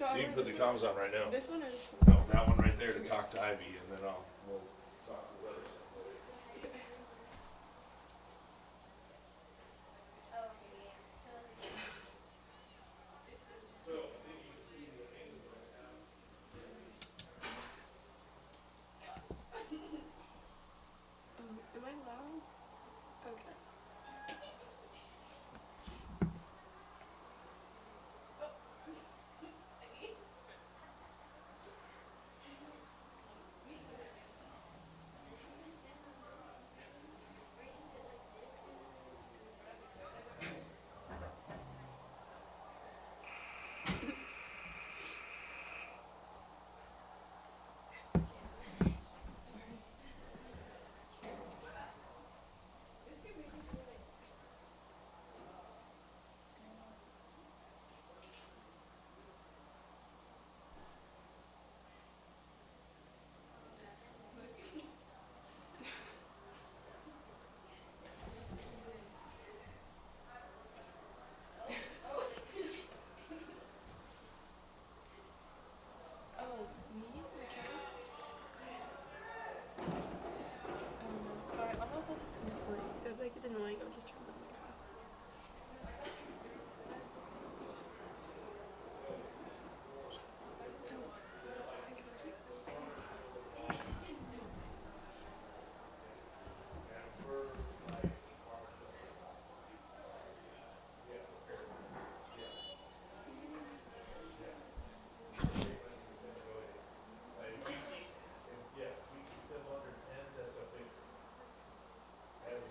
So You can put the comms on right now. This one is. No, that one right there to talk to Ivy, and then we'll talk to others. Am I loud? Okay. Oh, me? The camera? Oh no. Sorry, I'll also sniffling. So if like it's annoying, I'll just turn the mic off.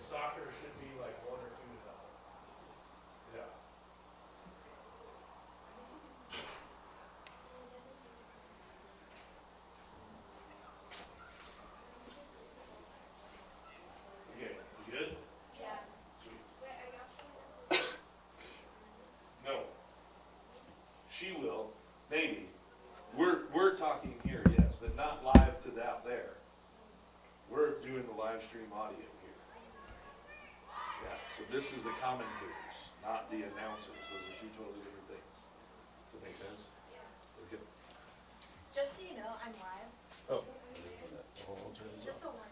Soccer should be like 1 or 2 to 0. Yeah. Okay, you good? Yeah. Sweet. Wait, are y'all still No. She will, maybe. We're talking here, yes, but not live to that there. We're doing the live stream audio here. Yeah, so this is the commentators, not the announcers. Those are 2 totally different things. Does that make sense? Okay. Just so you know, I'm live. Oh. I'll turn this Just off. a warning.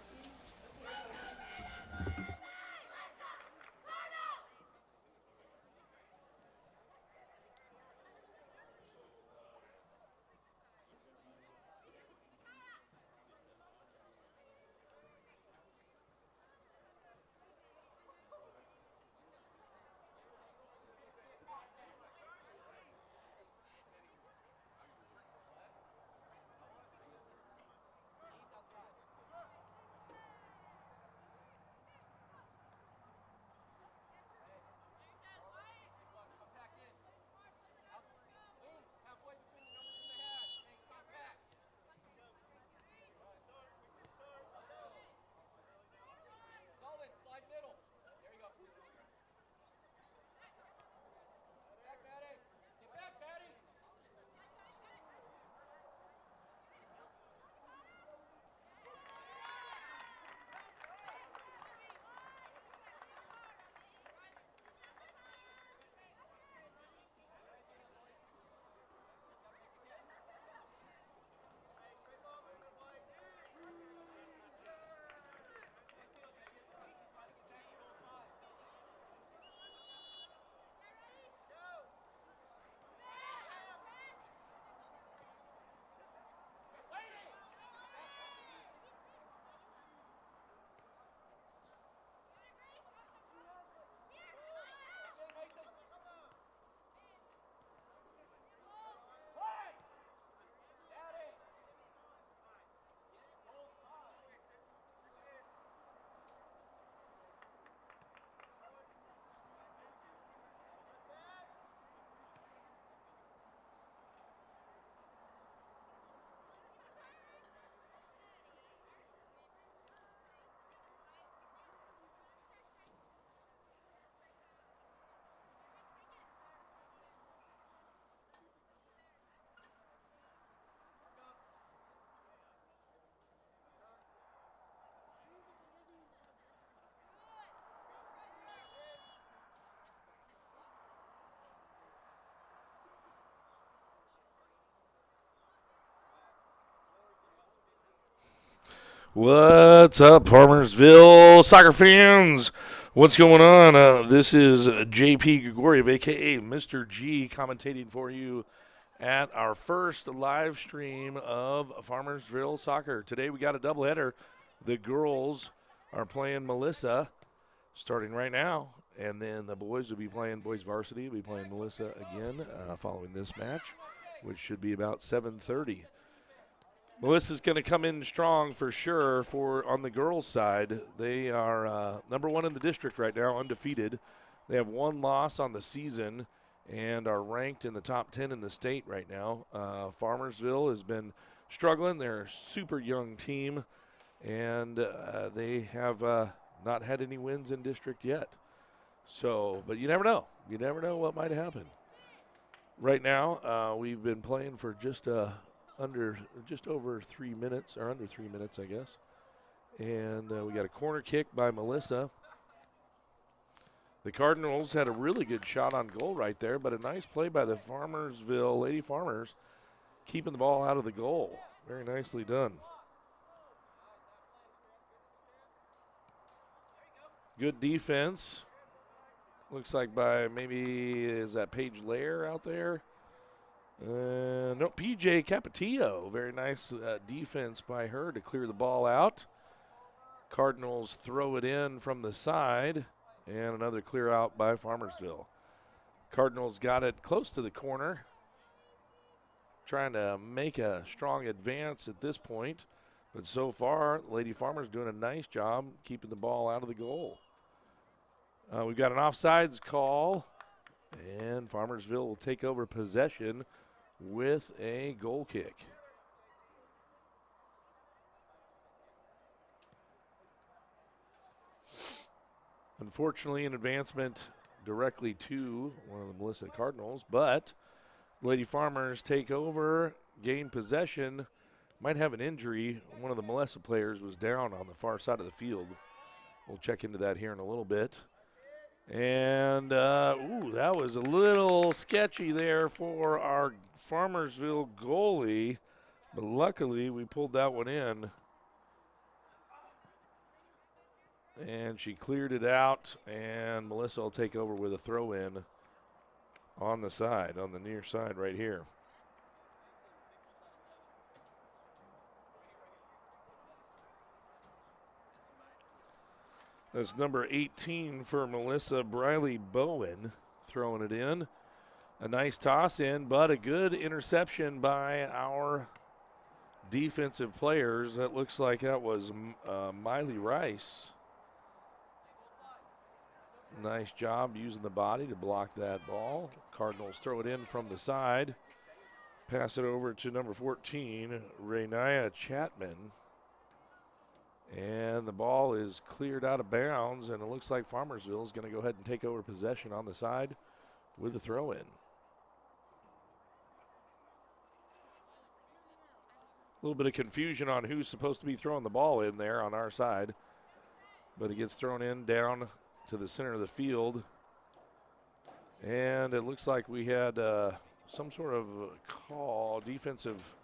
What's up, Farmersville soccer fans? What's going on? This is JP Grigoriev, a.k.a. Mr. G, commentating for you at our first live stream of Farmersville soccer. Today we got a doubleheader. The girls are playing Melissa starting right now, and then the boys will be playing, boys varsity will be playing Melissa again following this match, which should be about 7:30. Melissa's going to come in strong for sure on the girls' side. They are number one in the district right now, undefeated. They have one loss on the season and are ranked in the top 10 in the state right now. Farmersville has been struggling. They're a super young team, and they have not had any wins in district yet. So, but you never know. You never know what might happen. Right now, we've been playing for just over 3 minutes, or under 3 minutes, I guess. And we got a corner kick by Melissa. The Cardinals had a really good shot on goal right there, but a nice play by the Farmersville Lady Farmers, keeping the ball out of the goal. Very nicely done. Good defense. Looks like by maybe, is that Paige Lair out there? No, PJ Capetillo. Very nice defense by her to clear the ball out. Cardinals throw it in from the side, and another clear out by Farmersville. Cardinals got it close to the corner, trying to make a strong advance at this point. But so far, Lady Farmers doing a nice job keeping the ball out of the goal. We've got an offsides call, and Farmersville will take over possession with a goal kick. Unfortunately, an advancement directly to one of the Melissa Cardinals, but Lady Farmers take over, gain possession, might have an injury. One of the Melissa players was down on the far side of the field. We'll check into that here in a little bit. And, that was a little sketchy there for our Farmersville goalie, but luckily we pulled that one in. And she cleared it out, and Melissa will take over with a throw-in on the side, on the near side right here. That's number 18 for Melissa, Briley Bowen, throwing it in. A nice toss in, but a good interception by our defensive players. That looks like that was Miley Rice. Nice job using the body to block that ball. Cardinals throw it in from the side. Pass it over to number 14, Rainiah Chapman. And the ball is cleared out of bounds, and it looks like Farmersville is going to go ahead and take over possession on the side with the throw-in. A little bit of confusion on who's supposed to be throwing the ball in there on our side, but it gets thrown in down to the center of the field. And it looks like we had some sort of call, defensive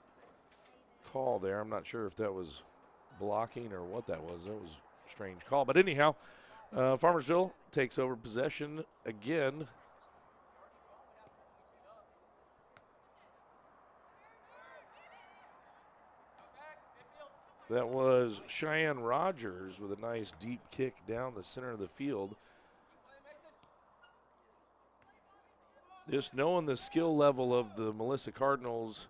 call there. I'm not sure if that was blocking or what that was. That was a strange call. But anyhow, Farmersville takes over possession again. That was Cheyenne Rogers with a nice deep kick down the center of the field. Just knowing the skill level of the Melissa Cardinals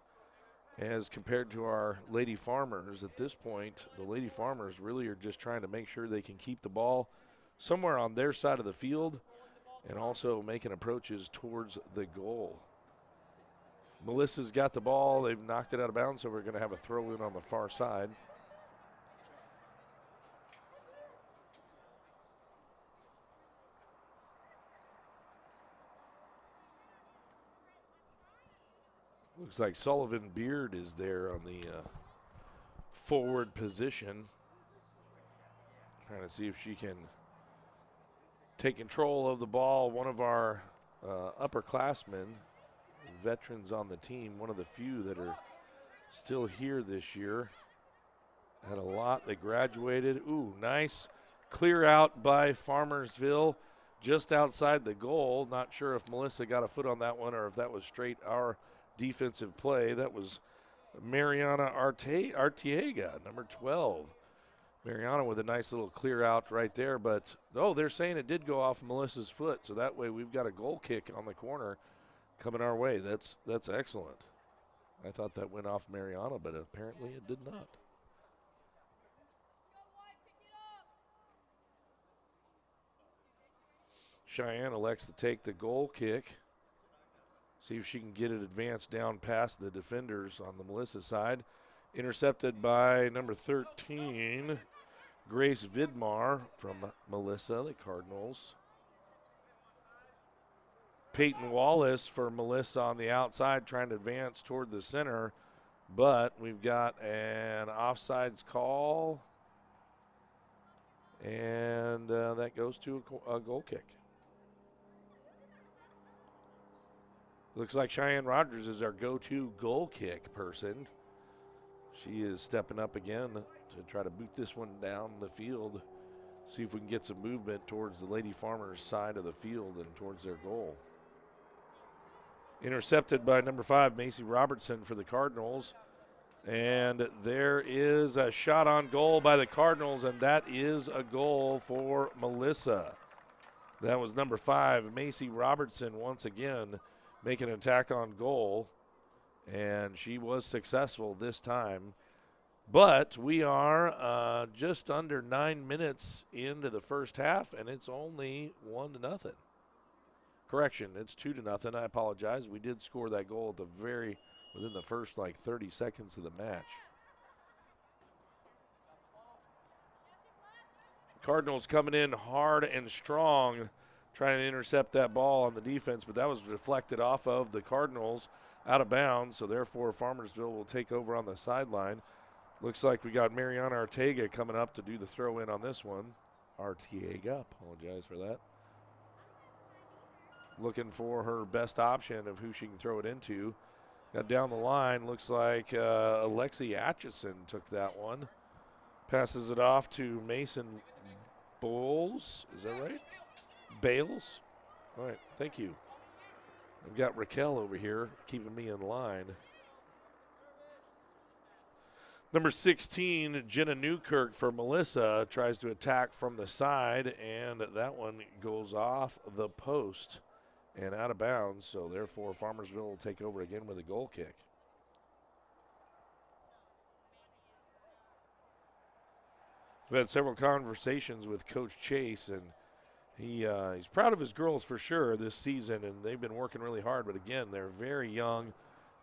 as compared to our Lady Farmers at this point, the Lady Farmers really are just trying to make sure they can keep the ball somewhere on their side of the field and also making approaches towards the goal. Melissa's got the ball. They've knocked it out of bounds, so we're going to have a throw in on the far side. Looks like Sullivan Beard is there on the forward position. Trying to see if she can take control of the ball. One of our upperclassmen, veterans on the team, one of the few that are still here this year. Had a lot that graduated. Ooh, nice clear out by Farmersville just outside the goal. Not sure if Melissa got a foot on that one or if that was straight our defensive play. That was Mariana Arteaga, number 12. Mariana with a nice little clear out right there. But, they're saying it did go off Melissa's foot. So that way we've got a goal kick on the corner coming our way. That's excellent. I thought that went off Mariana, but apparently it did not. Cheyenne elects to take the goal kick. See if she can get it advanced down past the defenders on the Melissa side. Intercepted by number 13, Grace Vidmar from Melissa, the Cardinals. Peyton Wallace for Melissa on the outside trying to advance toward the center, but we've got an offsides call, and that goes to a goal kick. Looks like Cheyenne Rogers is our go-to goal kick person. She is stepping up again to try to boot this one down the field, see if we can get some movement towards the Lady Farmers side of the field and towards their goal. Intercepted by number 5, Macy Robertson for the Cardinals. And there is a shot on goal by the Cardinals, and that is a goal for Melissa. That was number 5, Macy Robertson, once again making an attack on goal, and she was successful this time. But we are just under 9 minutes into the first half, and it's only 1-0. Correction, it's 2-0. I apologize. We did score that goal at within the first 30 seconds of the match. Cardinals coming in hard and strong, trying to intercept that ball on the defense, but that was deflected off of the Cardinals out of bounds, so therefore Farmersville will take over on the sideline. Looks like we got Mariana Arteaga coming up to do the throw in on this one. Arteaga, apologize for that. Looking for her best option of who she can throw it into. Got down the line, looks like Alexi Atchison took that one. Passes it off to Mason Bowles, is that right? Bales? All right, thank you. I've got Raquel over here keeping me in line. Number 16, Jenna Newkirk for Melissa, tries to attack from the side, and that one goes off the post and out of bounds, so therefore Farmersville will take over again with a goal kick. We've had several conversations with Coach Chase, and he's proud of his girls for sure this season, and they've been working really hard. But again, they're very young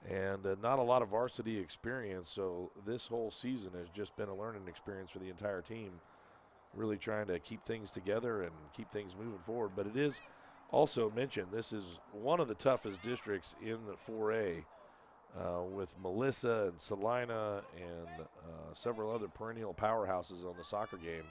and not a lot of varsity experience, so this whole season has just been a learning experience for the entire team, really trying to keep things together and keep things moving forward. But it is also mentioned this is one of the toughest districts in the 4A, with Melissa and Salina and several other perennial powerhouses on the soccer game.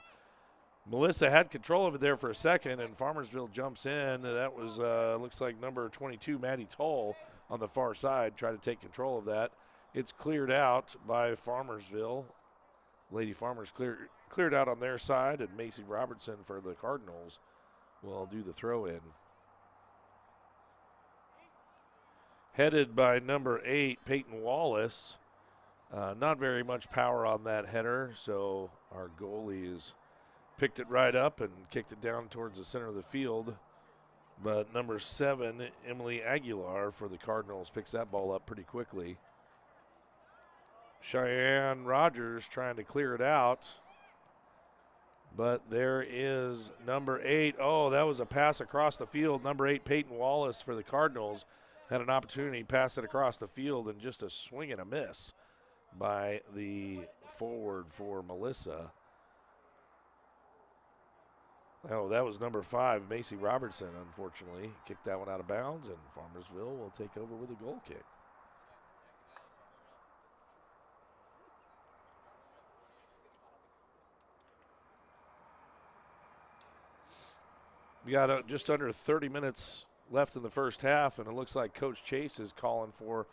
Melissa had control of it there for a second, and Farmersville jumps in. That was, looks like number 22, Maddie Toll, on the far side, tried to take control of that. It's cleared out by Farmersville. Lady Farmers cleared out on their side, and Macy Robertson for the Cardinals will do the throw-in. Headed by number 8, Peyton Wallace. Not very much power on that header, so our goalies picked it right up and kicked it down towards the center of the field. But number 7, Emily Aguilar for the Cardinals, picks that ball up pretty quickly. Cheyenne Rogers trying to clear it out. But there is number 8. Oh, that was a pass across the field. Number 8, Peyton Wallace for the Cardinals, had an opportunity to pass it across the field, and just a swing and a miss by the forward for Melissa. Oh, that was number 5, Macy Robertson, unfortunately. Kicked that one out of bounds, and Farmersville will take over with a goal kick. We got just under 30 minutes left in the first half, and it looks like Coach Chase is calling for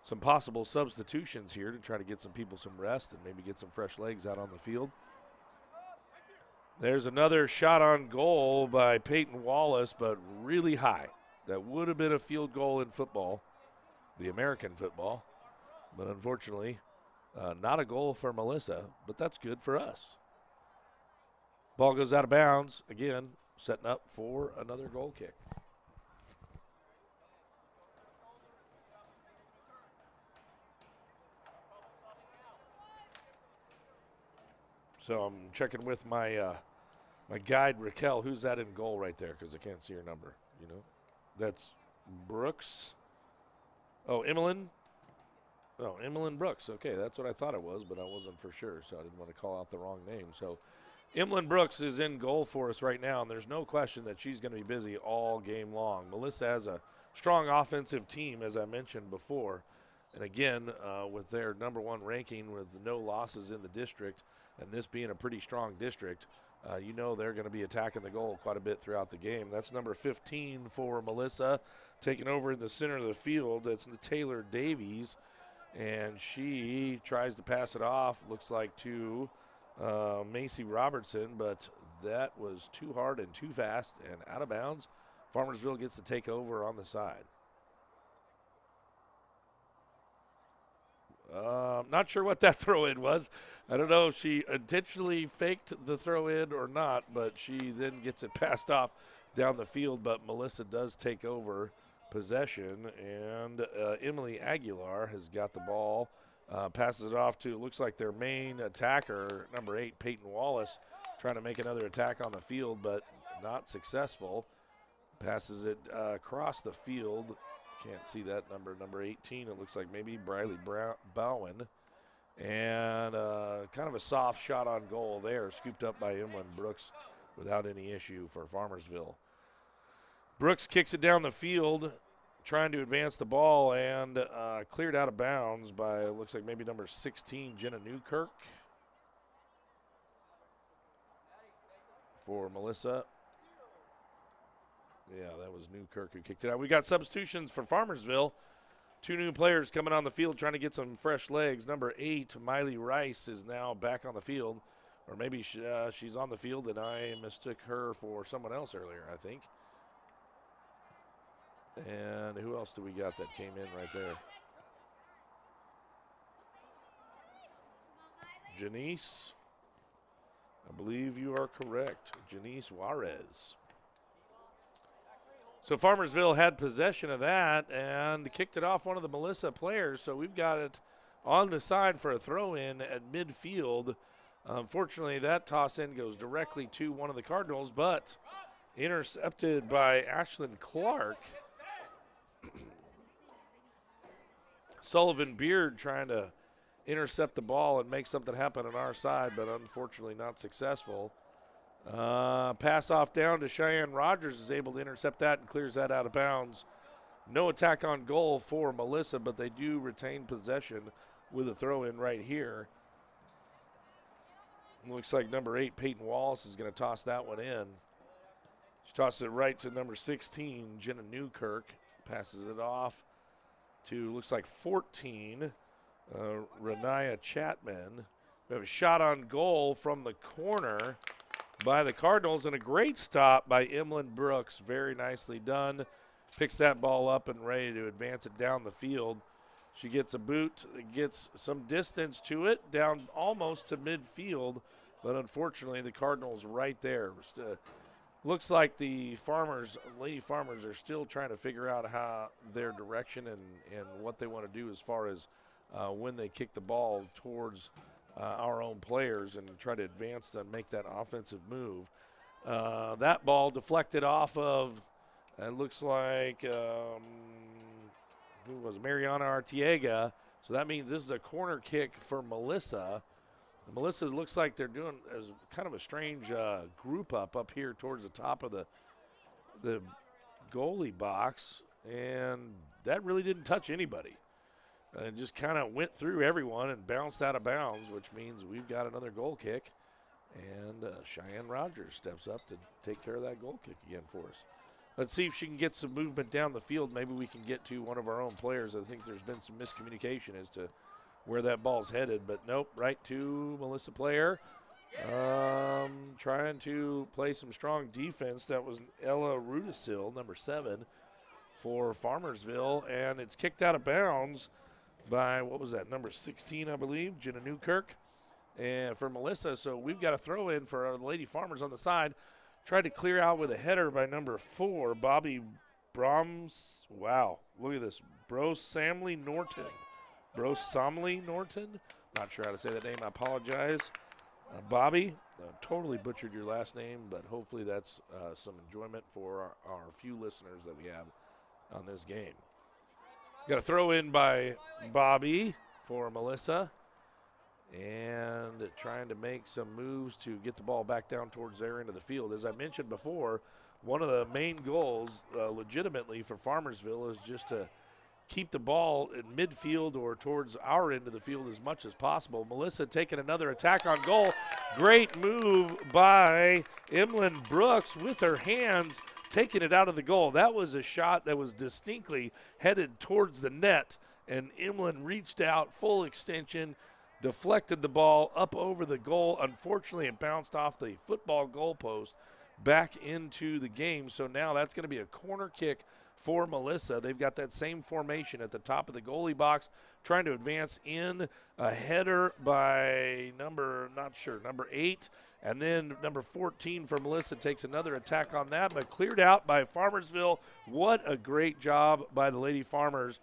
some possible substitutions here to try to get some people some rest and maybe get some fresh legs out on the field. There's another shot on goal by Peyton Wallace, but really high. That would have been a field goal in football, the American football, but unfortunately not a goal for Melissa, but that's good for us. Ball goes out of bounds, again, setting up for another goal kick. So I'm checking with my my guide, Raquel. Who's that in goal right there? Because I can't see her number, you know. That's Brooks. Oh, Emmeline. Oh, Emmeline Brooks. Okay, that's what I thought it was, but I wasn't for sure, so I didn't want to call out the wrong name. So Emmeline Brooks is in goal for us right now, and there's no question that she's going to be busy all game long. Melissa has a strong offensive team, as I mentioned before. And again, with their #1 ranking with no losses in the district, and this being a pretty strong district, you know they're going to be attacking the goal quite a bit throughout the game. That's number 15 for Melissa, taking over in the center of the field. That's Taylor Davies, and she tries to pass it off, looks like to Macy Robertson, but that was too hard and too fast and out of bounds. Farmersville gets to take over on the side. Not sure what that throw-in was. I don't know if she intentionally faked the throw-in or not, but she then gets it passed off down the field. But Melissa does take over possession, and Emily Aguilar has got the ball, passes it off to, looks like their main attacker, number 8, Peyton Wallace, trying to make another attack on the field, but not successful. Passes it across the field. Can't see that number 18. It looks like maybe Briley Bowen. And kind of a soft shot on goal there, scooped up by Emmeline Brooks without any issue for Farmersville. Brooks kicks it down the field, trying to advance the ball, and cleared out of bounds by, looks like maybe number 16, Jenna Newkirk for Melissa. Yeah, that was Newkirk who kicked it out. We got substitutions for Farmersville. 2 new players coming on the field trying to get some fresh legs. Number 8, Miley Rice, is now back on the field. Or maybe she's on the field and I mistook her for someone else earlier, I think. And who else do we got that came in right there? Janice. I believe you are correct. Janice Juarez. So Farmersville had possession of that and kicked it off one of the Melissa players. So we've got it on the side for a throw-in at midfield. Unfortunately, that toss-in goes directly to one of the Cardinals, but intercepted by Ashlyn Clark. Sullivan Beard trying to intercept the ball and make something happen on our side, but unfortunately not successful. Pass off down to Cheyenne Rogers, is able to intercept that and clears that out of bounds. No attack on goal for Melissa, but they do retain possession with a throw-in right here. Looks like number 8, Peyton Wallace, is going to toss that one in. She tosses it right to number 16, Jenna Newkirk. Passes it off to, looks like 14, Renaya Chapman. We have a shot on goal from the corner by the Cardinals, and a great stop by Emmeline Brooks. Very nicely done. Picks that ball up and ready to advance it down the field. She gets a boot, gets some distance to it, down almost to midfield, but unfortunately the Cardinals right there. Looks like the Lady Farmers are still trying to figure out how their direction and what they want to do as far as when they kick the ball towards our own players and try to advance them, make that offensive move. That ball deflected off of, it looks like, who was Mariana Artiega. So that means this is a corner kick for Melissa. And Melissa looks like they're doing as kind of a strange group up here towards the top of the goalie box, and that really didn't touch anybody. And just kind of went through everyone and bounced out of bounds, which means we've got another goal kick. And Cheyenne Rogers steps up to take care of that goal kick again for us. Let's see if she can get some movement down the field. Maybe we can get to one of our own players. I think there's been some miscommunication as to where that ball's headed. But nope, right to Melissa Player. Trying to play some strong defense. That was Ella Rudisil, number 7, for Farmersville. And it's kicked out of bounds by, what was that, number 16, I believe, Jenna Newkirk. And for Melissa, so we've got a throw in for our Lady Farmers on the side. Tried to clear out with a header by number 4, Bobby Broms. Wow, look at this. Brosamley Norton. Brosamley Norton? Not sure how to say that name. I apologize. Bobby, totally butchered your last name, but hopefully that's some enjoyment for our few listeners that we have on this game. Got a throw in by Bobby for Melissa. And trying to make some moves to get the ball back down towards their end of the field. As I mentioned before, one of the main goals legitimately for Farmersville is just to keep the ball in midfield or towards our end of the field as much as possible. Melissa taking another attack on goal. Great move by Emlyn Brooks with her hands, taking it out of the goal. That was a shot that was distinctly headed towards the net, and Emlyn reached out, full extension, deflected the ball up over the goal. Unfortunately, it bounced off the football goalpost back into the game. So now that's going to be a corner kick for Melissa. They've got that same formation at the top of the goalie box, trying to advance in. A header by number 8. And then number 14 for Melissa takes another attack on that, but cleared out by Farmersville. What a great job by the Lady Farmers.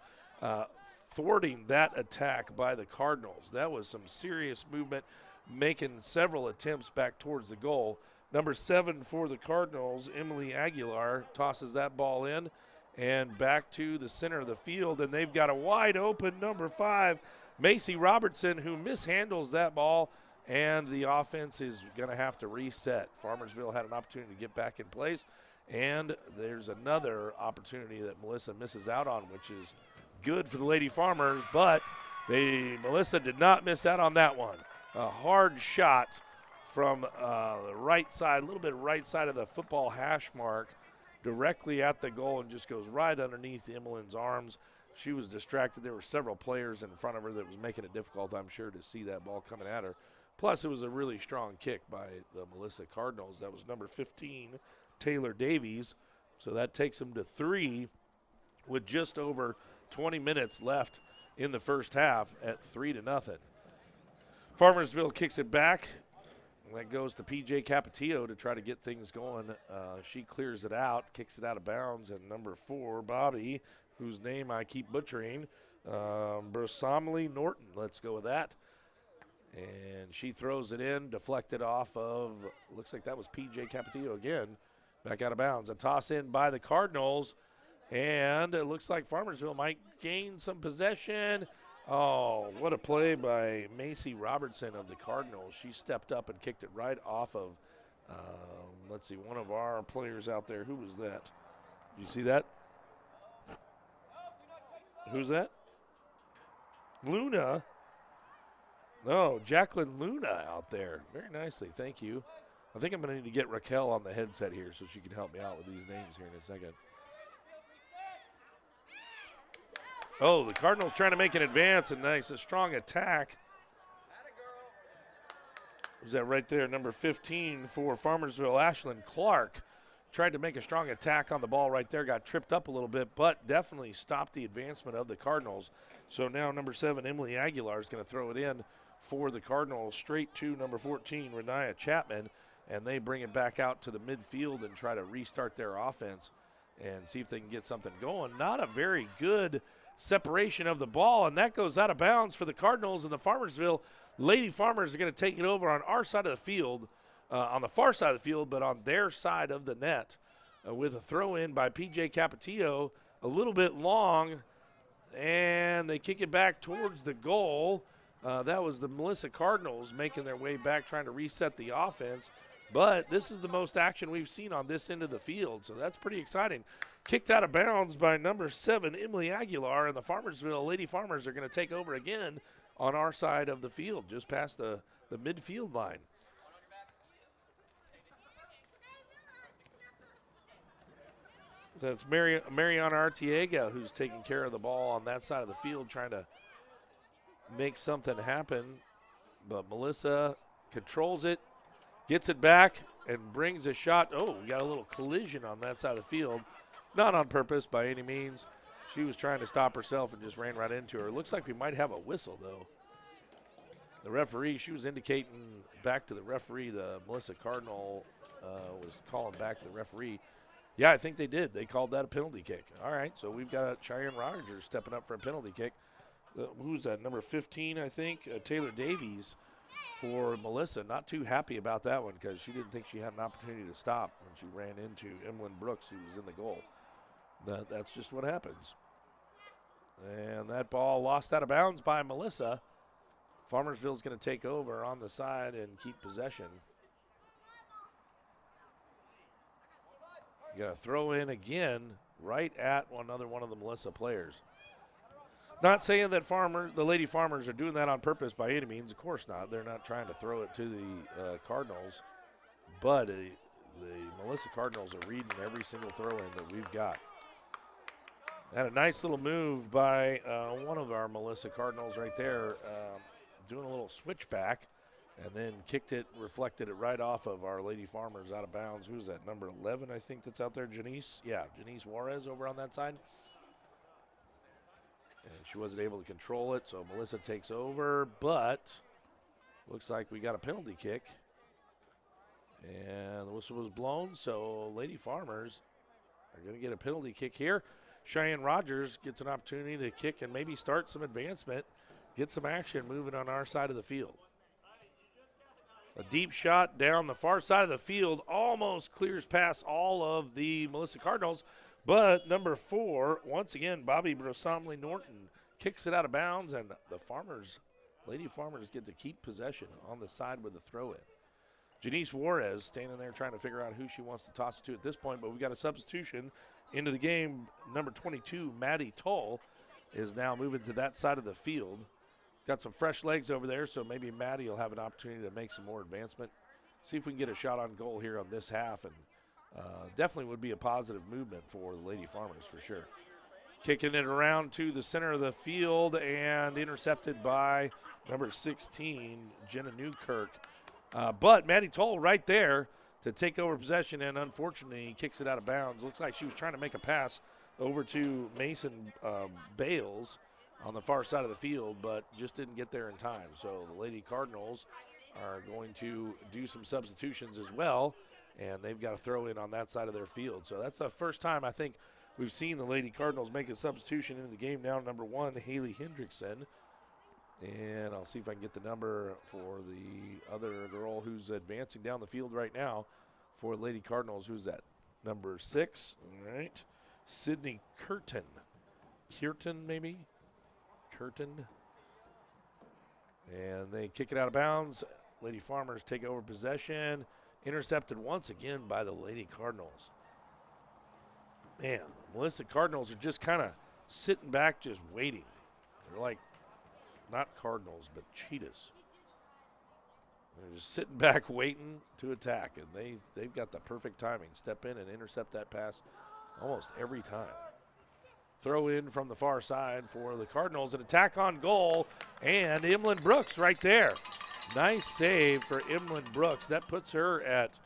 Thwarting that attack by the Cardinals. That was some serious movement, making several attempts back towards the goal. Number 7 for the Cardinals, Emily Aguilar, tosses that ball in and back to the center of the field, and they've got a wide open number 5, Macy Robertson, who mishandles that ball, and the offense is going to have to reset. Farmersville had an opportunity to get back in place, and there's another opportunity that Melissa misses out on, which is good for the Lady Farmers, but Melissa did not miss out on that one. A hard shot from the right side, a little bit right side of the football hash mark, directly at the goal and just goes right underneath Emlyn's arms. She was distracted. There were several players in front of her that was making it difficult, I'm sure, to see that ball coming at her. Plus, it was a really strong kick by the Melissa Cardinals. That was number 15, Taylor Davies. So that takes them to 3 with just over 20 minutes left in the first half at 3-0. Farmersville kicks it back. That goes to PJ Capetillo to try to get things going. She clears it out, kicks it out of bounds, and number 4, Bobby, whose name I keep butchering, Brosamley Norton. Let's go with that. And she throws it in, deflected off of, looks like that was PJ Capetillo again, back out of bounds. A toss in by the Cardinals. And it looks like Farmersville might gain some possession. Oh, what a play by Macy Robertson of the Cardinals. She stepped up and kicked it right off of, let's see, one of our players out there. Who was that? Did you see that? Who's that? Luna. No, Jacqueline Luna out there. Very nicely, thank you. I think I'm going to need to get Raquel on the headset here so she can help me out with these names here in a second. Oh, the Cardinals trying to make an advance, and nice, a strong attack. Was that right there, number 15 for Farmersville, Ashlyn Clark. Tried to make a strong attack on the ball right there, got tripped up a little bit, but definitely stopped the advancement of the Cardinals. So now number 7, Emily Aguilar, is going to throw it in for the Cardinals straight to number 14, Renaya Chapman, and they bring it back out to the midfield and try to restart their offense and see if they can get something going. Not a very good separation of the ball, and that goes out of bounds for the Cardinals, and the Farmersville Lady Farmers are going to take it over on our side of the field, on the far side of the field, but on their side of the net with a throw in by PJ Capetillo, a little bit long, and they kick it back towards the goal. That was the Melissa Cardinals making their way back, trying to reset the offense. But this is the most action we've seen on this end of the field, so that's pretty exciting. Kicked out of bounds by number 7, Emily Aguilar, and the Farmersville Lady Farmers are going to take over again on our side of the field, just past the midfield line. So it's Mariana Artiega who's taking care of the ball on that side of the field, trying to make something happen. But Melissa controls it, gets it back, and brings a shot. Oh, we got a little collision on that side of the field. Not on purpose by any means. She was trying to stop herself and just ran right into her. It looks like we might have a whistle, though. The referee, she was indicating back to the referee, the Melissa Cardinal was calling back to the referee. Yeah, I think they did. They called that a penalty kick. All right, so we've got Cheyenne Rogers stepping up for a penalty kick. Who's that, number 15, I think? Taylor Davies for Melissa. Not too happy about that one because she didn't think she had an opportunity to stop when she ran into Emlyn Brooks, who was in the goal. That's just what happens. And that ball lost out of bounds by Melissa. Farmersville's going to take over on the side and keep possession. You got to throw in again right at another one of the Melissa players. Not saying that the Lady Farmers are doing that on purpose by any means. Of course not. They're not trying to throw it to the Cardinals. But the Melissa Cardinals are reading every single throw-in that we've got. And a nice little move by one of our Melissa Cardinals right there, doing a little switchback, and then kicked it, reflected it right off of our Lady Farmers out of bounds. Who's that, number 11, I think, that's out there? Janice? Yeah, Janice Juarez over on that side. And she wasn't able to control it, so Melissa takes over, but looks like we got a penalty kick. And the whistle was blown, so Lady Farmers are going to get a penalty kick here. Cheyenne Rogers gets an opportunity to kick and maybe start some advancement, get some action moving on our side of the field. A deep shot down the far side of the field almost clears past all of the Melissa Cardinals, but number 4, once again, Bobby Brosomley Norton kicks it out of bounds, and the Lady Farmers get to keep possession on the side with the throw-in. Janice Juarez standing there trying to figure out who she wants to toss it to at this point, but we've got a substitution into the game. Number 22, Maddie Toll, is now moving to that side of the field. Got some fresh legs over there, so maybe Maddie will have an opportunity to make some more advancement. See if we can get a shot on goal here on this half, and definitely would be a positive movement for the Lady Farmers for sure. Kicking it around to the center of the field and intercepted by number 16, Jenna Newkirk. But Maddie Toll right there to take over possession, and unfortunately he kicks it out of bounds. Looks like she was trying to make a pass over to Mason Bales on the far side of the field, but just didn't get there in time. So the Lady Cardinals are going to do some substitutions as well, and they've got to throw in on that side of their field. So that's the first time I think we've seen the Lady Cardinals make a substitution in the game now. Number 1, Haley Hendrickson. And I'll see if I can get the number for the other girl who's advancing down the field right now for Lady Cardinals. Who's that? Number 6. All right. Sydney Curtin. Curtin, maybe? Curtin. And they kick it out of bounds. Lady Farmers take over possession. Intercepted once again by the Lady Cardinals. Man, Melissa Cardinals are just kind of sitting back, just waiting. They're like, not Cardinals, but cheetahs. They're just sitting back waiting to attack, and they've got the perfect timing. Step in and intercept that pass almost every time. Throw in from the far side for the Cardinals. An attack on goal, and Emlyn Brooks right there. Nice save for Emlyn Brooks. That puts her at,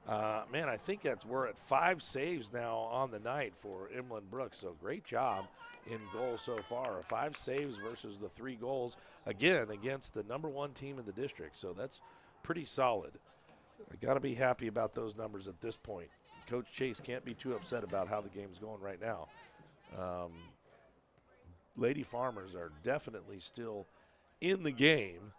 I think we're at 5 saves now on the night for Emlyn Brooks. So great job in goal so far. 5 saves versus the 3 goals, again, against the number 1 team in the district. So that's pretty solid. I got to be happy about those numbers at this point. Coach Chase can't be too upset about how the game's going right now. Lady Farmers are definitely still in the game.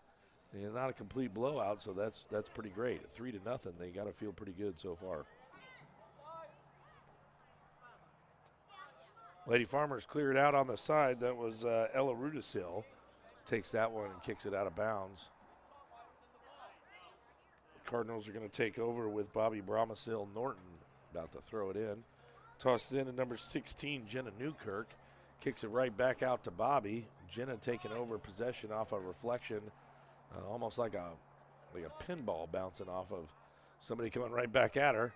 And not a complete blowout, so that's pretty great. At 3-0, they got to feel pretty good so far. Lady Farmers cleared out on the side. That was Ella Rudisil. Takes that one and kicks it out of bounds. The Cardinals are going to take over with Bobby Bramasil Norton about to throw it in. Tossed it in to number 16, Jenna Newkirk. Kicks it right back out to Bobby. Jenna taking over possession off a reflection. Almost like a pinball bouncing off of somebody coming right back at her.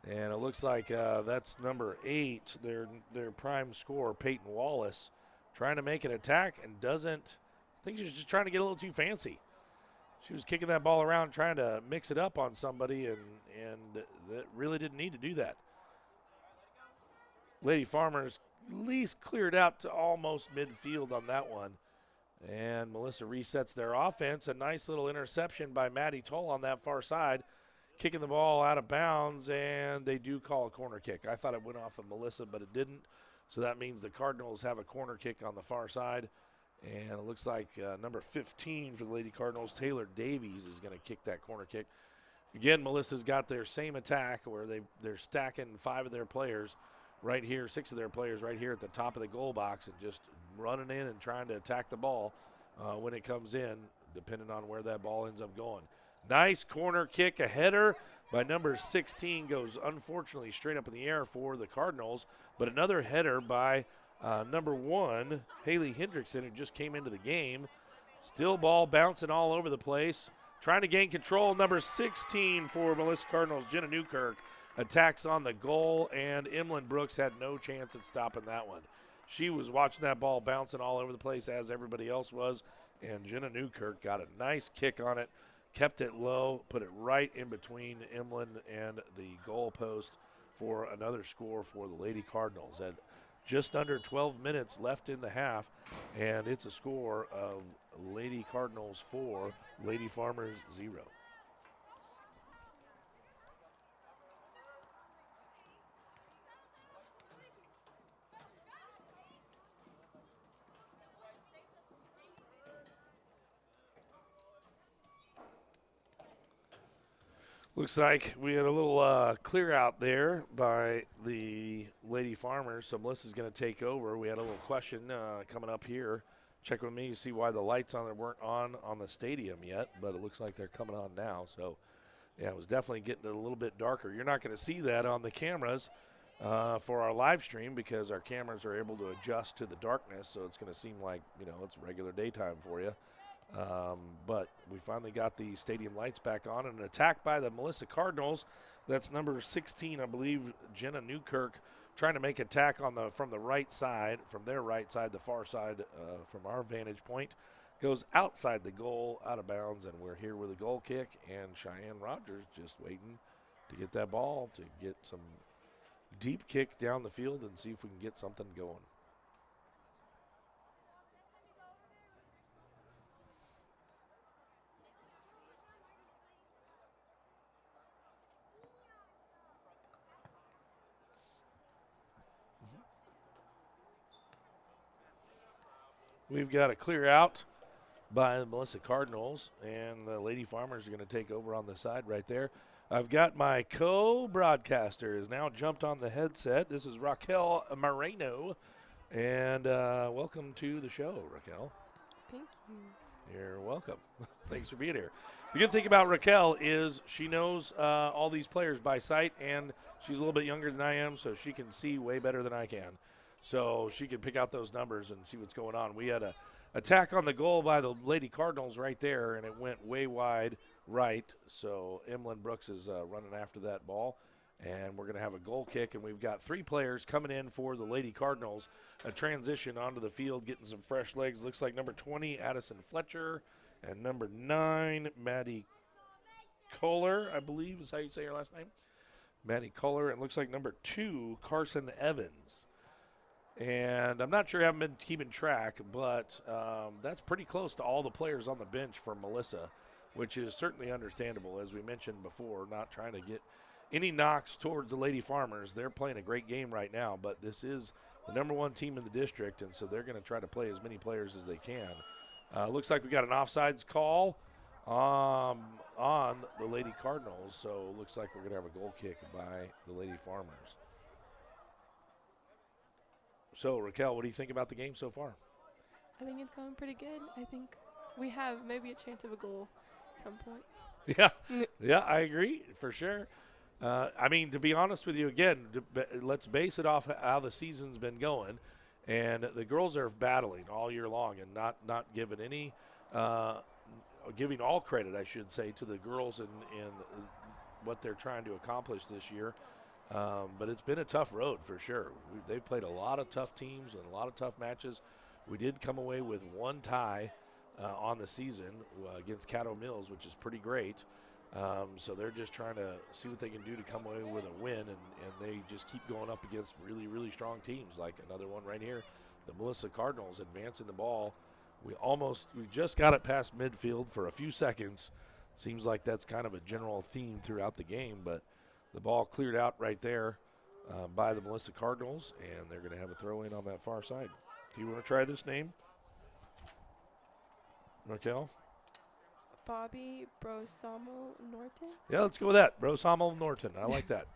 And it looks like that's number 8, their prime scorer, Peyton Wallace, trying to make an attack and doesn't. I think she's just trying to get a little too fancy. She was kicking that ball around, trying to mix it up on somebody, and that really didn't need to do that. Lady Farmers at least cleared out to almost midfield on that one. And Melissa resets their offense. A nice little interception by Maddie Toll on that far side, kicking the ball out of bounds, and they do call a corner kick. I thought it went off of Melissa, but it didn't. So that means the Cardinals have a corner kick on the far side. And it looks like number 15 for the Lady Cardinals, Taylor Davies, is going to kick that corner kick. Again, Melissa's got their same attack where they're stacking 5 of their players right here, 6 of their players right here at the top of the goal box and just running in and trying to attack the ball when it comes in, depending on where that ball ends up going. Nice corner kick, a header by number 16 goes unfortunately straight up in the air for the Cardinals, but another header by number 1, Haley Hendrickson, who just came into the game. Still ball bouncing all over the place, trying to gain control. Number 16 for Melissa Cardinals, Jenna Newkirk, attacks on the goal, and Emlyn Brooks had no chance at stopping that one. She was watching that ball bouncing all over the place as everybody else was, and Jenna Newkirk got a nice kick on it, kept it low, put it right in between Emlyn and the goal post for another score for the Lady Cardinals. At just under 12 minutes left in the half, and it's a score of Lady Cardinals 4, Lady Farmers 0. Looks like we had a little clear out there by the Lady Farmers, so Melissa's going to take over. We had a little question coming up here. Check with me to see why the lights on there weren't on the stadium yet, but it looks like they're coming on now. So, yeah, it was definitely getting a little bit darker. You're not going to see that on the cameras for our live stream because our cameras are able to adjust to the darkness, so it's going to seem like, it's regular daytime for you. But we finally got the stadium lights back on, and an attack by the Melissa Cardinals. That's number 16, I believe, Jenna Newkirk, trying to make attack from the right side, from their right side, the far side from our vantage point. Goes outside the goal, out of bounds, and we're here with a goal kick, and Cheyenne Rogers just waiting to get that ball, to get some deep kick down the field and see if we can get something going. We've got a clear out by the Melissa Cardinals, and the Lady Farmers are going to take over on the side right there. I've got my co-broadcaster has now jumped on the headset. This is Raquel Moreno, and welcome to the show, Raquel. Thank you. You're welcome. Thanks for being here. The good thing about Raquel is she knows all these players by sight, and she's a little bit younger than I am, so she can see way better than I can. So she can pick out those numbers and see what's going on. We had a attack on the goal by the Lady Cardinals right there, and it went way wide right. So Emlyn Brooks is running after that ball, and we're going to have a goal kick. And we've got 3 players coming in for the Lady Cardinals. A transition onto the field, getting some fresh legs. Looks like number 20, Addison Fletcher, and number 9, Maddie Kohler, I believe is how you say her last name. Maddie Kohler. And looks like number 2, Carson Evans. And I'm not sure I haven't been keeping track, but that's pretty close to all the players on the bench for Melissa, which is certainly understandable, as we mentioned before, not trying to get any knocks towards the Lady Farmers. They're playing a great game right now, but this is the number 1 team in the district, and so they're going to try to play as many players as they can. Looks like we got an offsides call on the Lady Cardinals, so it looks like we're going to have a goal kick by the Lady Farmers. So, Raquel, what do you think about the game so far? I think it's going pretty good. I think we have maybe a chance of a goal at some point. Yeah, I agree, for sure. I mean, to be honest with you, again, let's base it off how the season's been going. And the girls are battling all year long and not giving any giving all credit, I should say, to the girls in what they're trying to accomplish this year. But it's been a tough road for sure. They've played a lot of tough teams and a lot of tough matches. We did come away with one tie on the season against Caddo Mills, which is pretty great. So they're just trying to see what they can do to come away with a win, and they just keep going up against really, really strong teams, like another one right here, the Melissa Cardinals advancing the ball. We just got it past midfield for a few seconds. Seems like that's kind of a general theme throughout the game, but the ball cleared out right there by the Melissa Cardinals, and they're going to have a throw in on that far side. Do you want to try this name, Raquel? Bobby Brosommel Norton. Yeah, let's go with that. Brosommel Norton. I like that.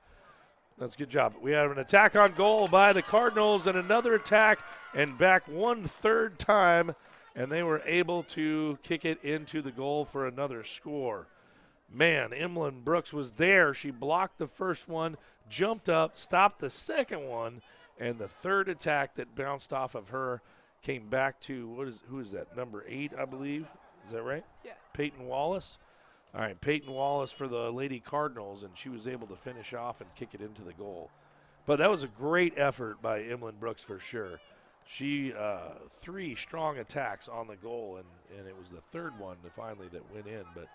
That's a good job. We have an attack on goal by the Cardinals and another attack and back 1/3 time, and they were able to kick it into the goal for another score. Man, Emlyn Brooks was there. She blocked the first one, jumped up, stopped the second one, and the third attack that bounced off of her came back to, who is that, number 8, I believe? Is that right? Yeah. Peyton Wallace. All right, Peyton Wallace for the Lady Cardinals, and she was able to finish off and kick it into the goal. But that was a great effort by Emlyn Brooks for sure. She 3 strong attacks on the goal, and it was the third one finally that went in, but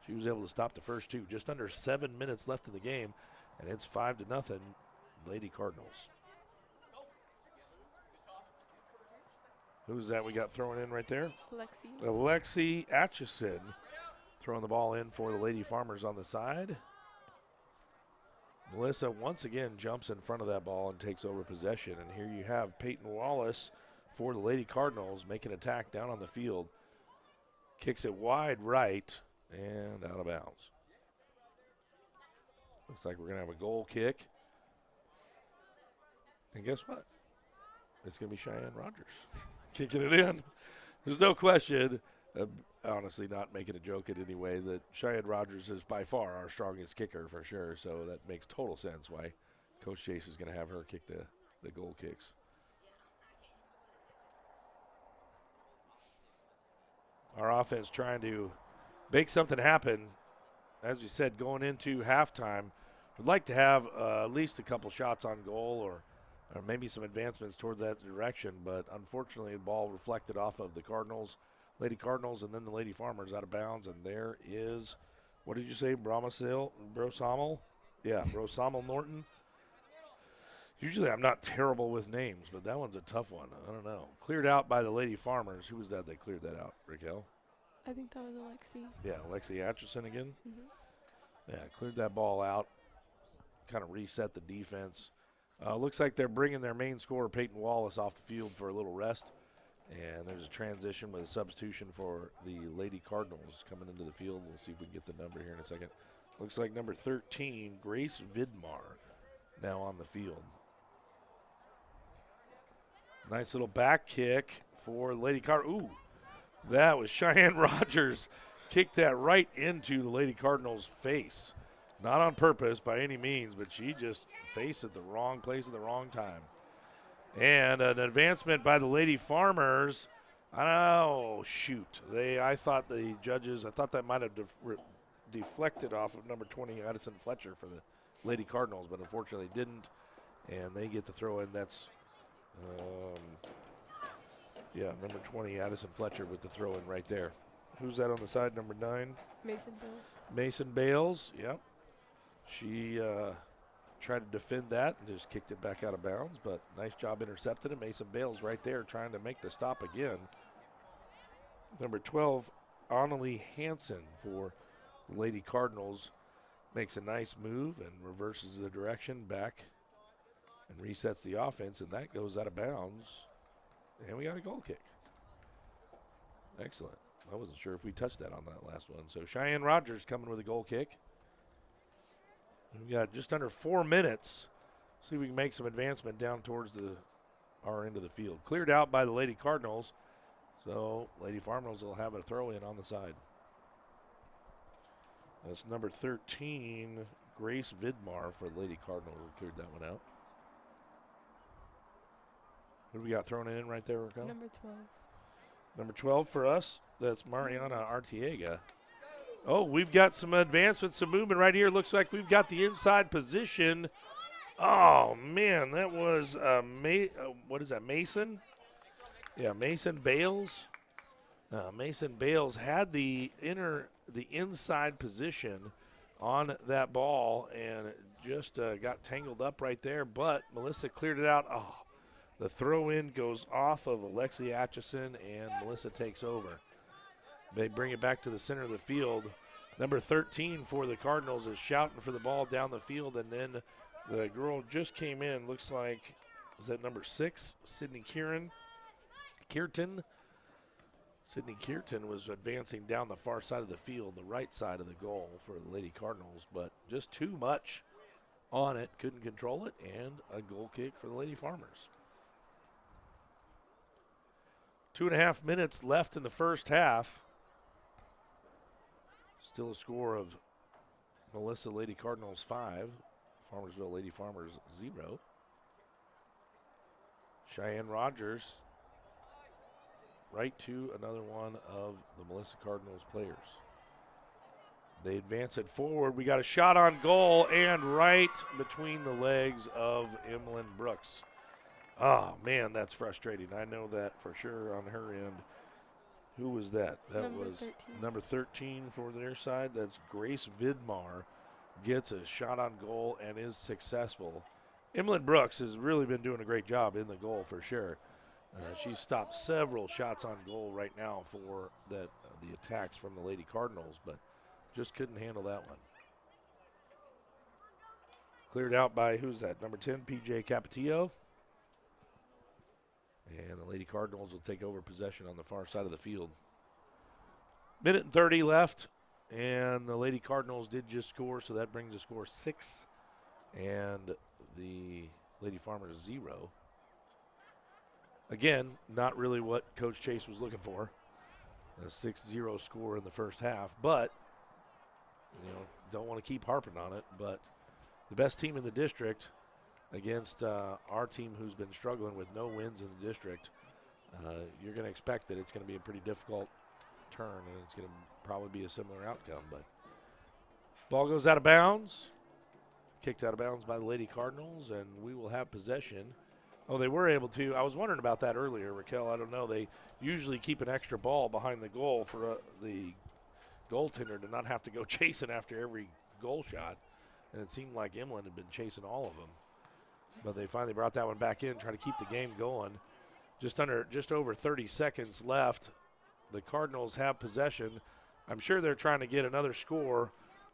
she was able to stop the first 2. Just under 7 minutes left in the game, and it's 5-0 Lady Cardinals. Who's that we got throwing in right there? Alexi Atchison throwing the ball in for the Lady Farmers on the side. Melissa once again jumps in front of that ball and takes over possession. And here you have Peyton Wallace for the Lady Cardinals making an attack down on the field. Kicks it wide right and out of bounds. Looks like we're going to have a goal kick. And guess what? It's going to be Cheyenne Rogers kicking it in. There's no question, honestly not making a joke in any way, that Cheyenne Rogers is by far our strongest kicker for sure, so that makes total sense why Coach Chase is going to have her kick the goal kicks. Our offense trying to make something happen. As we said, going into halftime, we'd like to have at least a couple shots on goal or maybe some advancements towards that direction, but unfortunately the ball reflected off of the Cardinals, Lady Cardinals, and then the Lady Farmers out of bounds, and there is, what did you say, Brosommel? Yeah, Brosommel Norton. Usually I'm not terrible with names, but that one's a tough one. I don't know. Cleared out by the Lady Farmers. Who was that cleared that out, Raquel? I think that was Alexi. Yeah, Alexi Atchison again. Mm-hmm. Yeah, cleared that ball out, kind of reset the defense. Looks like they're bringing their main scorer, Peyton Wallace, off the field for a little rest. And there's a transition with a substitution for the Lady Cardinals coming into the field. We'll see if we can get the number here in a second. Looks like number 13, Grace Vidmar, now on the field. Nice little back kick for Lady Cardinals. Ooh, that was Cheyenne Rogers. Kicked that right into the Lady Cardinals' face. Not on purpose by any means, but she just faced at the wrong place at the wrong time. And an advancement by the Lady Farmers. Oh, shoot. I thought the judges, I thought that might have deflected off of number 20, Addison Fletcher, for the Lady Cardinals, but unfortunately didn't. And they get the throw in. That's, number 20, Addison Fletcher with the throw in right there. Who's that on the side, number 9? Mason Bills. Mason Bales, yep. She tried to defend that and just kicked it back out of bounds, but nice job intercepted it. Mason Bales right there trying to make the stop again. Number 12, Annalie Hansen for the Lady Cardinals makes a nice move and reverses the direction back and resets the offense, and that goes out of bounds. And we got a goal kick. Excellent. I wasn't sure if we touched that on that last one. So Cheyenne Rogers coming with a goal kick. We got just under 4 minutes. See if we can make some advancement down towards our end of the field. Cleared out by the Lady Cardinals. So Lady Farmers will have a throw in on the side. That's number 13, Grace Vidmar for the Lady Cardinals. We cleared that one out. Who do we got thrown in right there, Raquel? Number 12. Number 12 for us, that's Mariana Artiega. Oh, we've got some advancement, some movement right here. Looks like we've got the inside position Oh, man, that was what is that, Mason? Yeah, Mason Bales. Mason Bales had the inside position on that ball and just got tangled up right there, but Melissa cleared it out. Oh, the throw in goes off of Alexi Atchison, and Melissa takes over. They bring it back to the center of the field. Number 13 for the Cardinals is shouting for the ball down the field, and then the girl just came in. Looks like, is that number 6, Sydney Kierton? Sydney Kierton was advancing down the far side of the field, the right side of the goal for the Lady Cardinals, but just too much on it, couldn't control it, and a goal kick for the Lady Farmers. 2.5 minutes left in the first half. Still a score of Melissa Lady Cardinals 5, Farmersville Lady Farmers 0. Cheyenne Rogers right to another one of the Melissa Cardinals players. They advance it forward. We got a shot on goal and right between the legs of Emlyn Brooks. Oh, man, that's frustrating. I know that for sure on her end. Who was that? That Number was 13. number 13 for their side. That's Grace Vidmar. Gets a shot on goal and is successful. Emlyn Brooks has really been doing a great job in the goal for sure. She's stopped several shots on goal right now for the attacks from the Lady Cardinals, but just couldn't handle that one. Cleared out by, who's that, number 10, PJ Capetillo. And the Lady Cardinals will take over possession on the far side of the field. Minute and 30 left, and the Lady Cardinals did just score, so that brings the score 6, and the Lady Farmers 0. Again, not really what Coach Chase was looking for, a 6-0 score in the first half, but, you know, don't want to keep harping on it, but the best team in the district against our team who's been struggling with no wins in the district, you're going to expect that it's going to be a pretty difficult turn, and it's going to probably be a similar outcome. But ball goes out of bounds, kicked out of bounds by the Lady Cardinals, and we will have possession. Oh, they were able to. I was wondering about that earlier, Raquel. I don't know. They usually keep an extra ball behind the goal for the goaltender to not have to go chasing after every goal shot, and it seemed like Emlyn had been chasing all of them. But they finally brought that one back in, trying to keep the game going. Just over 30 seconds left. The Cardinals have possession. I'm sure they're trying to get another score,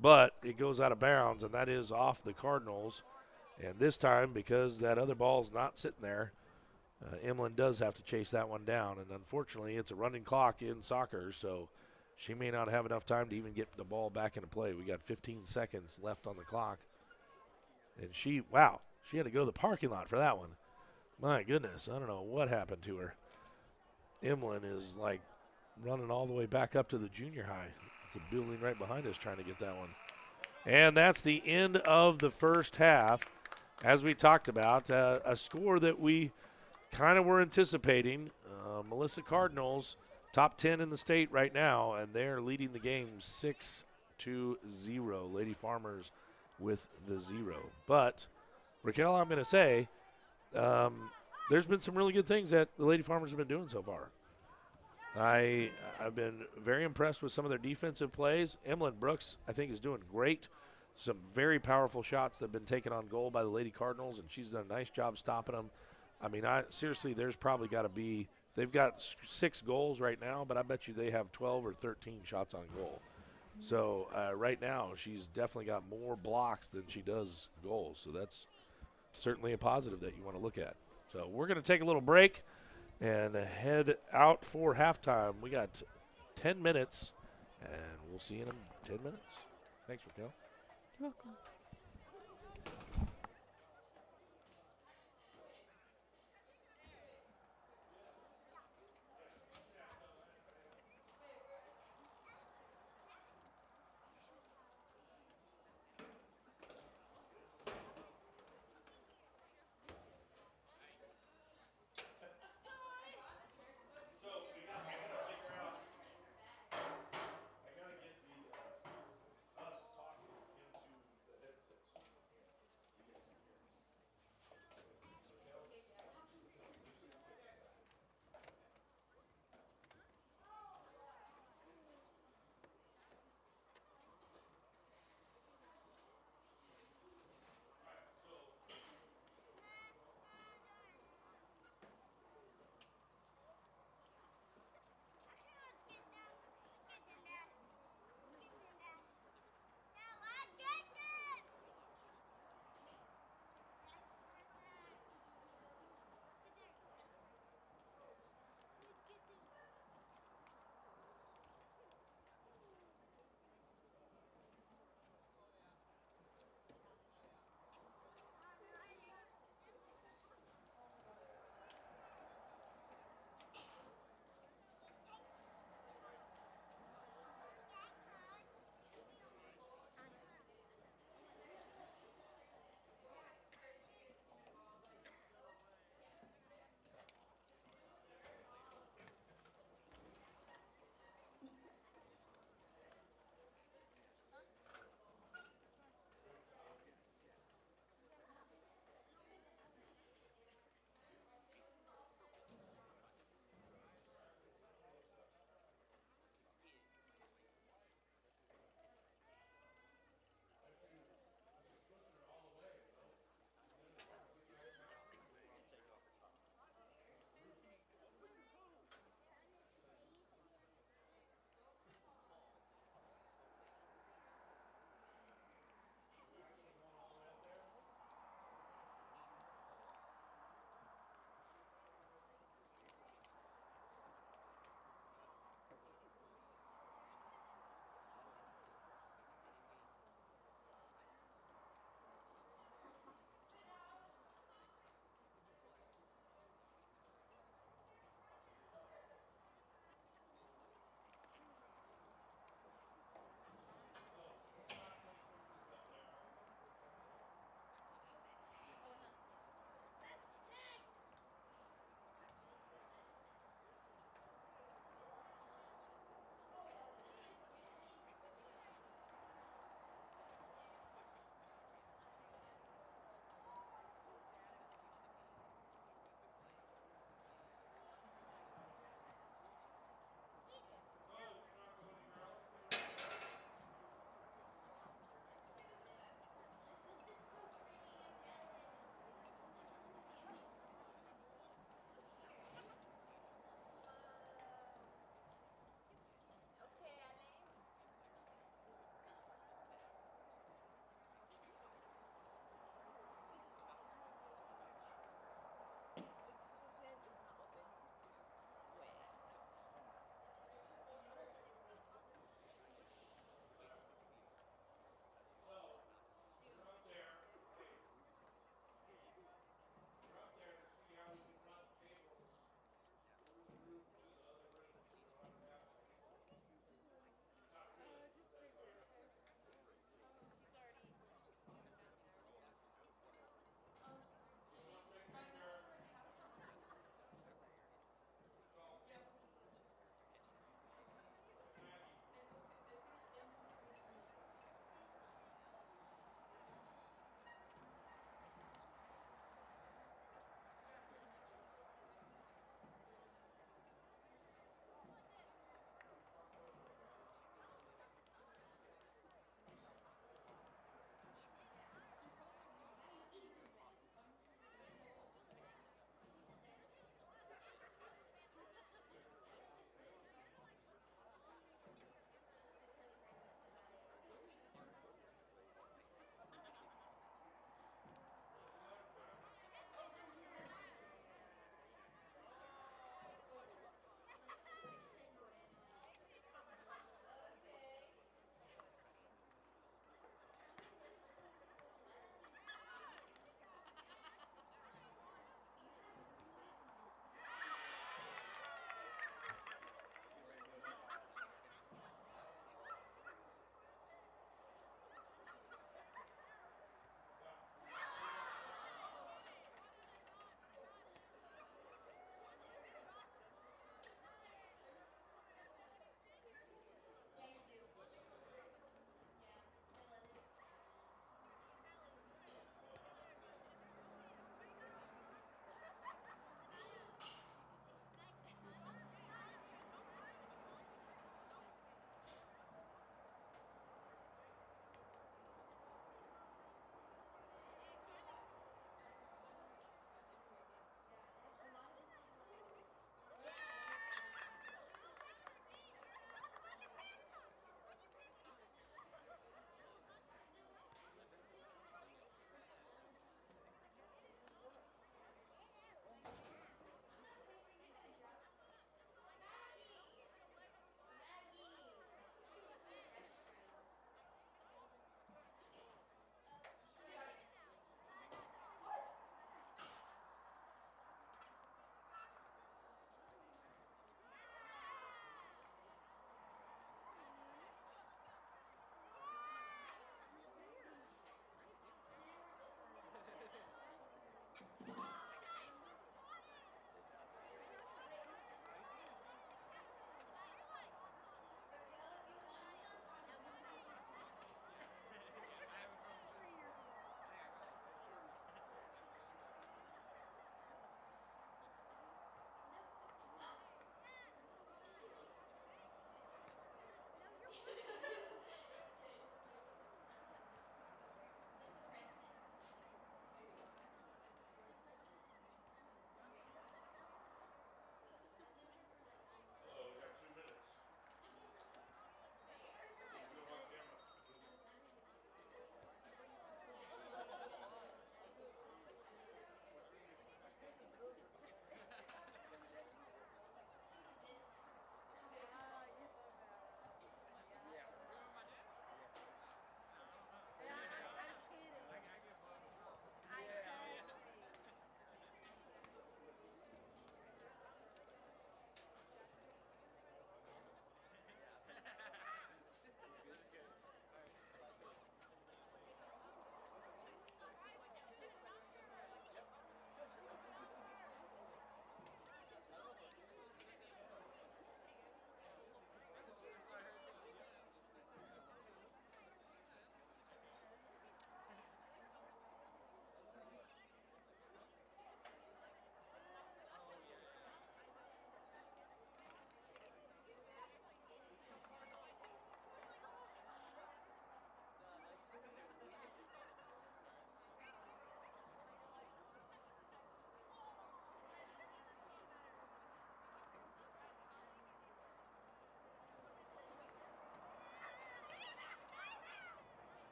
but it goes out of bounds, and that is off the Cardinals. And this time, because that other ball's not sitting there, Emlyn does have to chase that one down. And unfortunately, it's a running clock in soccer, so she may not have enough time to even get the ball back into play. We got 15 seconds left on the clock. And she had to go to the parking lot for that one. My goodness, I don't know what happened to her. Emlyn is like running all the way back up to the junior high. It's a building right behind us trying to get that one. And that's the end of the first half. As we talked about, a score that we kind of were anticipating. Melissa Cardinals, top 10 in the state right now, and they're leading the game 6-0. Lady Farmers with the 0. But, Raquel, I'm going to say there's been some really good things that the Lady Farmers have been doing so far. I've been very impressed with some of their defensive plays. Emlyn Brooks, I think, is doing great. Some very powerful shots that have been taken on goal by the Lady Cardinals, and she's done a nice job stopping them. I mean, seriously, there's probably got to be – they've got 6 goals right now, but I bet you they have 12 or 13 shots on goal. So right now she's definitely got more blocks than she does goals. So that's certainly a positive that you want to look at. So we're going to take a little break and head out for halftime. We got 10 minutes, and we'll see you in 10 minutes. Thanks, Raquel. You're welcome. Us talking into the head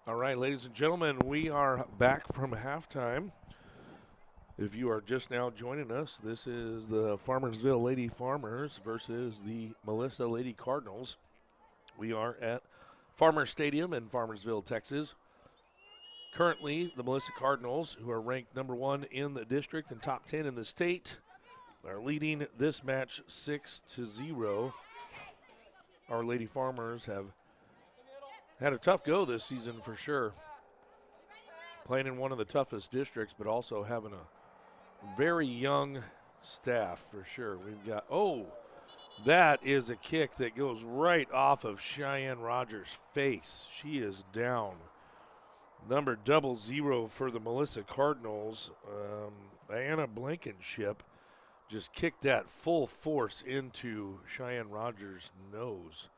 All right, ladies and gentlemen, we are back from halftime. If you are just now joining us, this is the Farmersville Lady Farmers versus the Melissa Lady Cardinals. We are at Farmers Stadium in Farmersville, Texas. Currently, the Melissa Cardinals, who are ranked number 1 in the district and top 10 in the state, are leading this match 6-0. Our Lady Farmers have had a tough go this season for sure. Playing in one of the toughest districts, but also having a very young staff for sure. We've got, that is a kick that goes right off of Cheyenne Rogers' face. She is down. Number 00 for the Melissa Cardinals, Diana Blankenship, just kicked that full force into Cheyenne Rogers' nose.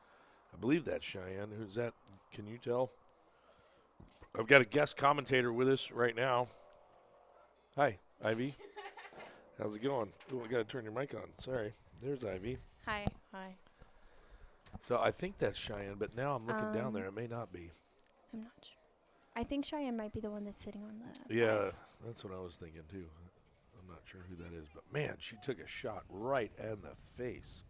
I believe that's Cheyenne. Who's that? Can you tell? I've got a guest commentator with us right now. Hi, Ivy. How's it going? Oh, I got to turn your mic on. Sorry. There's Ivy. Hi. Hi. So I think that's Cheyenne, but now I'm looking down there. It may not be. I'm not sure. I think Cheyenne might be the one that's sitting on the Yeah, five. that's what I was thinking too. I'm not sure who that is, but man, she took a shot right in the face.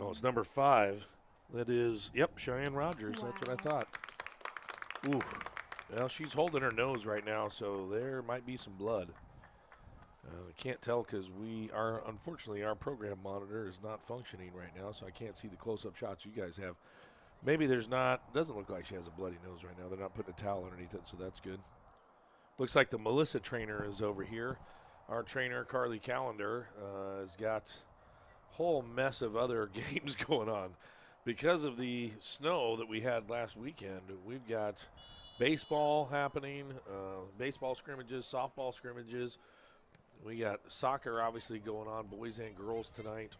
Oh, it's number 5. That is, yep, Cheyenne Rogers. Wow. That's what I thought. Ooh. Well, she's holding her nose right now, so there might be some blood. I can't tell because unfortunately, our program monitor is not functioning right now, so I can't see the close-up shots you guys have. Maybe there's not, doesn't look like she has a bloody nose right now. They're not putting a towel underneath it, so that's good. Looks like the Melissa trainer is over here. Our trainer, Carly Callender, has got a whole mess of other games going on. Because of the snow that we had last weekend, we've got baseball happening, baseball scrimmages, softball scrimmages. We got soccer obviously going on, boys and girls tonight.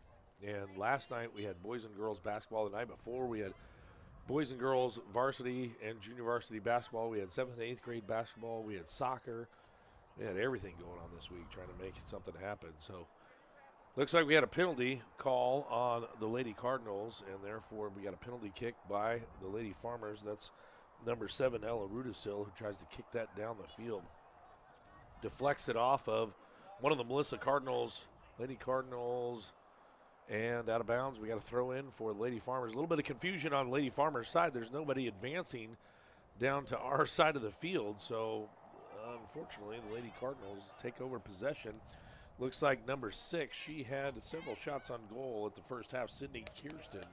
And last night we had boys and girls basketball. The night before we had boys and girls varsity and junior varsity basketball. We had 7th and 8th grade basketball. We had soccer. We had everything going on this week trying to make something happen. So looks like we had a penalty call on the Lady Cardinals, and therefore we got a penalty kick by the Lady Farmers. That's number 7, Ella Rudisil, who tries to kick that down the field. Deflects it off of one of the Melissa Cardinals, Lady Cardinals, and out of bounds. We got to throw in for Lady Farmers. A little bit of confusion on Lady Farmers' side. There's nobody advancing down to our side of the field, so unfortunately the Lady Cardinals take over possession. Looks like number 6, she had several shots on goal at the first half. Sydney Kirsten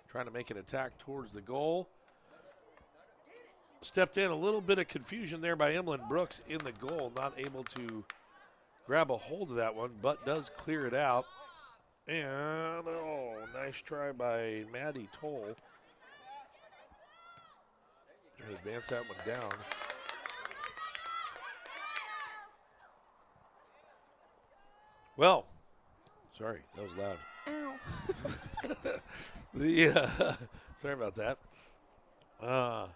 trying to make an attack towards the goal. Stepped in, a little bit of confusion there by Emlyn Brooks in the goal. Not able to grab a hold of that one, but does clear it out. And, nice try by Maddie Toll. Trying to advance that one down. Well, sorry, that was loud. Ow. Sorry about that. I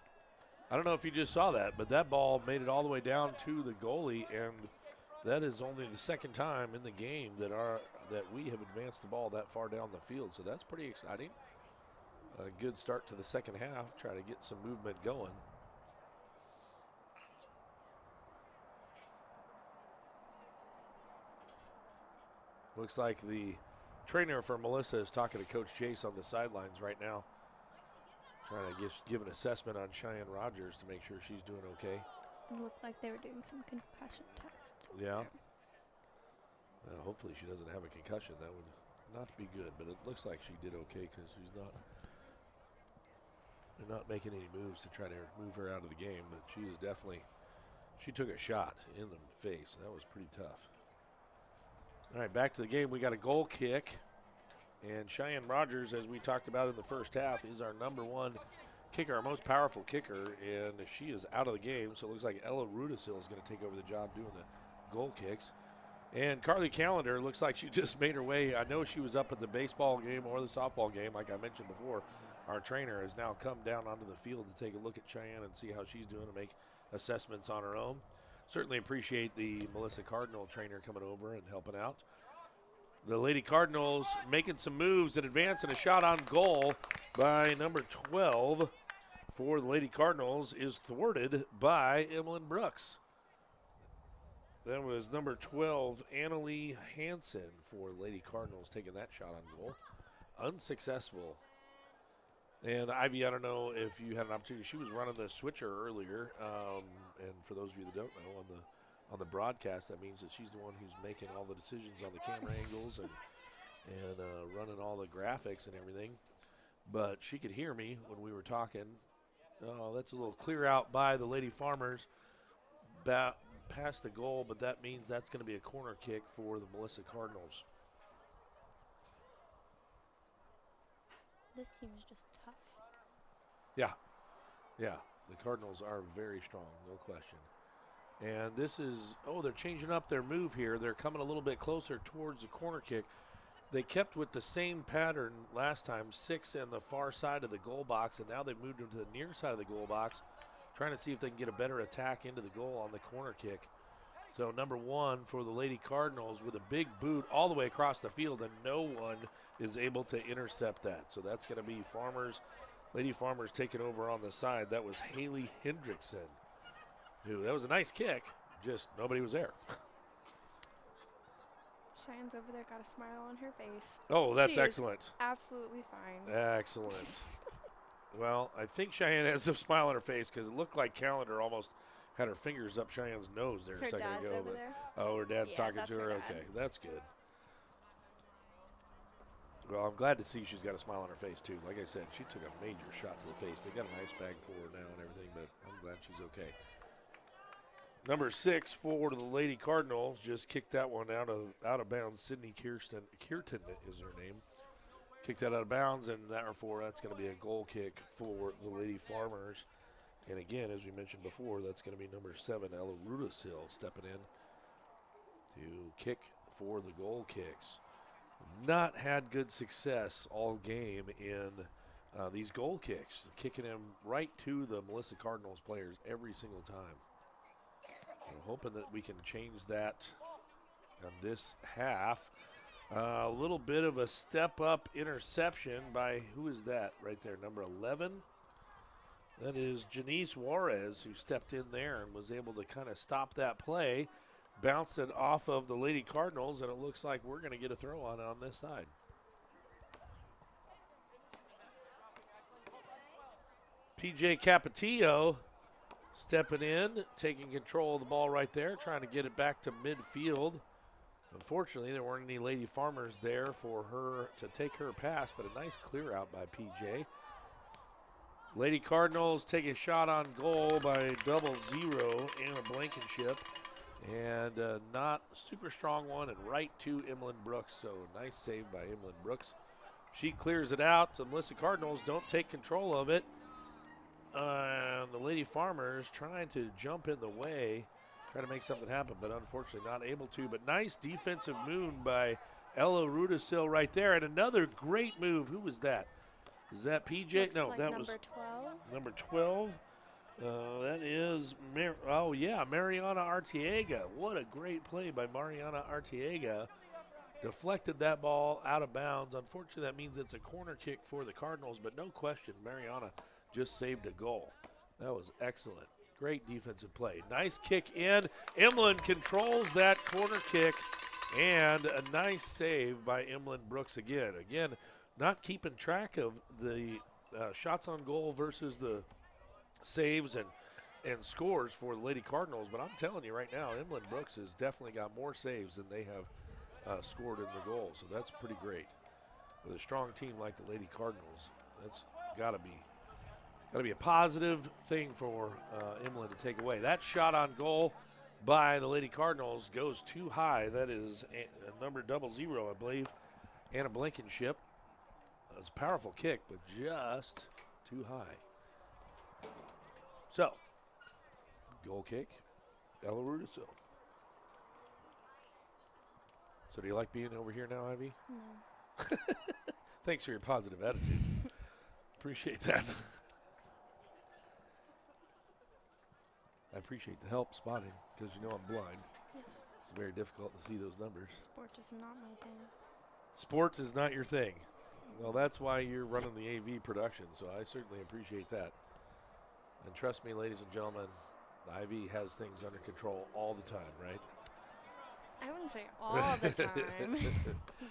don't know if you just saw that, but that ball made it all the way down to the goalie, and that is only the second time in the game that we have advanced the ball that far down the field. So that's pretty exciting. A good start to the second half. Try to get some movement going. Looks like the trainer for Melissa is talking to Coach Chase on the sidelines right now. Trying to give an assessment on Cheyenne Rogers to make sure she's doing okay. It looked like they were doing some concussion tests. Yeah. Hopefully she doesn't have a concussion. That would not be good, but it looks like she did okay because they're not making any moves to try to move her out of the game, but she took a shot in the face. That was pretty tough. All right, back to the game. We got a goal kick, and Cheyenne Rogers, as we talked about in the first half, is our number 1 kicker, our most powerful kicker, and she is out of the game, so it looks like Ella Rudisil is going to take over the job doing the goal kicks. And Carly Callender looks like she just made her way. I know she was up at the baseball game or the softball game, like I mentioned before. Our trainer has now come down onto the field to take a look at Cheyenne and see how she's doing and make assessments on her own. Certainly appreciate the Melissa Cardinal trainer coming over and helping out. The Lady Cardinals making some moves in advance, and a shot on goal by number 12, for the Lady Cardinals is thwarted by Emlyn Brooks. That was number 12, Annalie Hansen for Lady Cardinals, taking that shot on goal. Unsuccessful. And Ivy, I don't know if you had an opportunity. She was running the switcher earlier. And for those of you that don't know, on the broadcast, that means that she's the one who's making all the decisions on the camera angles and running all the graphics and everything. But she could hear me when we were talking. Oh, that's a little clear out by the Lady Farmers past the goal, but that means that's going to be a corner kick for the Melissa Cardinals. This team is just tough. Yeah, the Cardinals are very strong, no question. And this is, they're changing up their move here. They're coming a little bit closer towards the corner kick. They kept with the same pattern last time, 6 in the far side of the goal box, and now they've moved into the near side of the goal box, trying to see if they can get a better attack into the goal on the corner kick. So number 1 for the Lady Cardinals with a big boot all the way across the field, and no one is able to intercept that. So that's going to be Lady Farmers taking over on the side. That was Haley Hendrickson. That was a nice kick, just nobody was there. Cheyenne's over there got a smile on her face. Oh, that's She is excellent. absolutely fine. Excellent. Well, I think Cheyenne has a smile on her face because it looked like Calendar almost had her fingers up Cheyenne's nose there Her a second dad's ago. over there. Oh, her dad's Yeah, talking that's to her her. dad. Okay, that's good. Well, I'm glad to see she's got a smile on her face, too. Like I said, she took a major shot to the face. They got an ice bag for her now and everything, but I'm glad she's okay. Number 6 for the Lady Cardinals just kicked that one out of bounds. Sydney Kierton is her name. Kicked that out of bounds, and therefore that's going to be a goal kick for the Lady Farmers. And again, as we mentioned before, that's going to be number 7, Ella Rudisil, stepping in to kick for the goal kicks. Not had good success all game in these goal kicks, kicking them right to the Melissa Cardinals players every single time. So hoping that we can change that on this half. A little bit of a step-up interception by, who is that right there, number 11? That is Janice Juarez, who stepped in there and was able to kind of stop that play, bounce it off of the Lady Cardinals, and it looks like we're going to get a throw on this side. PJ Capetillo stepping in, taking control of the ball right there, trying to get it back to midfield. Unfortunately, there weren't any Lady Farmers there for her to take her pass, but a nice clear out by PJ. Lady Cardinals take a shot on goal by 0-0, Anna Blankenship. And not super strong one, and right to Emlyn Brooks. So nice save by Emlyn Brooks. She clears it out. The Melissa Cardinals don't take control of it. The Lady Farmers trying to jump in the way, trying to make something happen, but unfortunately not able to. But nice defensive move by Ella Rudisil right there. And another great move. Who was that? Is that PJ? Looks No, like that number was 12. number 12. That is, Mariana Artiega. What a great play by Mariana Artiega. Deflected that ball out of bounds. Unfortunately, that means it's a corner kick for the Cardinals, but no question, Mariana just saved a goal. That was excellent. Great defensive play. Nice kick in. Emlyn controls that corner kick, and a nice save by Emlyn Brooks again. Again, not keeping track of the shots on goal versus the saves and scores for the Lady Cardinals, but I'm telling you right now, Emlyn Brooks has definitely got more saves than they have scored in the goal, so that's pretty great. With a strong team like the Lady Cardinals, that's got to be a positive thing for Emlyn to take away. That shot on goal by the Lady Cardinals goes too high. That is number 00, I believe, Anna Blankenship. It's a powerful kick, but just too high. So, goal kick, Ella Rudisil. So do you like being over here now, Ivy? No. Thanks for your positive attitude. Appreciate that. I appreciate the help spotting because you know I'm blind. Yes. It's very difficult to see those numbers. Sport is not my thing. Sports is not your thing. Well, that's why you're running the AV production, so I certainly appreciate that. And trust me, ladies and gentlemen, Ivy has things under control all the time, right? I wouldn't say all the time.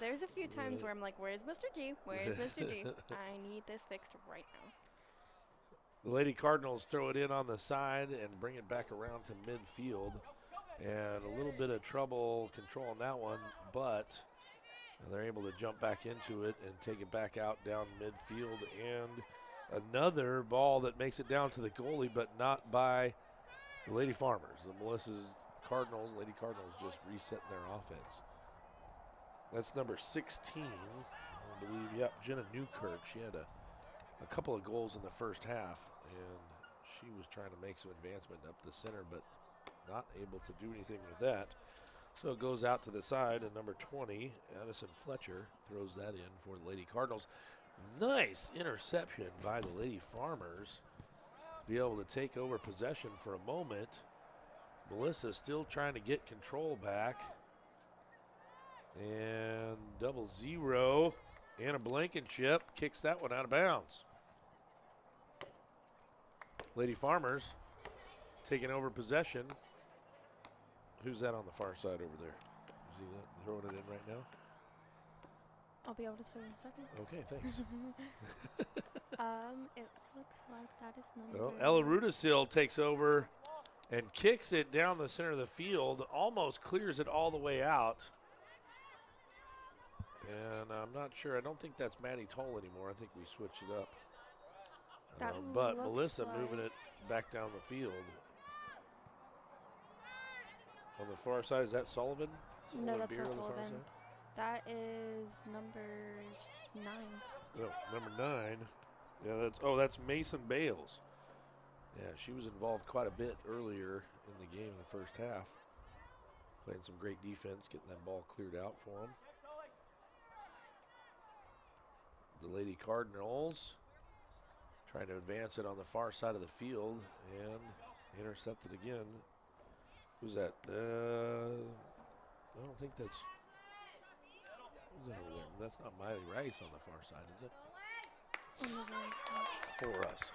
There's a few times where I'm like, where's Mr. G? Where's Mr. G? I need this fixed right now. The Lady Cardinals throw it in on the side and bring it back around to midfield. And a little bit of trouble controlling that one, but they're able to jump back into it and take it back out down midfield. And another ball that makes it down to the goalie, but not by the Lady Farmers. The Lady Cardinals just resetting their offense. That's number 16, I believe. Yep, Jenna Newkirk. She had a couple of goals in the first half, and she was trying to make some advancement up the center, but not able to do anything with that. So it goes out to the side, and number 20, Addison Fletcher, throws that in for the Lady Cardinals. Nice interception by the Lady Farmers to be able to take over possession for a moment. Melissa still trying to get control back. And 0-0. Anna Blankenship kicks that one out of bounds. Lady Farmers taking over possession. Who's that on the far side over there? Is he throwing it in right now? I'll be able to tell you in a second. Okay, thanks. It looks like that is number. Well, Ella Rudisil takes over and kicks it down the center of the field, almost clears it all the way out. And I'm not sure. I don't think that's Maddie Toll anymore. I think we switched it up. But Melissa moving it back down the field. On the far side, is that Sullivan? No, that's Beer not on the far Sullivan. side? That is number 9. No, number 9. Yeah, that's Mason Bales. Yeah, she was involved quite a bit earlier in the game in the first half. Playing some great defense, getting that ball cleared out for them. The Lady Cardinals trying to advance it on the far side of the field and intercepted again. Who's that? I don't think that's. Who's that over there? That's not Miley Rice on the far side, is it? For us.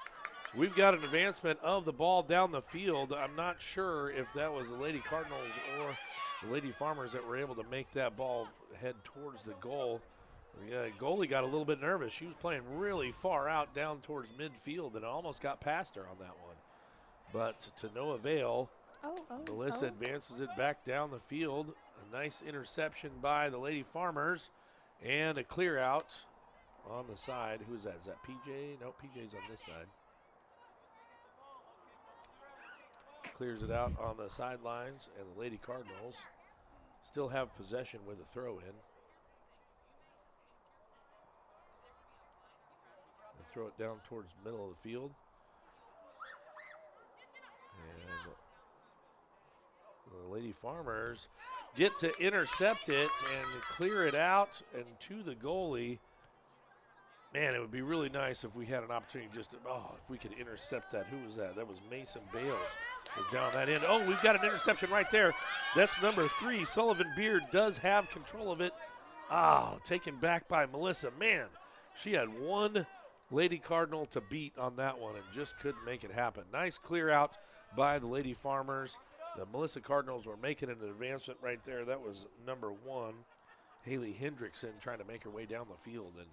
We've got an advancement of the ball down the field. I'm not sure if that was the Lady Cardinals or the Lady Farmers that were able to make that ball head towards the goal. The goalie got a little bit nervous. She was playing really far out down towards midfield and almost got past her on that one. But to no avail. Melissa advances it back down the field. A nice interception by the Lady Farmers and a clear out on the side. Who is that? Is that PJ? No, PJ's on this side. Clears it out on the sidelines, and the Lady Cardinals still have possession with a throw in. They throw it down towards the middle of the field. And the Lady Farmers get to intercept it and clear it out and to the goalie. Man, it would be really nice if we had an opportunity if we could intercept that. Who was that? That was Mason Bales was down that end. Oh, we've got an interception right there. That's number 3. Sullivan Beard does have control of it. Taken back by Melissa. Man, she had one Lady Cardinal to beat on that one and just couldn't make it happen. Nice clear out by the Lady Farmers. The Melissa Cardinals were making an advancement right there. That was number 1, Haley Hendrickson, trying to make her way down the field. And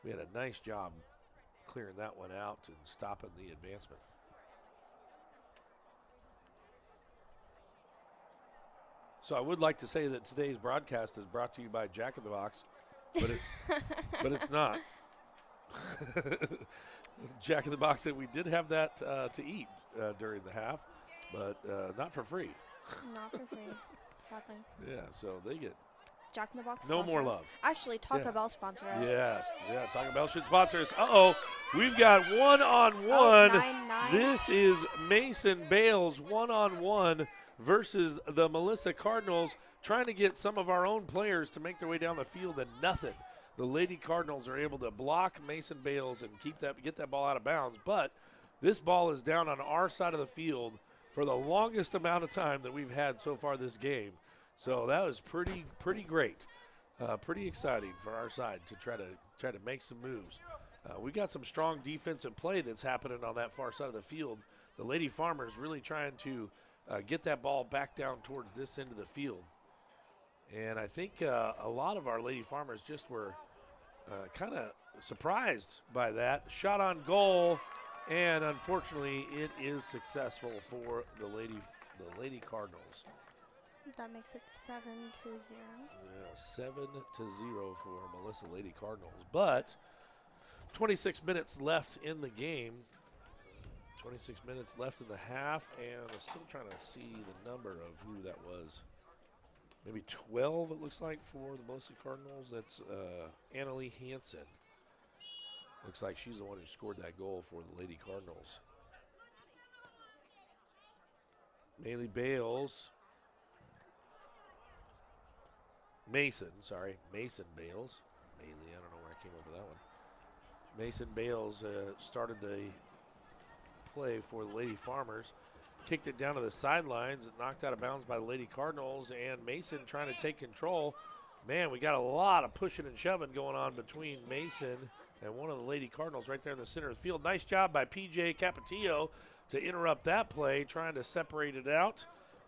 we had a nice job clearing that one out and stopping the advancement. So I would like to say that today's broadcast is brought to you by Jack in the Box, but it's not. Jack in the Box said we did have that to eat during the half, but not for free. Not for free, sadly. Yeah, so they get Jack in the Box. no more us. love. Actually, Taco Bell sponsor us. Yes, Taco Bell should sponsor us. We've got one-on-one. 9-9. This is Mason Bales one-on-one versus the Melissa Cardinals, trying to get some of our own players to make their way down the field, and nothing. The Lady Cardinals are able to block Mason Bales and get that ball out of bounds, but this ball is down on our side of the field for the longest amount of time that we've had so far this game. So that was pretty great, pretty exciting for our side to try to make some moves. we got some strong defensive play that's happening on that far side of the field. The Lady Farmers really trying to get that ball back down towards this end of the field. And I think a lot of our Lady Farmers just were kind of surprised by that. Shot on goal, and unfortunately it is successful for the Lady Cardinals. That makes it 7-0. Yeah, 7-0 for Melissa Lady Cardinals. But 26 minutes left in the game. 26 minutes left in the half, and I'm still trying to see the number of who that was. Maybe 12, it looks like, for the Melissa Cardinals. That's Annalie Hansen. Looks like she's the one who scored that goal for the Lady Cardinals. Mason Bales. Mason Bales. Maylee, I don't know where I came up with that one. Mason Bales started the play for the Lady Farmers. Kicked it down to the sidelines, knocked out of bounds by the Lady Cardinals, and Mason trying to take control. Man, we got a lot of pushing and shoving going on between Mason and one of the Lady Cardinals right there in the center of the field. Nice job by PJ Capetillo to interrupt that play, trying to separate it out.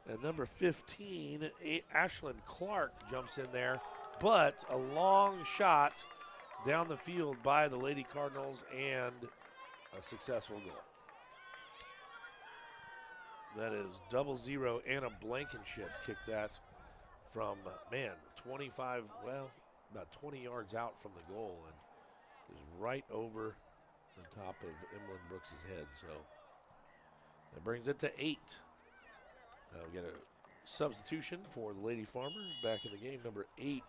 And number 15, Ashlyn Clark jumps in there, but a long shot down the field by the Lady Cardinals and a successful goal. That is 0-0. Anna Blankenship kicked that from, 25, about 20 yards out from the goal, and is right over the top of Emlyn Brooks' head. So that brings it to 8. We got a substitution for the Lady Farmers back in the game. Number 8,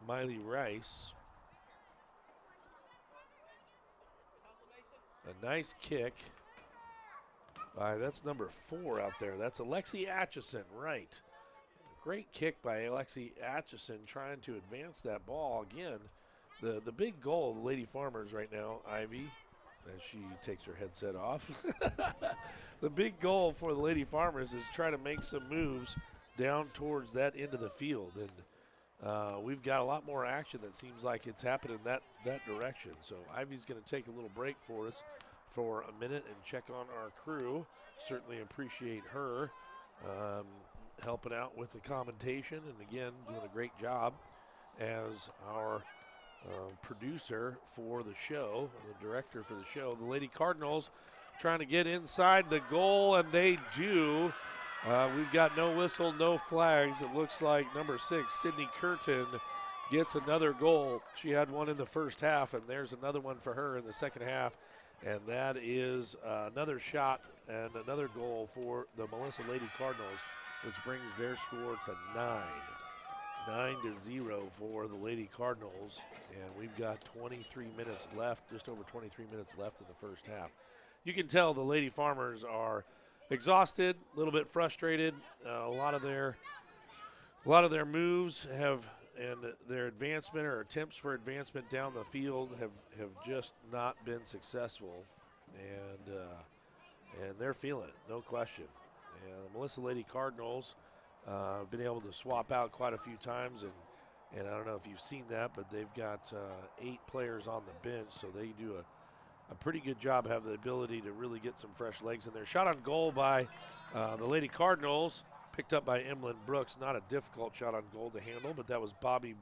Miley Rice. A nice kick. That's number 4 out there. That's Alexi Atchison, right. Great kick by Alexi Atchison trying to advance that ball. Again, the big goal of the Lady Farmers right now, Ivy, as she takes her headset off. The big goal for the Lady Farmers is try to make some moves down towards that end of the field. And we've got a lot more action that seems like it's happening that direction. So Ivy's going to take a little break for us for a minute and check on our crew. Certainly appreciate her helping out with the commentation, and again, doing a great job as our producer for the show, the director for the show. The Lady Cardinals trying to get inside the goal, and they do. We've got no whistle, no flags. It looks like number 6, Sydney Curtin, gets another goal. She had one in the first half, and there's another one for her in the second half. And that is another shot and another goal for the Melissa Lady Cardinals, which brings their score to 9-0 for the Lady Cardinals. And we've got 23 minutes left, just over 23 minutes left in the first half. You can tell the Lady Farmers are exhausted, a little bit frustrated. A lot of their moves and their advancement or attempts for advancement down the field have just not been successful, and they're feeling it, no question. And the Melissa Lady Cardinals have been able to swap out quite a few times, and I don't know if you've seen that, but they've got 8 players on the bench, so they do a pretty good job, have the ability to really get some fresh legs in there. Shot on goal by the Lady Cardinals, picked up by Emlyn Brooks. Not a difficult shot on goal to handle, but that was Bobby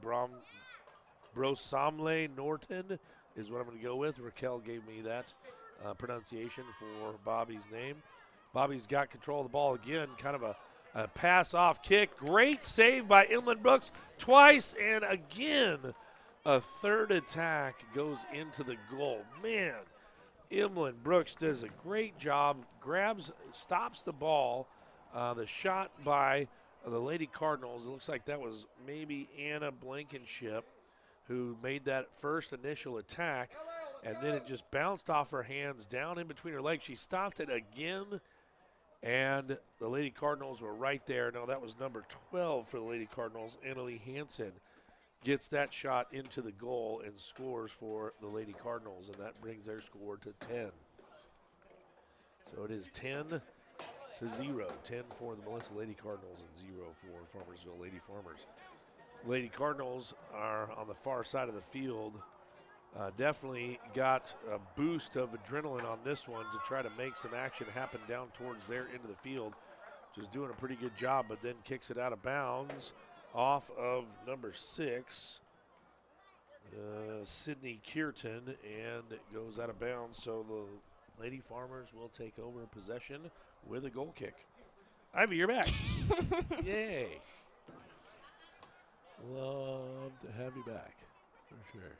Brosamle Norton is what I'm going to go with. Raquel gave me that pronunciation for Bobby's name. Bobby's got control of the ball again, kind of a pass-off kick. Great save by Emlyn Brooks twice, and again, a third attack goes into the goal. Man, Emlyn Brooks does a great job, stops the ball. The shot by the Lady Cardinals, it looks like that was maybe Anna Blankenship who made that first initial attack, and then it just bounced off her hands down in between her legs. She stopped it again, and the Lady Cardinals were right there. No, that was number 12 for the Lady Cardinals. Annalie Hansen gets that shot into the goal and scores for the Lady Cardinals, and that brings their score to 10. So it is 10-0. 10 for the Melissa Lady Cardinals and 0 for Farmersville Lady Farmers. Lady Cardinals are on the far side of the field Definitely got a boost of adrenaline on this one to try to make some action happen down towards their end of the field. Just doing a pretty good job, but then kicks it out of bounds off of number 6, Sydney Kierton, and it goes out of bounds. So the Lady Farmers will take over possession with a goal kick. Ivy, you're back. Yay. Love to have you back, for sure.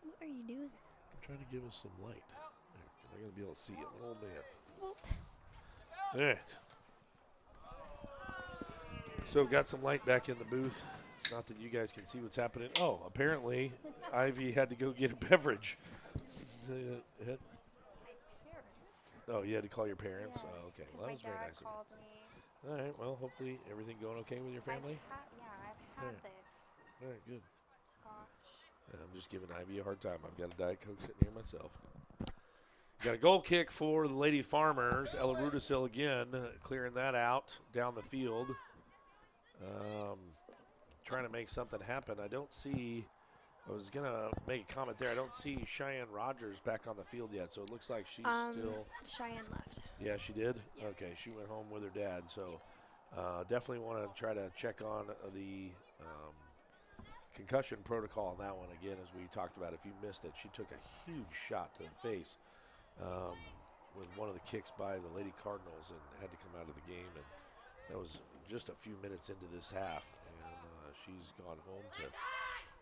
What are you doing? I'm trying to give us some light. I got to be able to see. I'm an old man. What? All right. So got some light back in the booth. Not that you guys can see what's happening. Oh, apparently Ivy had to go get a beverage. My parents. Oh, you had to call your parents? Yes, Oh, okay. Well, that was very nice of called me. you. All right. Well, hopefully everything going okay with your family. I've had Yeah. this. All right, good. Gosh. I'm just giving Ivy a hard time. I've got a Diet Coke sitting here myself. Got a goal kick for the Lady Farmers. Ella Rudisil again, clearing that out down the field. Trying to make something happen. I don't see, I was going to make a comment there. I don't see Cheyenne Rogers back on the field yet, so it looks like she's still. Cheyenne left. Yeah, she did? Yeah. Okay, she went home with her dad, so definitely want to try to check on the concussion protocol on that one again, as we talked about. If you missed it, she took a huge shot to the face with one of the kicks by the Lady Cardinals and had to come out of the game. And that was just a few minutes into this half, and she's gone home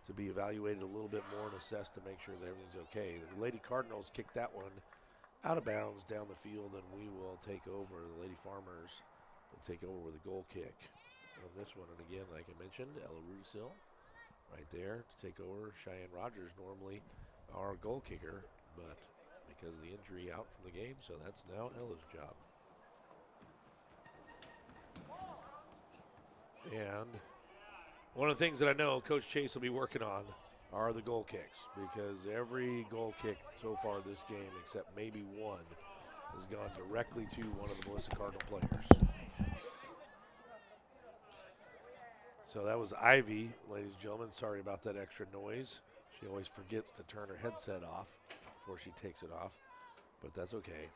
to be evaluated a little bit more and assessed to make sure that everything's okay. The Lady Cardinals kicked that one out of bounds down the field, and we will take over. The Lady Farmers will take over with a goal kick on this one. And again, like I mentioned, Ella Rudisil right there to take over. Cheyenne Rogers, normally our goal kicker, but because of the injury, out from the game, so that's now Ella's job. And one of the things that I know Coach Chase will be working on are the goal kicks, because every goal kick so far this game, except maybe one, has gone directly to one of the Melissa Cardinal players. So that was Ivy, ladies and gentlemen. Sorry about that extra noise. She always forgets to turn her headset off before she takes it off, but that's okay.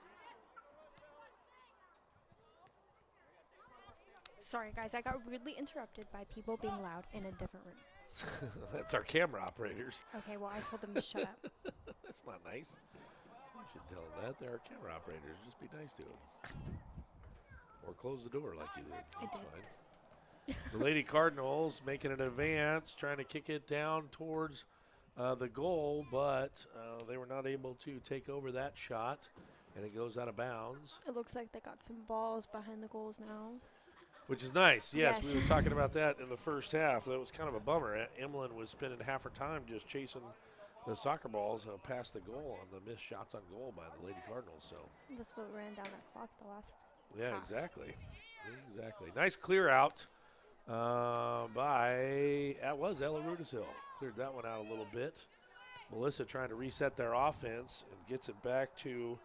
Sorry, guys. I got rudely interrupted by people being loud in a different room. That's our camera operators. Okay, well, I told them to shut up. That's not nice. You should tell them that. They're our camera operators. Just be nice to them. Or close the door like you did. That's fine. The Lady Cardinals making an advance, trying to kick it down towards the goal, but they were not able to take over that shot, and it goes out of bounds. It looks like they got some balls behind the goals now. Which is nice. Yes, Yes. we were talking about that in the first half. That was kind of a bummer. Emlyn was spending half her time just chasing the soccer balls past the goal on the missed shots on goal by the Lady Cardinals. So That's what ran down that clock the last. yeah, half. exactly. Nice clear out by, that was Ella Rudisil. Cleared that one out a little bit. Melissa trying to reset their offense and gets it back to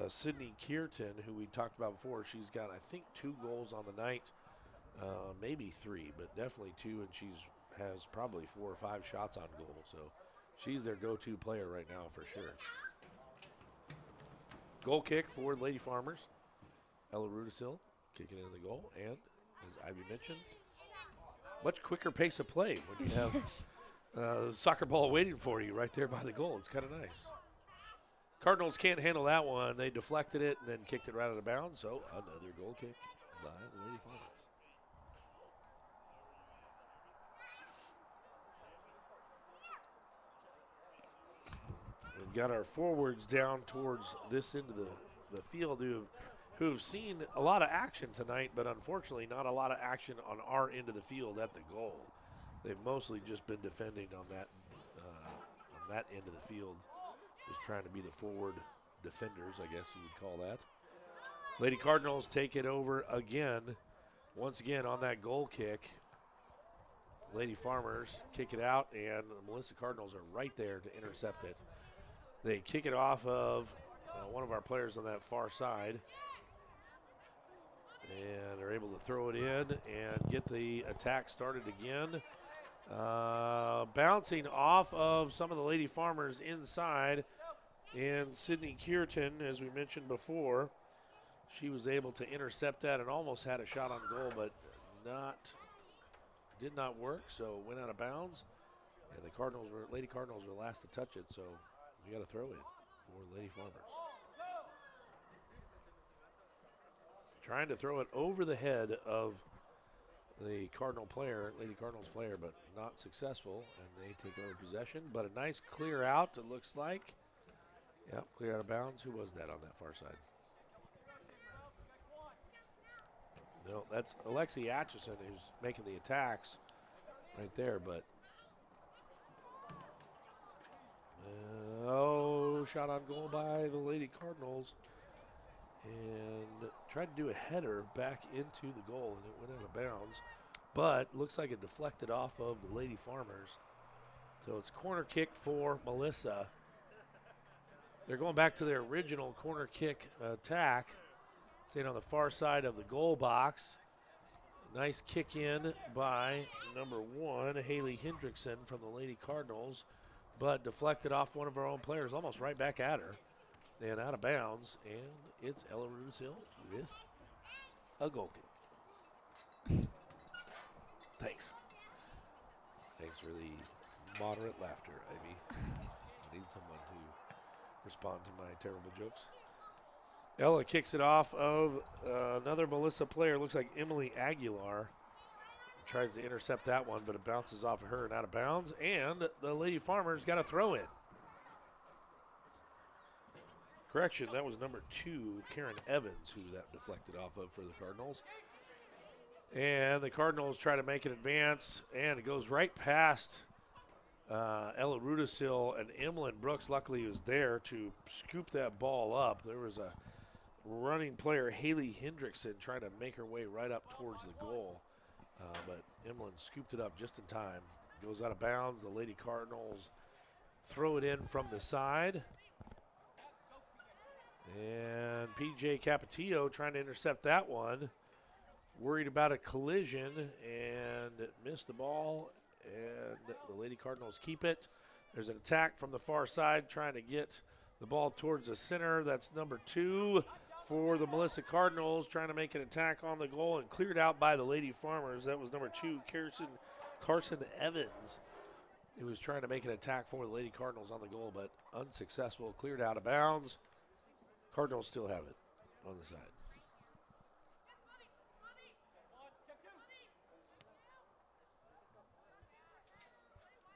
Sydney Kierton, who we talked about before. She's got, I think, 2 goals on the night, maybe 3, but definitely 2, and has probably 4 or 5 shots on goal. So she's their go-to player right now for sure. Goal kick for Lady Farmers. Ella Rudisil kicking in the goal, and as Ivy mentioned, much quicker pace of play when you have the soccer ball waiting for you right there by the goal. It's kind of nice. Cardinals can't handle that one. They deflected it and then kicked it right out of bounds. So another goal kick by the Lady Farmers. We've got our forwards down towards this end of the field who've seen a lot of action tonight, but unfortunately not a lot of action on our end of the field at the goal. They've mostly just been defending on that end of the field. Just trying to be the forward defenders, I guess you would call that. Lady Cardinals take it over again. Once again on that goal kick. Lady Farmers kick it out, and the Melissa Cardinals are right there to intercept it. They kick it off of one of our players on that far side. And are able to throw it in and get the attack started again. Bouncing off of some of the Lady Farmers inside. And Sydney Kierton, as we mentioned before, she was able to intercept that and almost had a shot on goal, but did not work, so went out of bounds. And the Lady Cardinals were last to touch it, so we got to throw it for Lady Farmers. Trying to throw it over the head of the Lady Cardinals player, but not successful, and they take over possession. But a nice clear out, it looks like. Yep, clear out of bounds. Who was that on that far side? No, that's Alexi Atchison who's making the attacks right there, but shot on goal by the Lady Cardinals, and tried to do a header back into the goal, and it went out of bounds, but looks like it deflected off of the Lady Farmers. So it's corner kick for Melissa. They're going back to their original corner kick attack, staying on the far side of the goal box. Nice kick in by number 1, Haley Hendrickson from the Lady Cardinals, but deflected off one of our own players, almost right back at her, and out of bounds. And it's Ella Rusil with a goal kick. Thanks. Thanks for the moderate laughter, Ivy. I need someone to respond to my terrible jokes. Ella kicks it off of another Melissa player. Looks like Emily Aguilar. Tries to intercept that one, but it bounces off of her and out of bounds. And the Lady Farmers got a throw in. Correction, that was number 2, Karen Evans, who that deflected off of for the Cardinals. And the Cardinals try to make an advance, and it goes right past Ella Rudisil, and Emlyn Brooks luckily was there to scoop that ball up. There was a running player, Haley Hendrickson, trying to make her way right up towards the goal. But Emlyn scooped it up just in time. Goes out of bounds. The Lady Cardinals throw it in from the side. And PJ Capetillo trying to intercept that one. Worried about a collision and missed the ball. And the Lady Cardinals keep it. There's an attack from the far side trying to get the ball towards the center. That's number 2 for the Melissa Cardinals, trying to make an attack on the goal and cleared out by the Lady Farmers. That was number 2, Carson Evans. He was trying to make an attack for the Lady Cardinals on the goal, but unsuccessful. Cleared out of bounds. Cardinals still have it on the side.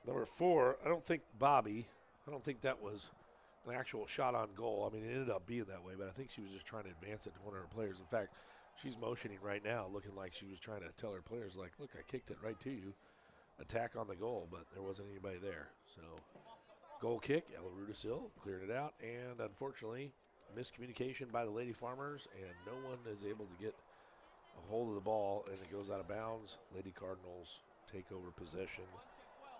Number 4, I don't think that was an actual shot on goal. I mean, it ended up being that way, but I think she was just trying to advance it to one of her players. In fact, she's motioning right now, looking like she was trying to tell her players, like, look, I kicked it right to you. Attack on the goal, but there wasn't anybody there. So, goal kick, Ella Rudisil cleared it out, and unfortunately, miscommunication by the Lady Farmers, and no one is able to get a hold of the ball, and it goes out of bounds. Lady Cardinals take over possession.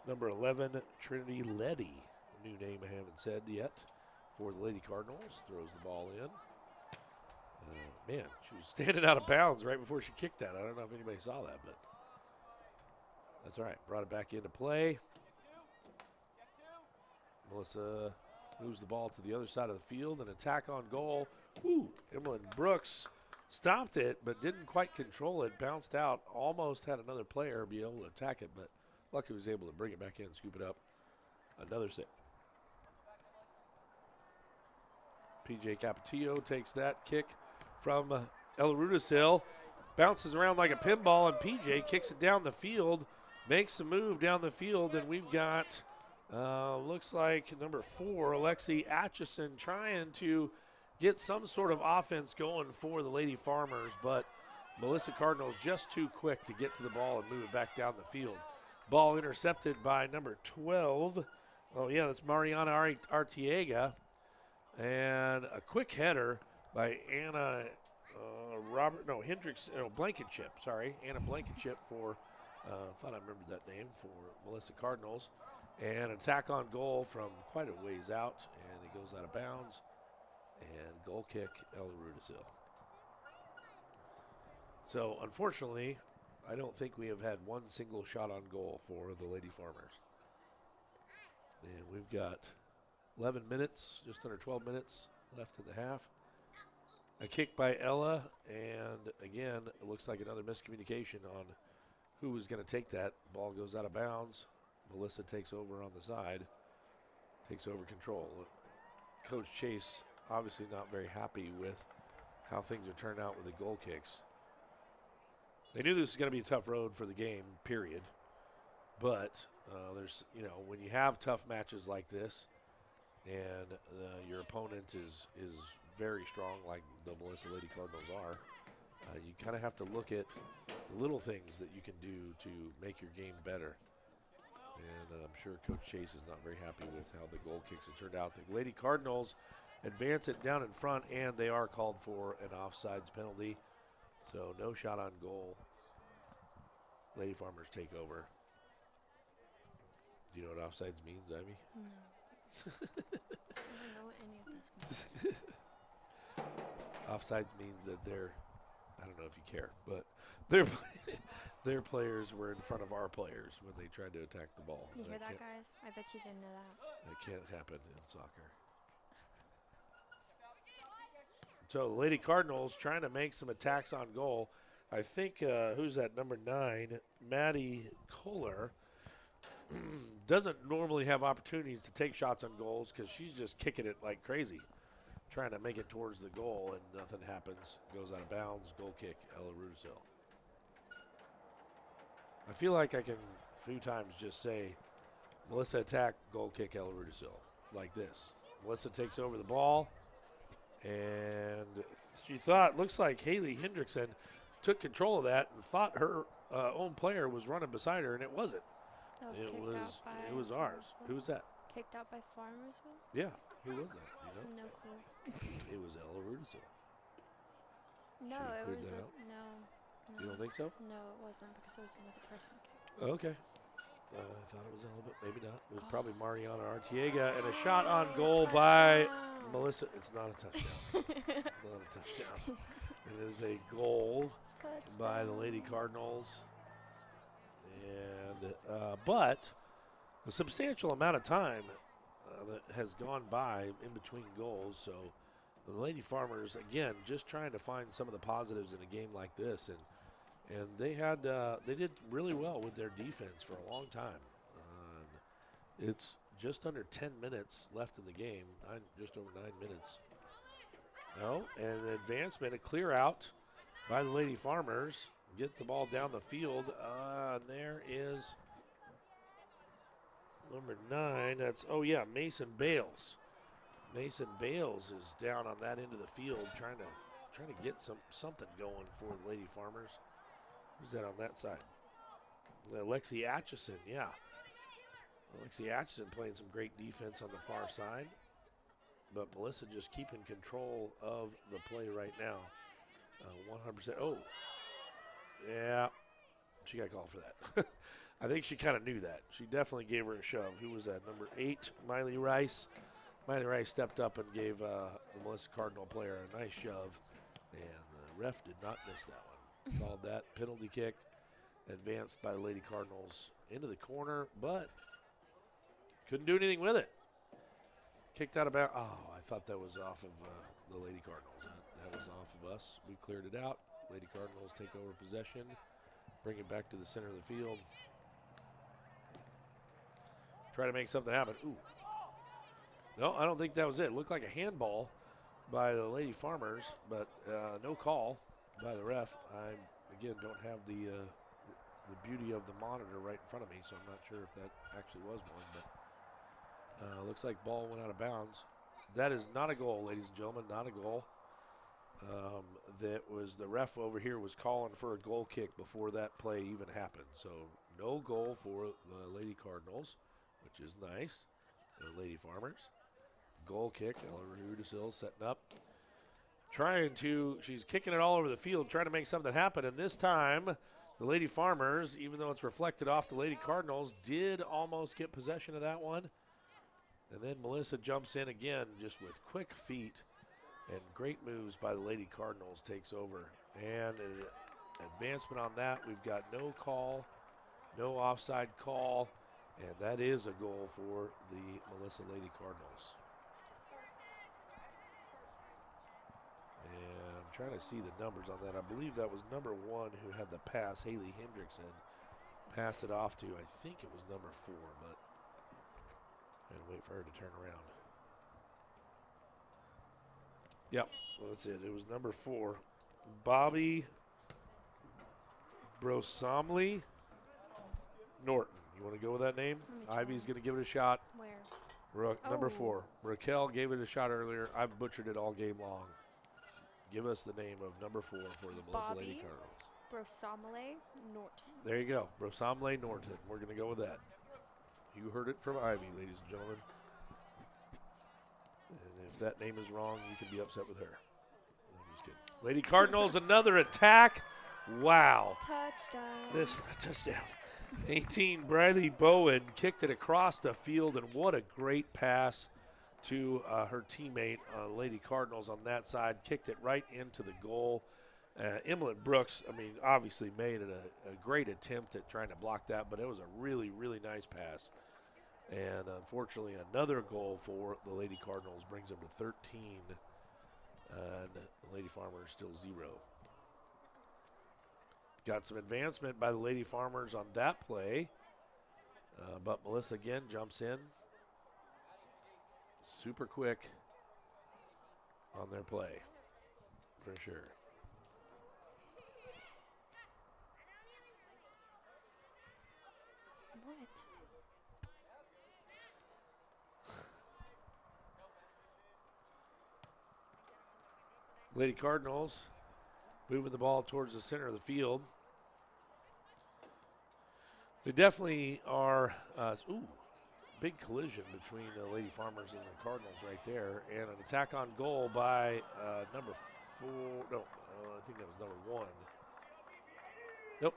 Number 11, Trinity Letty, a new name I haven't said yet, for the Lady Cardinals, throws the ball in. Man, she was standing out of bounds right before she kicked that. I don't know if anybody saw that, but that's all right. Brought it back into play. Melissa moves the ball to the other side of the field. An attack on goal. Woo! Emlyn Brooks stopped it, but didn't quite control it. Bounced out. Almost had another player be able to attack it, but lucky was able to bring it back in and scoop it up. Another save. PJ Capetillo takes that kick from Ella Rudisil. Bounces around like a pinball, and PJ kicks it down the field. Makes a move down the field, and we've got, looks like number 4, Alexi Atchison, trying to get some sort of offense going for the Lady Farmers, but Melissa Cardinals just too quick to get to the ball and move it back down the field. Ball intercepted by number 12. Oh, yeah, that's Mariana Artiega. And a quick header by Anna Blankenship, sorry. Anna Blankenship for, thought I remembered that name, for Melissa Cardinals. And attack on goal from quite a ways out, and it goes out of bounds. And goal kick, Ella Rudisil. So, unfortunately, I don't think we have had one single shot on goal for the Lady Farmers. And we've got 11 minutes, just under 12 minutes left in the half. A kick by Ella, and again, it looks like another miscommunication on who was going to take that. Ball goes out of bounds. Melissa takes over on the side, takes over control. Coach Chase obviously not very happy with how things are turned out with the goal kicks. They knew this was going to be a tough road for the game, period. But there's, when you have tough matches like this and your opponent is very strong like the Melissa Lady Cardinals are, you kind of have to look at the little things that you can do to make your game better. And I'm sure Coach Chase is not very happy with how the goal kicks have turned out. The Lady Cardinals advance it down in front, and they are called for an offsides penalty. So no shot on goal. Lady Farmers take over. Do you know what offsides means, Ivy? No. I don't know what any of this means. Offsides means that I don't know if you care, but their players were in front of our players when they tried to attack the ball. You hear that, guys? I bet you didn't know that. That can't happen in soccer. So the Lady Cardinals trying to make some attacks on goal. I think, who's that, number 9, Maddie Kohler, doesn't normally have opportunities to take shots on goals because she's just kicking it like crazy, trying to make it towards the goal, and nothing happens. Goes out of bounds, goal kick, Ella Rudisil. I feel like I can a few times just say, Melissa attack, goal kick, Ella Rudisil, like this. Melissa takes over the ball, and she thought, looks like Haley Hendrickson took control of that and thought her own player was running beside her, and it wasn't. That It kicked was out by it was ours. Farmersville. Who was that? Kicked out by Farmersville? Yeah, who was that? You know, No clue. it was Ella Rudisil. No, Should've it cleared was that out. no. You don't think so? No, it wasn't because it was another person. Okay. I thought it was Ella, but maybe not. It was probably Mariana Artiega, and a shot on goal by Touchdown. Melissa. It's not a touchdown. Not a touchdown. It is a goal by the Lady Cardinals. And but a substantial amount of time that has gone by in between goals. So the Lady Farmers, again, just trying to find some of the positives in a game like this. And they did really well with their defense for a long time. It's just under 10 minutes left in the game, just over 9 minutes. No, and an advancement, a clear out by the Lady Farmers. Get the ball down the field. And there is number 9. That's, Mason Bales. Mason Bales is down on that end of the field trying to get something going for the Lady Farmers. Who's that on that side? Lexi Atchison, yeah. Lexi Atchison playing some great defense on the far side. But Melissa just keeping control of the play right now. 100%. Oh, yeah. She got called for that. I think she kind of knew that. She definitely gave her a shove. Who was that? Number 8, Miley Rice. Miley Rice stepped up and gave the Melissa Cardinal player a nice shove. And the ref did not miss that one. Called that penalty kick. Advanced by the Lady Cardinals into the corner, but couldn't do anything with it. Kicked out of bounds. Oh, I thought that was off of the Lady Cardinals. That was off of us. We cleared it out. Lady Cardinals take over possession, bring it back to the center of the field. Try to make something happen. Ooh. No, I don't think that was it. It looked like a handball by the Lady Farmers, but no call by the ref. I, again, don't have the beauty of the monitor right in front of me, so I'm not sure if that actually was one, but looks like ball went out of bounds. That is not a goal, ladies and gentlemen, not a goal. That was the ref over here was calling for a goal kick before that play even happened. So no goal for the Lady Cardinals, which is nice. The Lady Farmers. Goal kick. Ella Rudisil setting up. She's kicking it all over the field, trying to make something happen. And this time, the Lady Farmers, even though it's reflected off the Lady Cardinals, did almost get possession of that one. And then Melissa jumps in again just with quick feet and great moves by the Lady Cardinals, takes over. And advancement on that. We've got no call, no offside call, and that is a goal for the Melissa Lady Cardinals. And I'm trying to see the numbers on that. I believe that was number 1 who had the pass, Haley Hendrickson. Passed it off to, I think it was number 4, but I had to wait for her to turn around. Yep, well, that's it. It was number 4. Bobby Brosomley Norton. You want to go with that name? Ivy's going to give it a shot. Where? Number Oh. 4. Raquel gave it a shot earlier. I've butchered it all game long. Give us the name of number 4 for the Melissa Lady Bobby Cardinals. Brosomley Norton. There you go. Brosomley Norton. We're going to go with that. You heard it from Ivy, ladies and gentlemen. And if that name is wrong, you can be upset with her. I'm just kidding. Lady Cardinals, another attack. Wow. Touchdown. This touchdown. 18, Bradley Bowen kicked it across the field, and what a great pass to her teammate, Lady Cardinals, on that side. Kicked it right into the goal. Emily Brooks, I mean, obviously made it a great attempt at trying to block that, but it was a really, really nice pass. And unfortunately, another goal for the Lady Cardinals brings them to 13, and the Lady Farmers still 0. Got some advancement by the Lady Farmers on that play, but Melissa again jumps in. Super quick on their play, for sure. What? Lady Cardinals moving the ball towards the center of the field. They definitely are, big collision between the Lady Farmers and the Cardinals right there. And an attack on goal by number 4. No, I think that was number 1. Nope.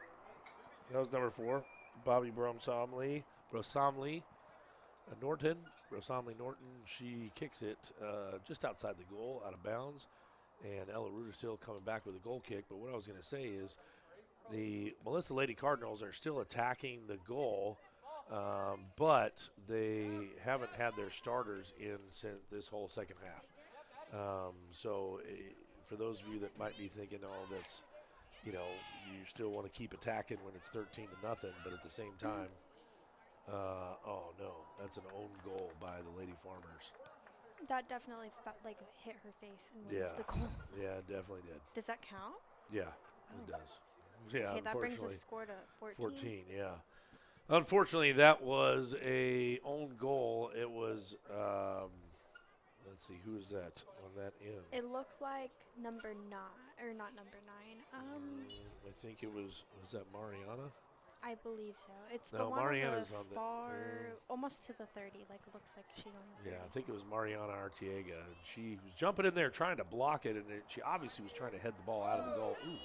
That was number 4. Bobby Brosomley Norton. Brosomley Norton. She kicks it just outside the goal, out of bounds. And Ella Ruder still coming back with a goal kick. But what I was going to say is the Melissa Lady Cardinals are still attacking the goal, but they haven't had their starters in since this whole second half. For those of you that might be thinking, oh, that's, you still want to keep attacking when it's 13-0, but at the same time, oh no, that's an own goal by the Lady Farmers. That definitely felt like hit her face and wins the goal. Yeah, it definitely did. Does that count? Yeah, it does. Yeah, Okay, that brings the unfortunately. score to 14. 14, yeah. Unfortunately, that was a own goal. It was, let's see, who is that on that end? It looked like number 9, or not number 9. I think it was that Mariana? I believe so. It's the No, one Mariana's on on the the- far, almost to the 30. Like, it looks like she's on the 30. Yeah, I think it was Mariana Artiega. And she was jumping in there trying to block it, and she obviously was trying to head the ball out of the goal. Ooh,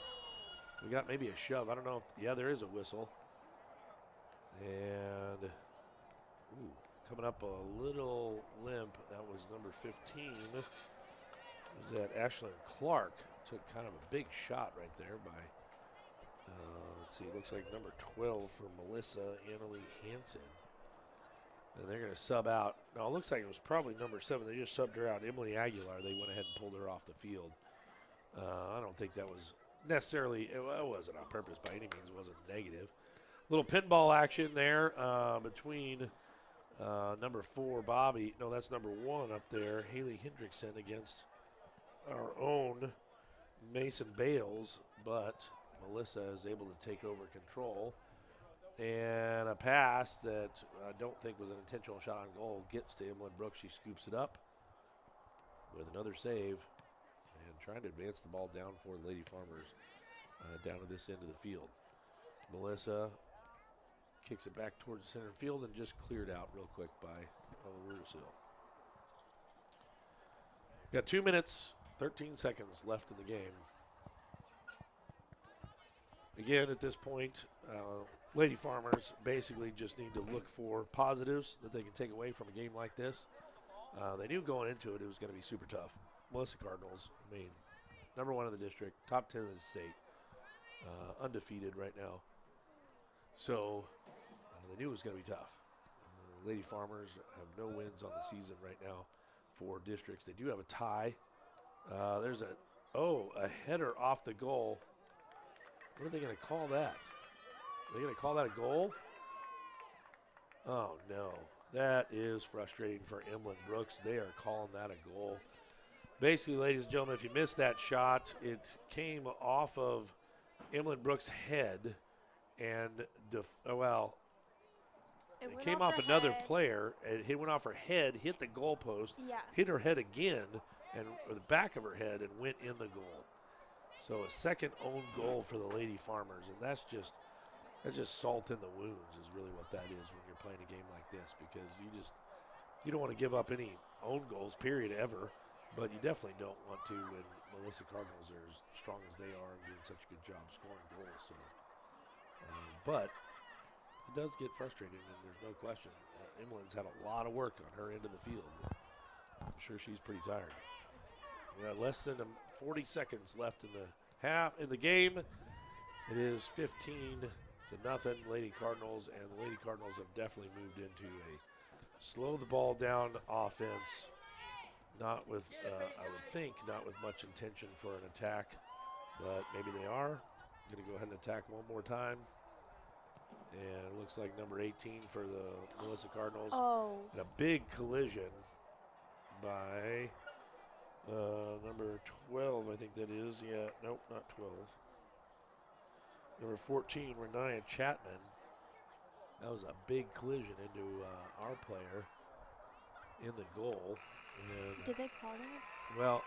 we got maybe a shove. I don't know if, there is a whistle. And, coming up a little limp. That was number 15. Was that Ashlyn Clark. Took kind of a big shot right there by, let's see, it looks like number 12 for Melissa, Annalie Hansen. And they're going to sub out. No, it looks like it was probably number 7. They just subbed her out. Emily Aguilar, they went ahead and pulled her off the field. I don't think that was necessarily, it wasn't on purpose by any means. It wasn't negative. Little pinball action there between number 4, Bobby. No, that's number 1 up there, Haley Hendrickson, against our own Mason Bales. But Melissa is able to take over control. And a pass that I don't think was an intentional shot on goal gets to Emily Brooks. She scoops it up with another save and trying to advance the ball down for the Lady Farmers down to this end of the field. Melissa kicks it back towards the center field and just cleared out real quick by Rudersil. Got 2 minutes, 13 seconds left in the game. Again, at this point, Lady Farmers basically just need to look for positives that they can take away from a game like this. They knew going into it was going to be super tough. Melissa Cardinals, I mean, number 1 in the district, top 10 in the state. undefeated right now. So they knew it was going to be tough. Lady Farmers have no wins on the season right now for districts. They do have a tie. There's a header off the goal. What are they going to call that? Are they going to call that a goal? Oh, no. That is frustrating for Emlyn Brooks. They are calling that a goal. Basically, ladies and gentlemen, if you missed that shot, it came off of Emlyn Brooks' head and, it came off another player. It went off her head, hit the goalpost, hit her head again, or the back of her head, and went in the goal. So a second own goal for the Lady Farmers, and that's just salt in the wounds is really what that is when you're playing a game like this, because you don't want to give up any own goals, period, ever, but you definitely don't want to when Melissa Cardinals are as strong as they are and doing such a good job scoring goals. So, but it does get frustrating, and there's no question. Emlyn's had a lot of work on her end of the field. I'm sure she's pretty tired. We got less than 40 seconds left in the game. It is 15-0 Lady Cardinals, and the Lady Cardinals have definitely moved into a slow the ball down offense. Not with, I would think, not with much intention for an attack, but maybe they are. Going to go ahead and attack one more time. And it looks like number 18 for the Melissa Cardinals. Oh. And a big collision by number 12, I think that is. Yeah, nope, not 12. Number 14, Renaya Chapman. That was a big collision into our player in the goal. And Did they call that? well,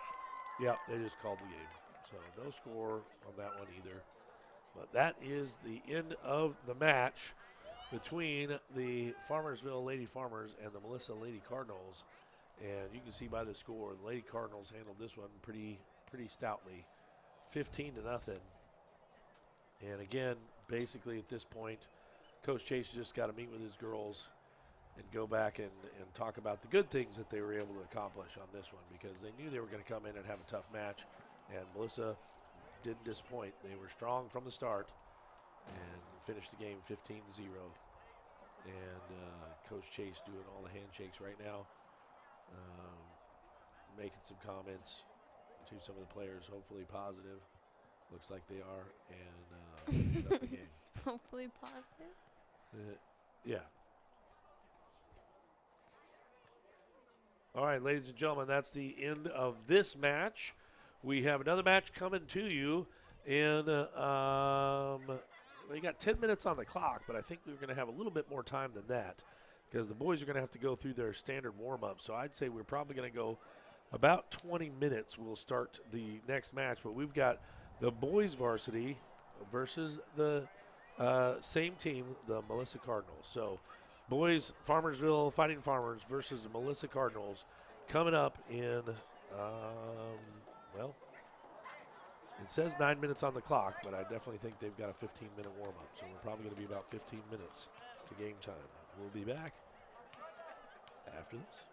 yeah, they just called the game. So no score on that one either. But that is the end of the match between the Farmersville Lady Farmers and the Melissa Lady Cardinals. And you can see by the score, the Lady Cardinals handled this one pretty stoutly, 15-0. And again, basically at this point, Coach Chase just got to meet with his girls and go back and talk about the good things that they were able to accomplish on this one, because they knew they were going to come in and have a tough match. And Melissa didn't disappoint. They were strong from the start and finished the game 15-0. And Coach Chase doing all the handshakes right now, making some comments to some of the players, hopefully positive. Looks like they are, and shut the game. Hopefully positive. Yeah. All right, ladies and gentlemen, that's the end of this match. We have another match coming to you in, we got 10 minutes on the clock, but I think we're going to have a little bit more time than that, because the boys are going to have to go through their standard warm-up. So I'd say we're probably going to go about 20 minutes. We'll start the next match, but we've got the boys varsity versus the same team, the Melissa Cardinals. So boys, Farmersville Fighting Farmers versus the Melissa Cardinals coming up in, well, it says 9 minutes on the clock, but I definitely think they've got a 15-minute warm-up. So we're probably going to be about 15 minutes to game time. We'll be back after this.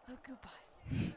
Oh, goodbye.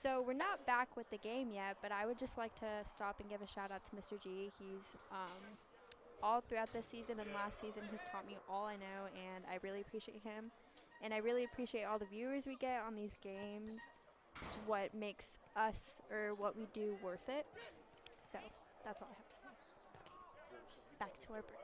So we're not back with the game yet, but I would just like to stop and give a shout out to Mr. G. He's all throughout this season and last season, he's taught me all I know, and I really appreciate him. And I really appreciate all the viewers we get on these games. It's what makes us or what we do worth it. So that's all I have to say. Okay. Back to our break.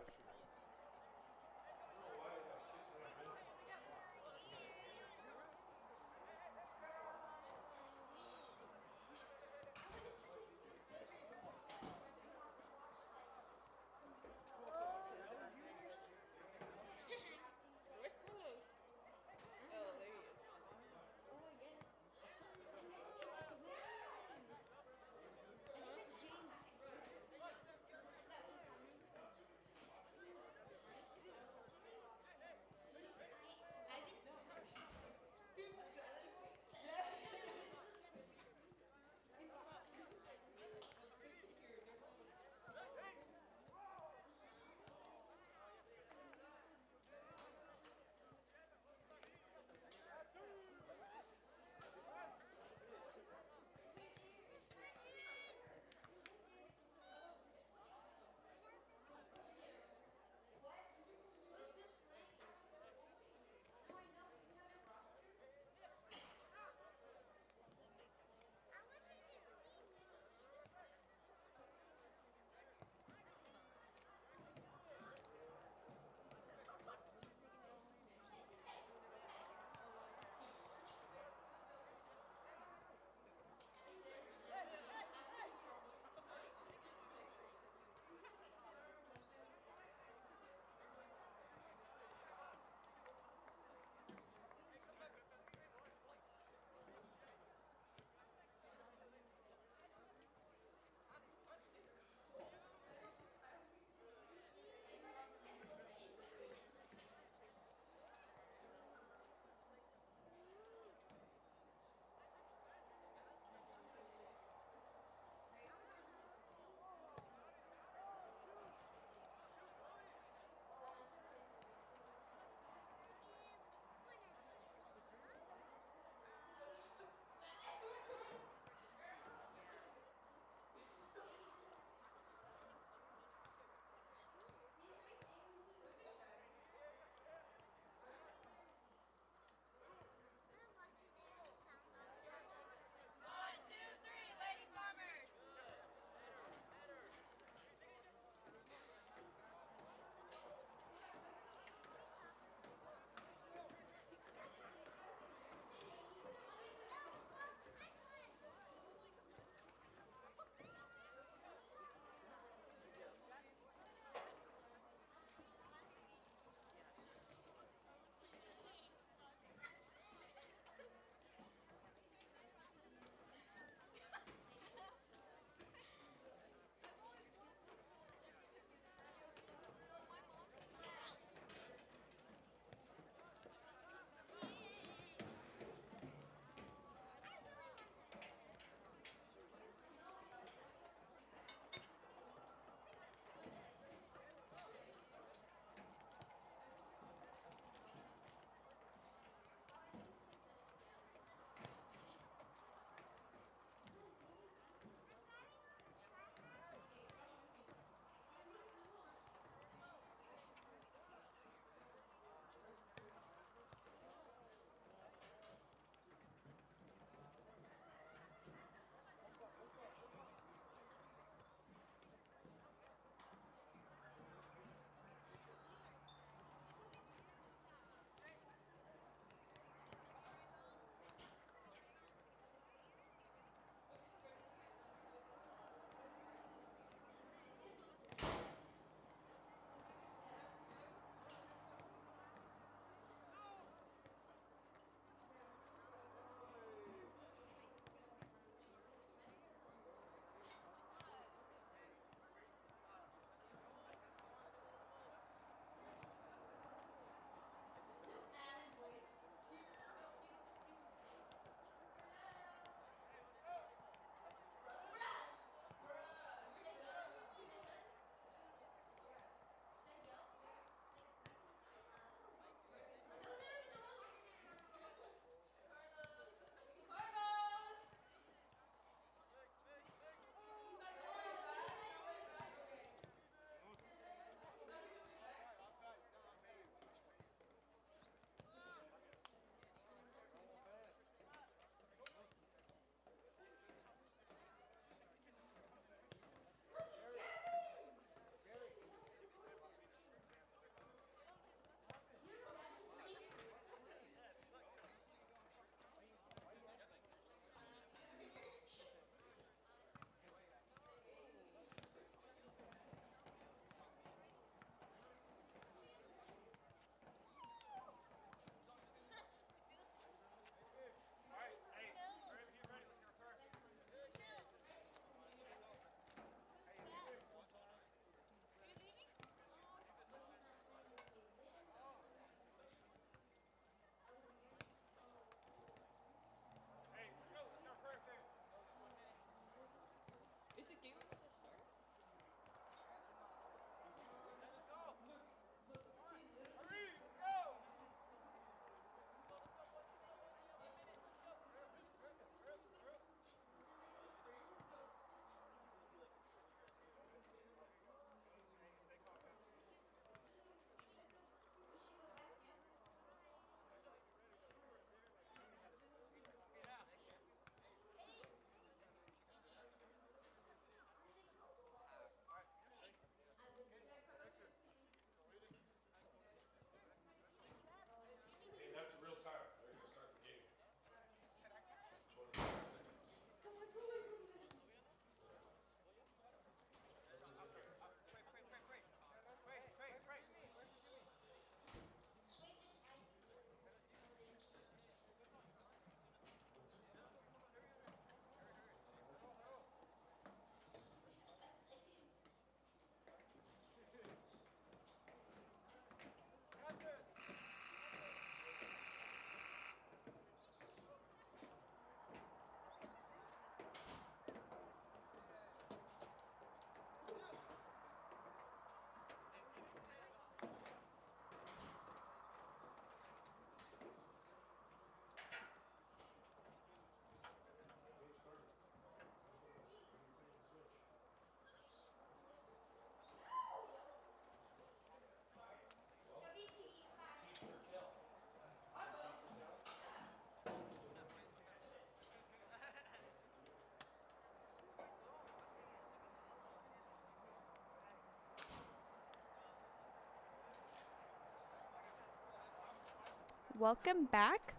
welcome back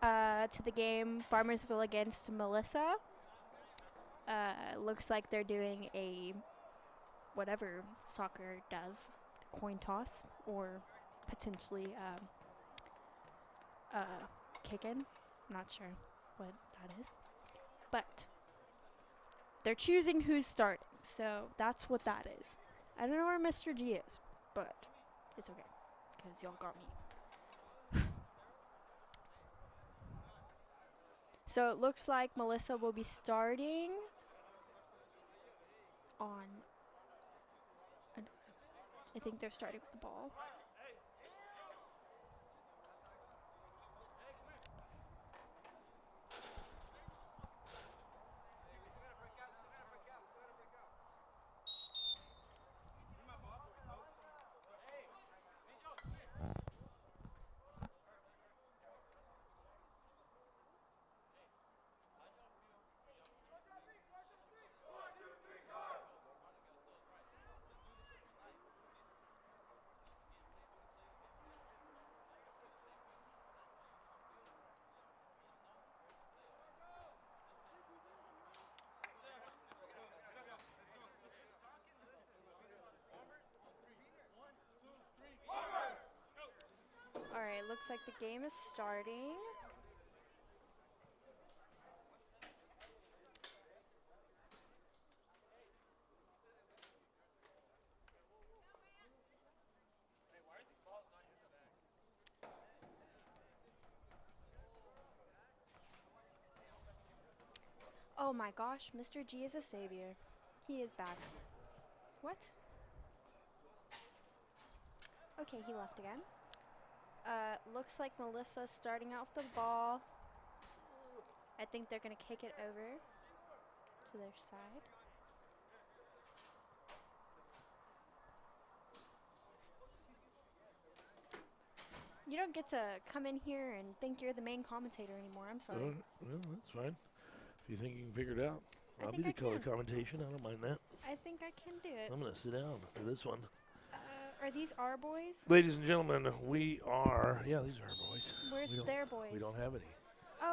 to the game Farmersville against Melissa. Looks like they're doing a whatever soccer does, coin toss or potentially kick-in. Not sure what that is. But they're choosing who's starting, so that's what that is. I don't know where Mr. G is, but it's okay, because y'all got me. So it looks like Melissa will be starting on, I think they're starting with the ball. Alright, looks like the game is starting. Oh my gosh, Mr. G is a savior. He is bad. What? Okay, he left again. Looks like Melissa's starting out with the ball. I think they're going to kick it over to their side. You don't get to come in here and think you're the main commentator anymore. I'm sorry. Well, that's fine. If you think you can figure it out, I'll be think the I color can. commentation. I don't mind that. I think I can do it. I'm going to sit down for this one. Are these our boys? Ladies and gentlemen, we are, yeah, these are our boys. Where's their boys? We don't have any.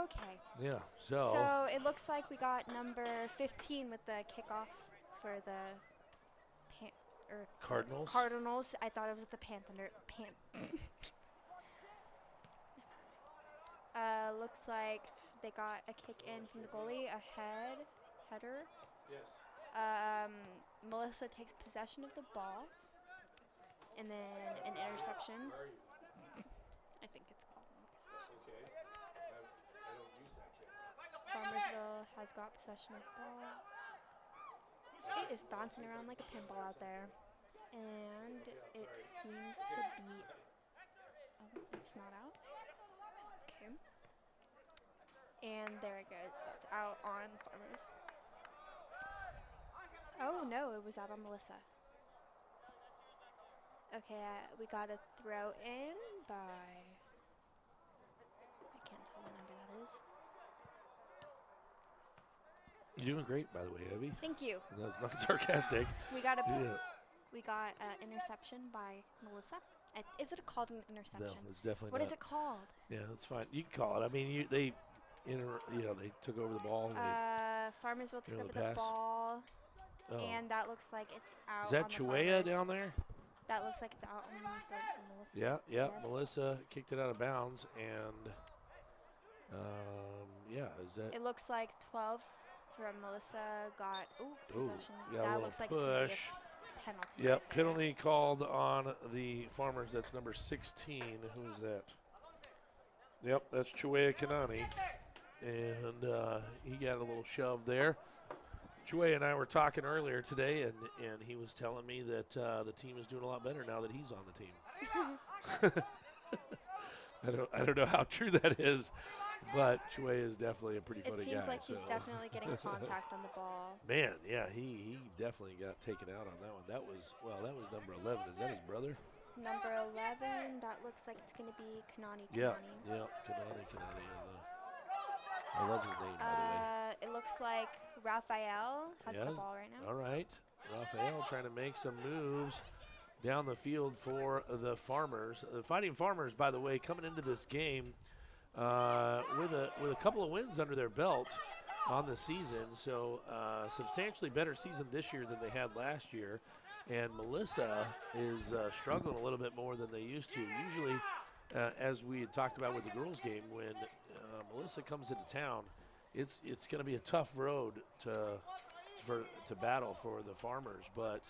Okay. Yeah, So it looks like we got number 15 with the kickoff for the Cardinals. Cardinals. I thought it was the Panther. Looks like they got a kick in from the goalie, a header. Yes. Melissa takes possession of the ball, and then an interception. Where are you? I think it's called an interception. Okay. I don't use that camera. Farmersville has got possession of the ball. It is bouncing around like a pinball out there, and it seems to be. Oh, it's not out. Okay. And there it goes. That's out on Farmers. Oh no, it was out on Melissa. Okay, we got a throw in by. I can't tell what number that is. You're doing great, by the way, Abby. Thank you. And that's not sarcastic. We got Yeah. We got an interception by Melissa. Is it called an interception? No, it's definitely What not. is it called? Yeah, that's fine. You can call it. I mean, they took over the ball. Farmersville took Throw over the the pass. ball, Oh. and that looks like it's out. Is that on the Chuea Farmers. down there? That looks like it's out on Melissa. Yeah. Yes. Melissa kicked it out of bounds, and is that? It looks like 12 from Melissa got possession. Yeah, a That little looks like it's going to be push. a penalty. Yep, right there. penalty called on the Farmers. That's number 16. Who's that? Yep, that's Chuea Kanani. And he got a little shove there. Chuea and I were talking earlier today, and he was telling me that the team is doing a lot better now that he's on the team. I don't know how true that is, but Chuea is definitely a pretty funny guy. It seems like he's so. definitely getting contact on the ball. Man, yeah, he definitely got taken out on that one. That was number 11. Is that his brother? Number 11, that looks like it's going to be Kanani. Yeah, Kanani. I love his name, by the way. It looks like Raphael has the Yes. ball right now. All right. Raphael trying to make some moves down the field for the Farmers. The Fighting Farmers, by the way, coming into this game with a couple of wins under their belt on the season. So substantially better season this year than they had last year. And Melissa is struggling a little bit more than they used to. Usually, as we had talked about with the girls' game, when Melissa comes into town, it's going to be a tough road to battle for the Farmers. But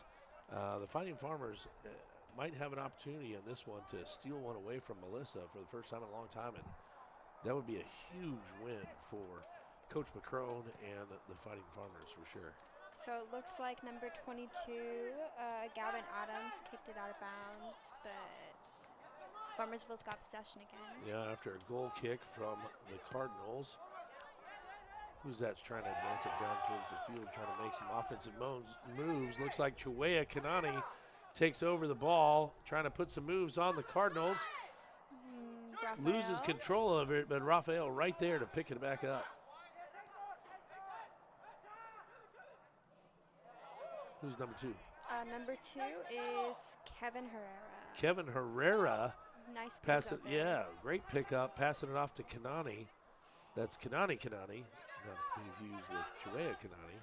the Fighting Farmers might have an opportunity in this one to steal one away from Melissa for the first time in a long time, and that would be a huge win for Coach McCrone and the Fighting Farmers for sure. So it looks like number 22, Gavin Adams, kicked it out of bounds, but Farmersville's got possession again. Yeah, after a goal kick from the Cardinals. Who's that's trying to advance it down towards the field, trying to make some offensive moves. Looks like Chiwea Kanani takes over the ball, trying to put some moves on the Cardinals. Loses control of it, but Raphael right there to pick it back up. Who's number 2? Number 2 is Kevin Herrera. Kevin Herrera. Nice pass it. pickup. Yeah, great pickup. Passing it off to Kanani. That's Kanani. Not confused with Chiwea Kanani.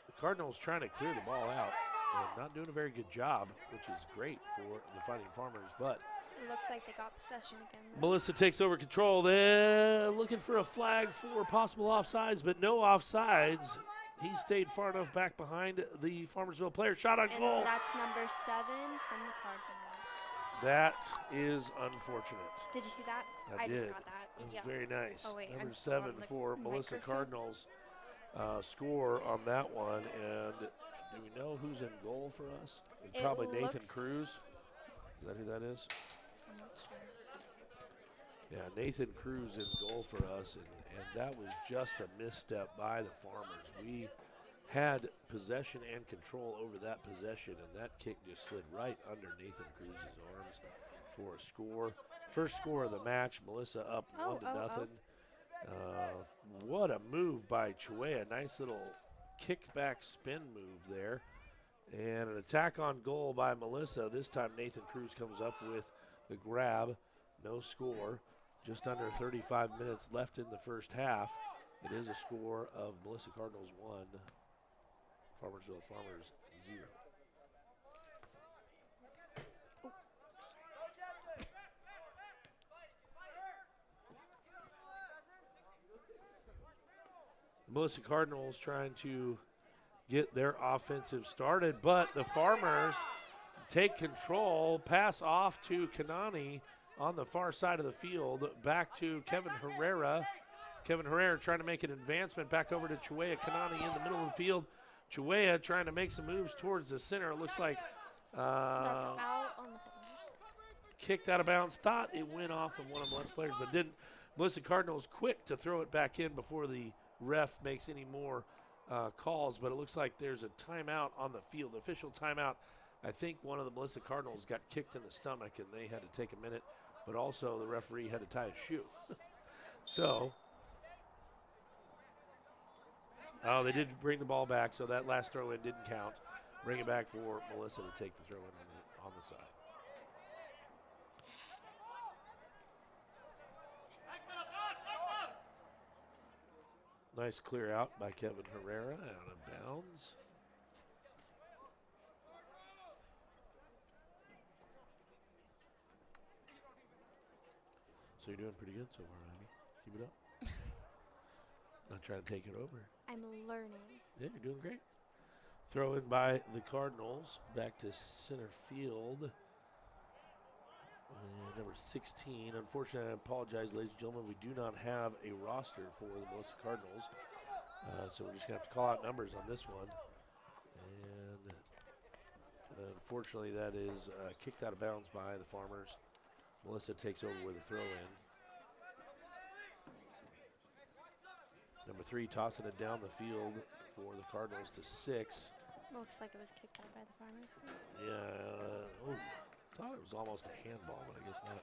The Cardinals trying to clear the ball out and not doing a very good job, which is great for the Fighting Farmers, but It looks like they got possession again, though. Melissa takes over control. They're looking for a flag for possible offsides, but no offsides. He stayed far enough back behind the Farmersville player. Shot on goal. And that's number 7 from the Cardinals. That is unfortunate. Did you see that? I just did. got that. It was Yeah. very nice. Oh, wait, Number I'm still on 7 the for Melissa microphone. Cardinals score on that one. And do we know who's in goal for us? It Probably Nathan looks- Cruz. Is that who that is? I'm not sure. Yeah, Nathan Cruz in goal for us, and that was just a misstep by the Farmers. We had possession and control over that possession, and that kick just slid right under Nathan Cruz's arms for a score. First score of the match, Melissa up 1-0. What a move by Chiwea. Nice little kickback spin move there. And an attack on goal by Melissa. This time Nathan Cruz comes up with the grab. No score. Just under 35 minutes left in the first half. It is a score of Melissa Cardinals 1, Farmersville Farmers 0. Melissa Cardinals trying to get their offensive started, but the Farmers take control, pass off to Kanani on the far side of the field, back to Kevin Herrera. Kevin Herrera trying to make an advancement back over to Chiwea Kanani in the middle of the field. Chiwea trying to make some moves towards the center. It looks like That's out on the Farmers. kicked out of bounds. Thought it went off of one of Melissa's players, but didn't. Melissa Cardinals quick to throw it back in before the ref makes any more calls, but it looks like there's a timeout on the field, official timeout. I think one of the Melissa Cardinals got kicked in the stomach, and they had to take a minute, but also the referee had to tie his shoe. So, they did bring the ball back, so that last throw-in didn't count. Bring it back for Melissa to take the throw-in on the side. Nice clear out by Kevin Herrera, out of bounds. So you're doing pretty good so far, Ivy. Keep it up. Not trying to take it over. I'm learning. Yeah, you're doing great. Throw in by the Cardinals, back to center field. Number 16. Unfortunately, I apologize, ladies and gentlemen. We do not have a roster for the Melissa Cardinals. So we're just going to have to call out numbers on this one. And unfortunately, that is kicked out of bounds by the Farmers. Melissa takes over with a throw-in. Number 3 tossing it down the field for the Cardinals to 6. Looks like it was kicked out by the Farmers. Yeah, thought it was almost a handball, but I guess not.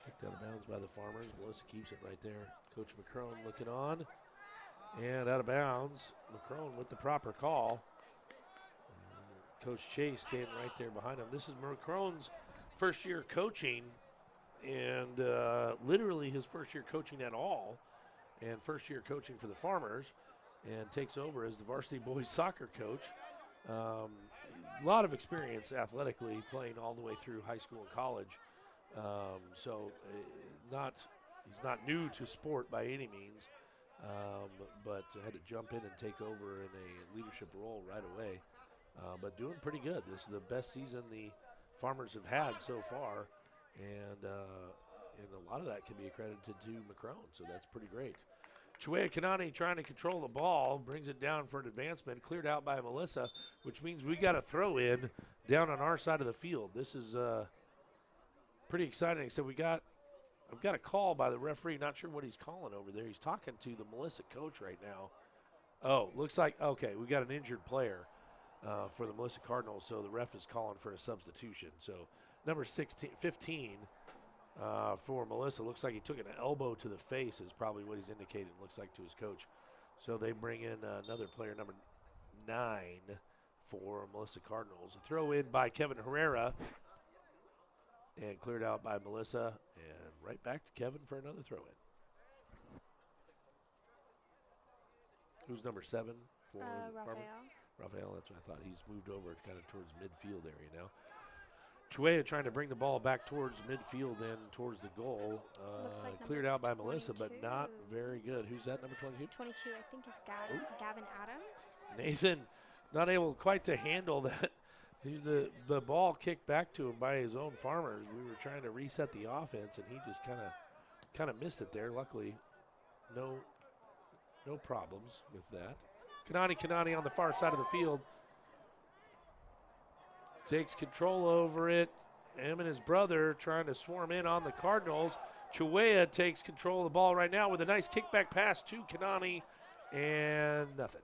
Kicked out of bounds by the Farmers. Melissa keeps it right there. Coach McCrone looking on. And out of bounds. McCrone with the proper call. Coach Chase staying right there behind him. This is McCrone's first year coaching, and literally his first year coaching at all, and first year coaching for the Farmers, and takes over as the varsity boys soccer coach. A lot of experience athletically, playing all the way through high school and college. He's not new to sport by any means, but had to jump in and take over in a leadership role right away. But doing pretty good. This is the best season the Farmers have had so far, and a lot of that can be accredited to McCrone, so that's pretty great. Chuea Kanani trying to control the ball, brings it down for an advancement, cleared out by Melissa, which means we got a throw in down on our side of the field. This is pretty exciting. So I've got a call by the referee, not sure what he's calling over there. He's talking to the Melissa coach right now. Oh, looks like, okay, we got an injured player for the Melissa Cardinals, so the ref is calling for a substitution. So number 15 for Melissa, looks like he took an elbow to the face is probably what he's indicating, looks like to his coach. So they bring in another player, number 9 for Melissa Cardinals. A throw in by Kevin Herrera and cleared out by Melissa, and right back to Kevin for another throw in. Who's number 7 for Raphael. Raphael, that's what I thought. He's moved over kind of towards midfield area now. Chuea trying to bring the ball back towards midfield and towards the goal. Like cleared out by 22. Melissa, but not very good. Who's that, number 22? 22, I think, is Gavin Adams. Nathan not able quite to handle that. The ball kicked back to him by his own Farmers. We were trying to reset the offense, and he just kind of missed it there. Luckily, no problems with that. Kanani on the far side of the field takes control over it. Him and his brother trying to swarm in on the Cardinals. Chuea takes control of the ball right now with a nice kickback pass to Kanani, and nothing.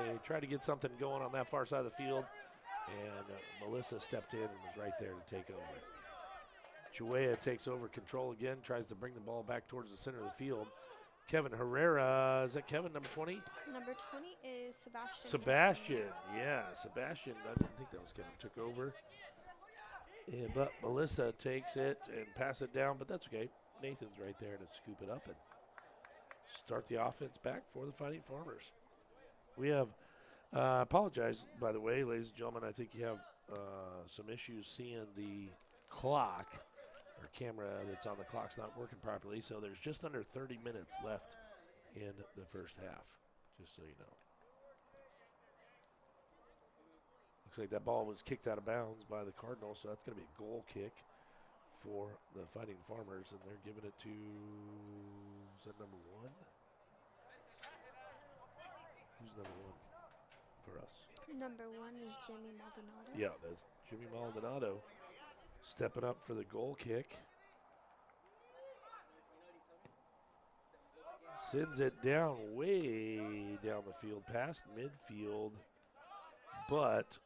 They tried to get something going on that far side of the field, and Melissa stepped in and was right there to take over. Chuea takes over control again, tries to bring the ball back towards the center of the field. Kevin Herrera, is that Kevin, number 20? Number 20 is Sebastian. Sebastian, yeah, Sebastian. I didn't think that was Kevin. Took over. Yeah, but Melissa takes it and pass it down, but that's okay. Nathan's right there to scoop it up and start the offense back for the Fighting Farmers. We have, apologize, by the way, ladies and gentlemen, I think you have some issues seeing the clock. Our camera that's on the clock's not working properly, so there's just under 30 minutes left in the first half, just so you know. Looks like that ball was kicked out of bounds by the Cardinals, so that's going to be a goal kick for the Fighting Farmers, and they're giving it to, is that number 1? Who's number 1 for us? Number 1 is Jimmy Maldonado. Yeah, that's Jimmy Maldonado. Stepping up for the goal kick. Sends it down, way down the field, past midfield. But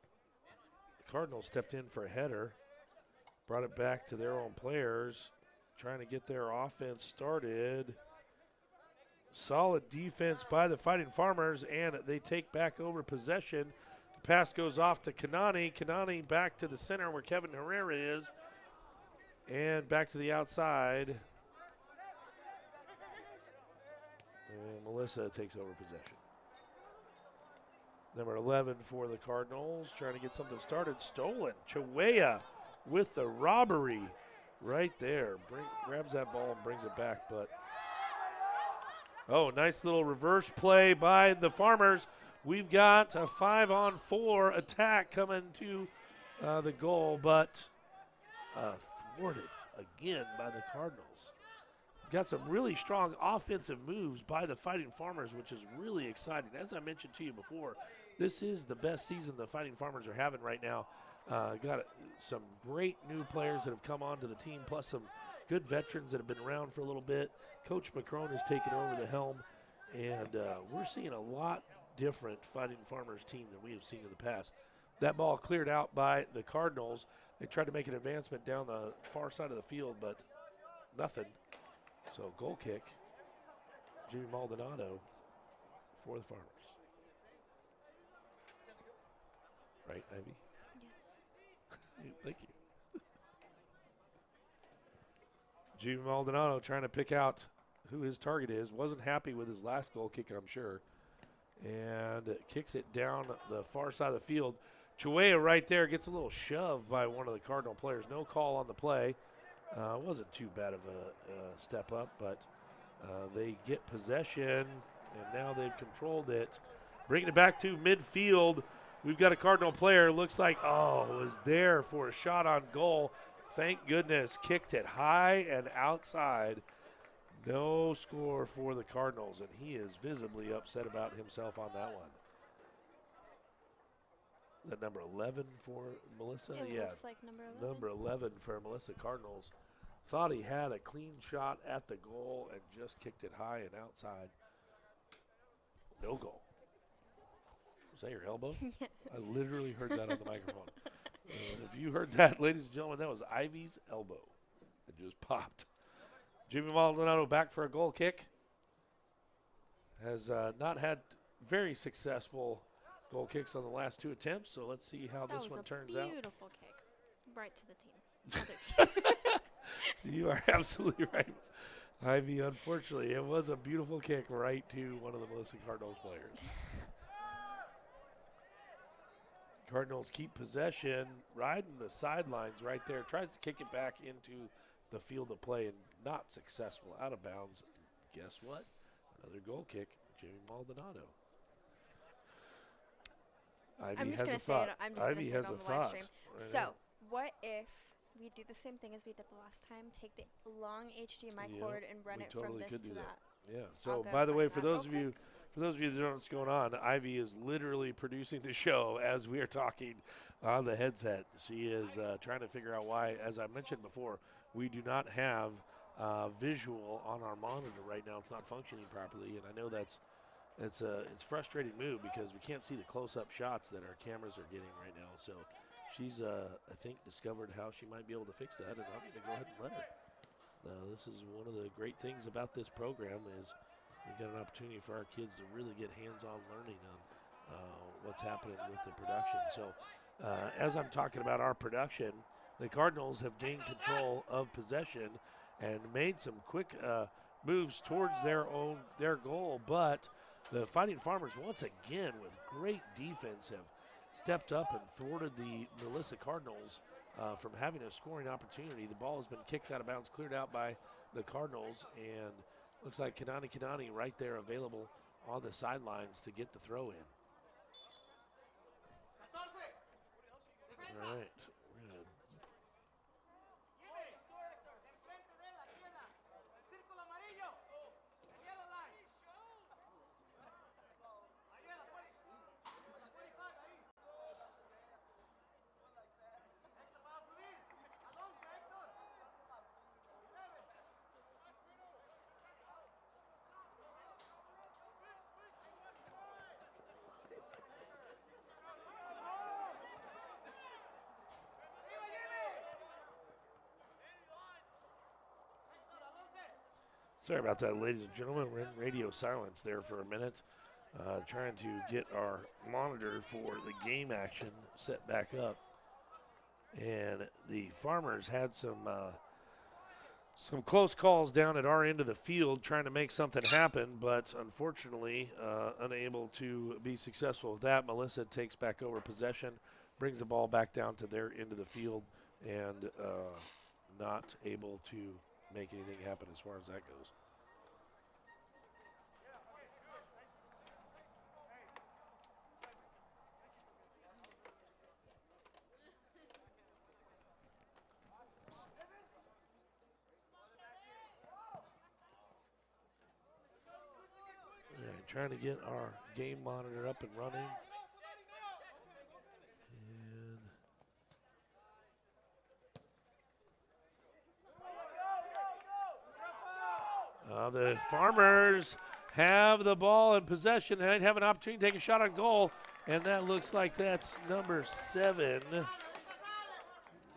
the Cardinals stepped in for a header. Brought it back to their own players. Trying to get their offense started. Solid defense by the Fighting Farmers, and they take back over possession. Pass goes off to Kanani. Kanani back to the center where Kevin Herrera is. And back to the outside. And Melissa takes over possession. Number 11 for the Cardinals. Trying to get something started. Stolen. Chuea with the robbery right there. Grabs that ball and brings it back. But, oh, nice little reverse play by the Farmers. We've got a 5-on-4 attack coming to the goal, but thwarted again by the Cardinals. We've got some really strong offensive moves by the Fighting Farmers, which is really exciting. As I mentioned to you before, this is the best season the Fighting Farmers are having right now. Got some great new players that have come onto the team, plus some good veterans that have been around for a little bit. Coach McCrone has taken over the helm, and we're seeing a lot different Fighting Farmers team than we have seen in the past. That ball cleared out by the Cardinals. They tried to make an advancement down the far side of the field, but nothing. So goal kick. Jimmy Maldonado for the Farmers. Right, Ivy? Yes. Thank you. Jimmy Maldonado trying to pick out who his target is. Wasn't happy with his last goal kick, I'm sure. And kicks it down the far side of the field. Chuea right there gets a little shove by one of the Cardinal players. No call on the play. Wasn't too bad of a step up, but they get possession, and now they've controlled it. Bringing it back to midfield. We've got a Cardinal player. Looks like, was there for a shot on goal. Thank goodness. Kicked it high and outside. No score for the Cardinals, and he is visibly upset about himself on that one. Is that number 11 for Melissa? It Yeah, looks like number 11. number 11 for Melissa. Cardinals thought he had a clean shot at the goal and just kicked it high and outside. No goal. Was that your elbow? Yes. I literally heard that on the microphone. If you heard that, ladies and gentlemen, that was Ivy's elbow. It just popped. Jimmy Maldonado back for a goal kick. Has not had very successful goal kicks on the last 2 attempts, so let's see how this one turns out. Beautiful kick. Right to the team. Other team. You are absolutely right, Ivy. Unfortunately, it was a beautiful kick right to one of the Melissa Cardinals players. Cardinals keep possession, riding the sidelines right there. Tries to kick it back into the field of play and not successful. Out of bounds. Guess what? Another goal kick, Jimmy Maldonado. Ivy has a thought. I'm just Ivy gonna has say a it on the live thought. stream. Right So, now. what if we do the same thing as we did the last time? Take the long HDMI Yeah, cord and run we it totally from could this do to that. that. Yeah. I'll So, go by the way, find for that those real of you, that don't know what's going on, Ivy is literally producing the show as we are talking on the headset. She is trying to figure out why, as I mentioned before, we do not have visual on our monitor right now. It's not functioning properly, and I know it's a frustrating move because we can't see the close-up shots that our cameras are getting right now. So she's, I think, discovered how she might be able to fix that, and I'm going to go ahead and let her. This is one of the great things about this program is we've got an opportunity for our kids to really get hands-on learning on what's happening with the production. So as I'm talking about our production, the Cardinals have gained control of possession and made some quick moves towards their goal, but the Fighting Farmers, once again, with great defense, have stepped up and thwarted the Melissa Cardinals from having a scoring opportunity. The ball has been kicked out of bounds, cleared out by the Cardinals, and looks like Kanani right there available on the sidelines to get the throw in. All right. Sorry about that, ladies and gentlemen. We're in radio silence there for a minute, trying to get our monitor for the game action set back up. And the Farmers had some close calls down at our end of the field trying to make something happen, but unfortunately unable to be successful with that. Melissa takes back over possession, brings the ball back down to their end of the field, and not able to make anything happen as far as that goes. All right, trying to get our game monitor up and running. The Farmers have the ball in possession and have an opportunity to take a shot on goal, and that looks like that's number 7.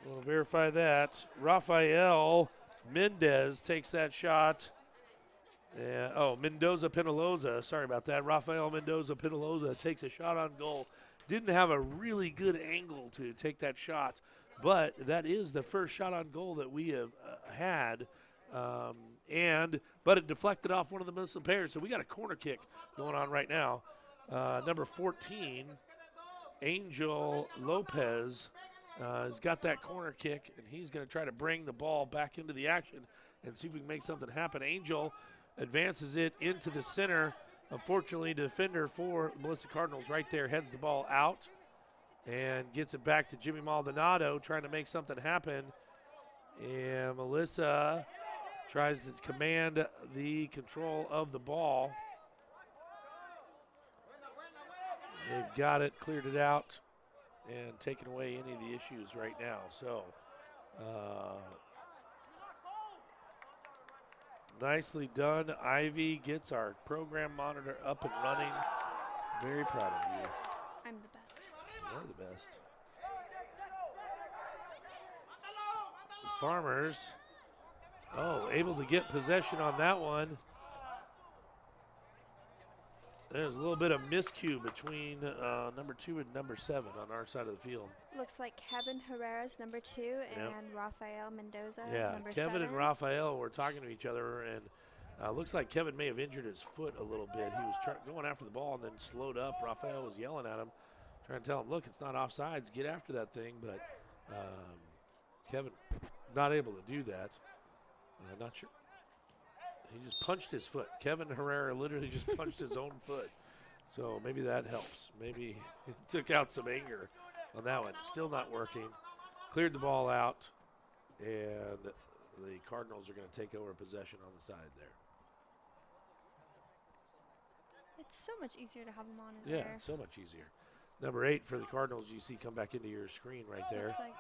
We'll verify that. Rafael Mendez takes that shot Mendoza-Penaloza. Sorry about that. Rafael Mendoza-Penaloza takes a shot on goal. Didn't have a really good angle to take that shot, but that is the first shot on goal that we have had. But it deflected off one of the Minnesota players, so we got a corner kick going on right now. Number 14, Angel Lopez, has got that corner kick, and he's going to try to bring the ball back into the action and see if we can make something happen. Angel advances it into the center. Unfortunately, the defender for the Melissa Cardinals right there heads the ball out and gets it back to Jimmy Maldonado, trying to make something happen. And Melissa tries to command the control of the ball. They've got it, cleared it out, and taken away any of the issues right now. So, nicely done. Ivy gets our program monitor up and running. Very proud of you. I'm the best. You're the best. The Farmers, able to get possession on that one. There's a little bit of miscue between number 2 and number 7 on our side of the field. Looks like Kevin Herrera's number 2 and Rafael Mendoza number 7. Kevin and Rafael were talking to each other, and looks like Kevin may have injured his foot a little bit. He was going after the ball and then slowed up. Rafael was yelling at him, trying to tell him, look, it's not offsides, get after that thing. But Kevin not able to do that. Not sure. He just punched his foot. Kevin Herrera literally just punched his own foot. So maybe that helps. Maybe he took out some anger on that one. Still not working. Cleared the ball out, and the Cardinals are going to take over possession on the side there. It's so much easier to have them on Yeah, there. so much easier. Number 8 for the Cardinals, you see come back into your screen right there. Looks like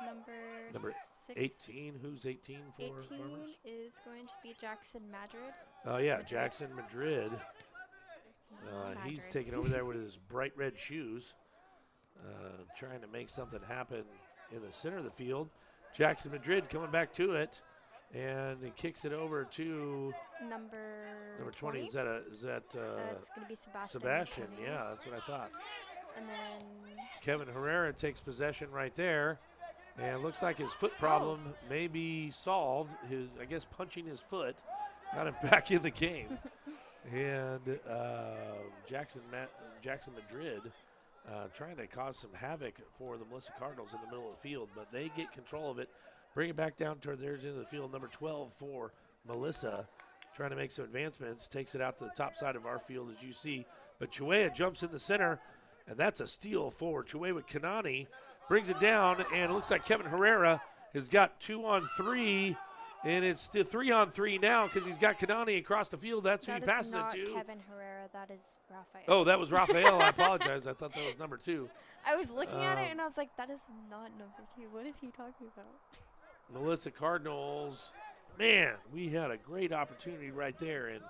number 6. 18, who's 18 for 18 Farmers? is going to be Jackson Madrid. Oh, yeah, Jackson Madrid. He's Madrid. taking over there with his bright red shoes, trying to make something happen in the center of the field. Jackson Madrid coming back to it, and he kicks it over to number 20. Is that it's going to be Sebastian. Sebastian? McKinney. Yeah, that's what I thought. And then Kevin Herrera takes possession right there, and it looks like his foot problem may be solved. I guess punching his foot got him back in the game. And Jackson Madrid trying to cause some havoc for the Melissa Cardinals in the middle of the field, but they get control of it, bring it back down toward theirs into the field. Number 12 for Melissa, trying to make some advancements, takes it out to the top side of our field, as you see. But Chuea jumps in the center, and that's a steal for Chuea with Kanani. Brings it down, and it looks like Kevin Herrera has got 2-on-3, and it's still 3-on-3 now because he's got Kanani across the field. That's who he passes it to. That is not Kevin Herrera. That is Rafael. Oh, that was Rafael. I apologize. I thought that was number 2. I was looking at it, and I was like, that is not number 2. What is he talking about? Melissa Cardinals, man, we had a great opportunity right there, and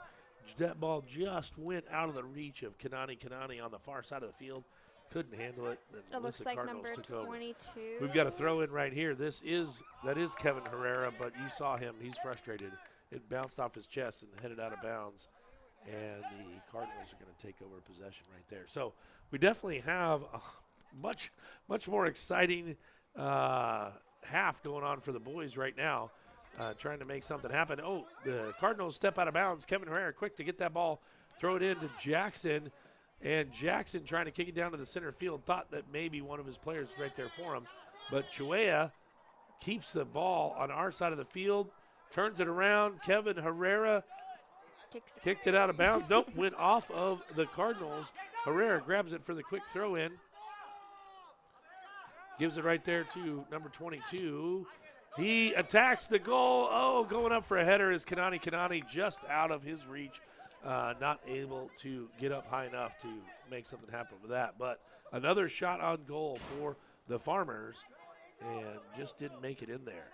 that ball just went out of the reach of Kanani on the far side of the field. Couldn't handle it. It looks like number 22. We've got a throw in right here. That is Kevin Herrera, but you saw him. He's frustrated. It bounced off his chest and headed out of bounds, and the Cardinals are going to take over possession right there. So we definitely have a much more exciting half going on for the boys right now, trying to make something happen. Oh, the Cardinals step out of bounds. Kevin Herrera quick to get that ball, throw it into Jackson. And Jackson trying to kick it down to the center field, thought that maybe one of his players was right there for him. But Chuea keeps the ball on our side of the field, turns it around. Kevin Herrera kicked it out of bounds. Nope, went off of the Cardinals. Herrera grabs it for the quick throw in. Gives it right there to number 22. He attacks the goal. Oh, going up for a header is Kanani just out of his reach. Not able to get up high enough to make something happen with that. But another shot on goal for the Farmers, and just didn't make it in there.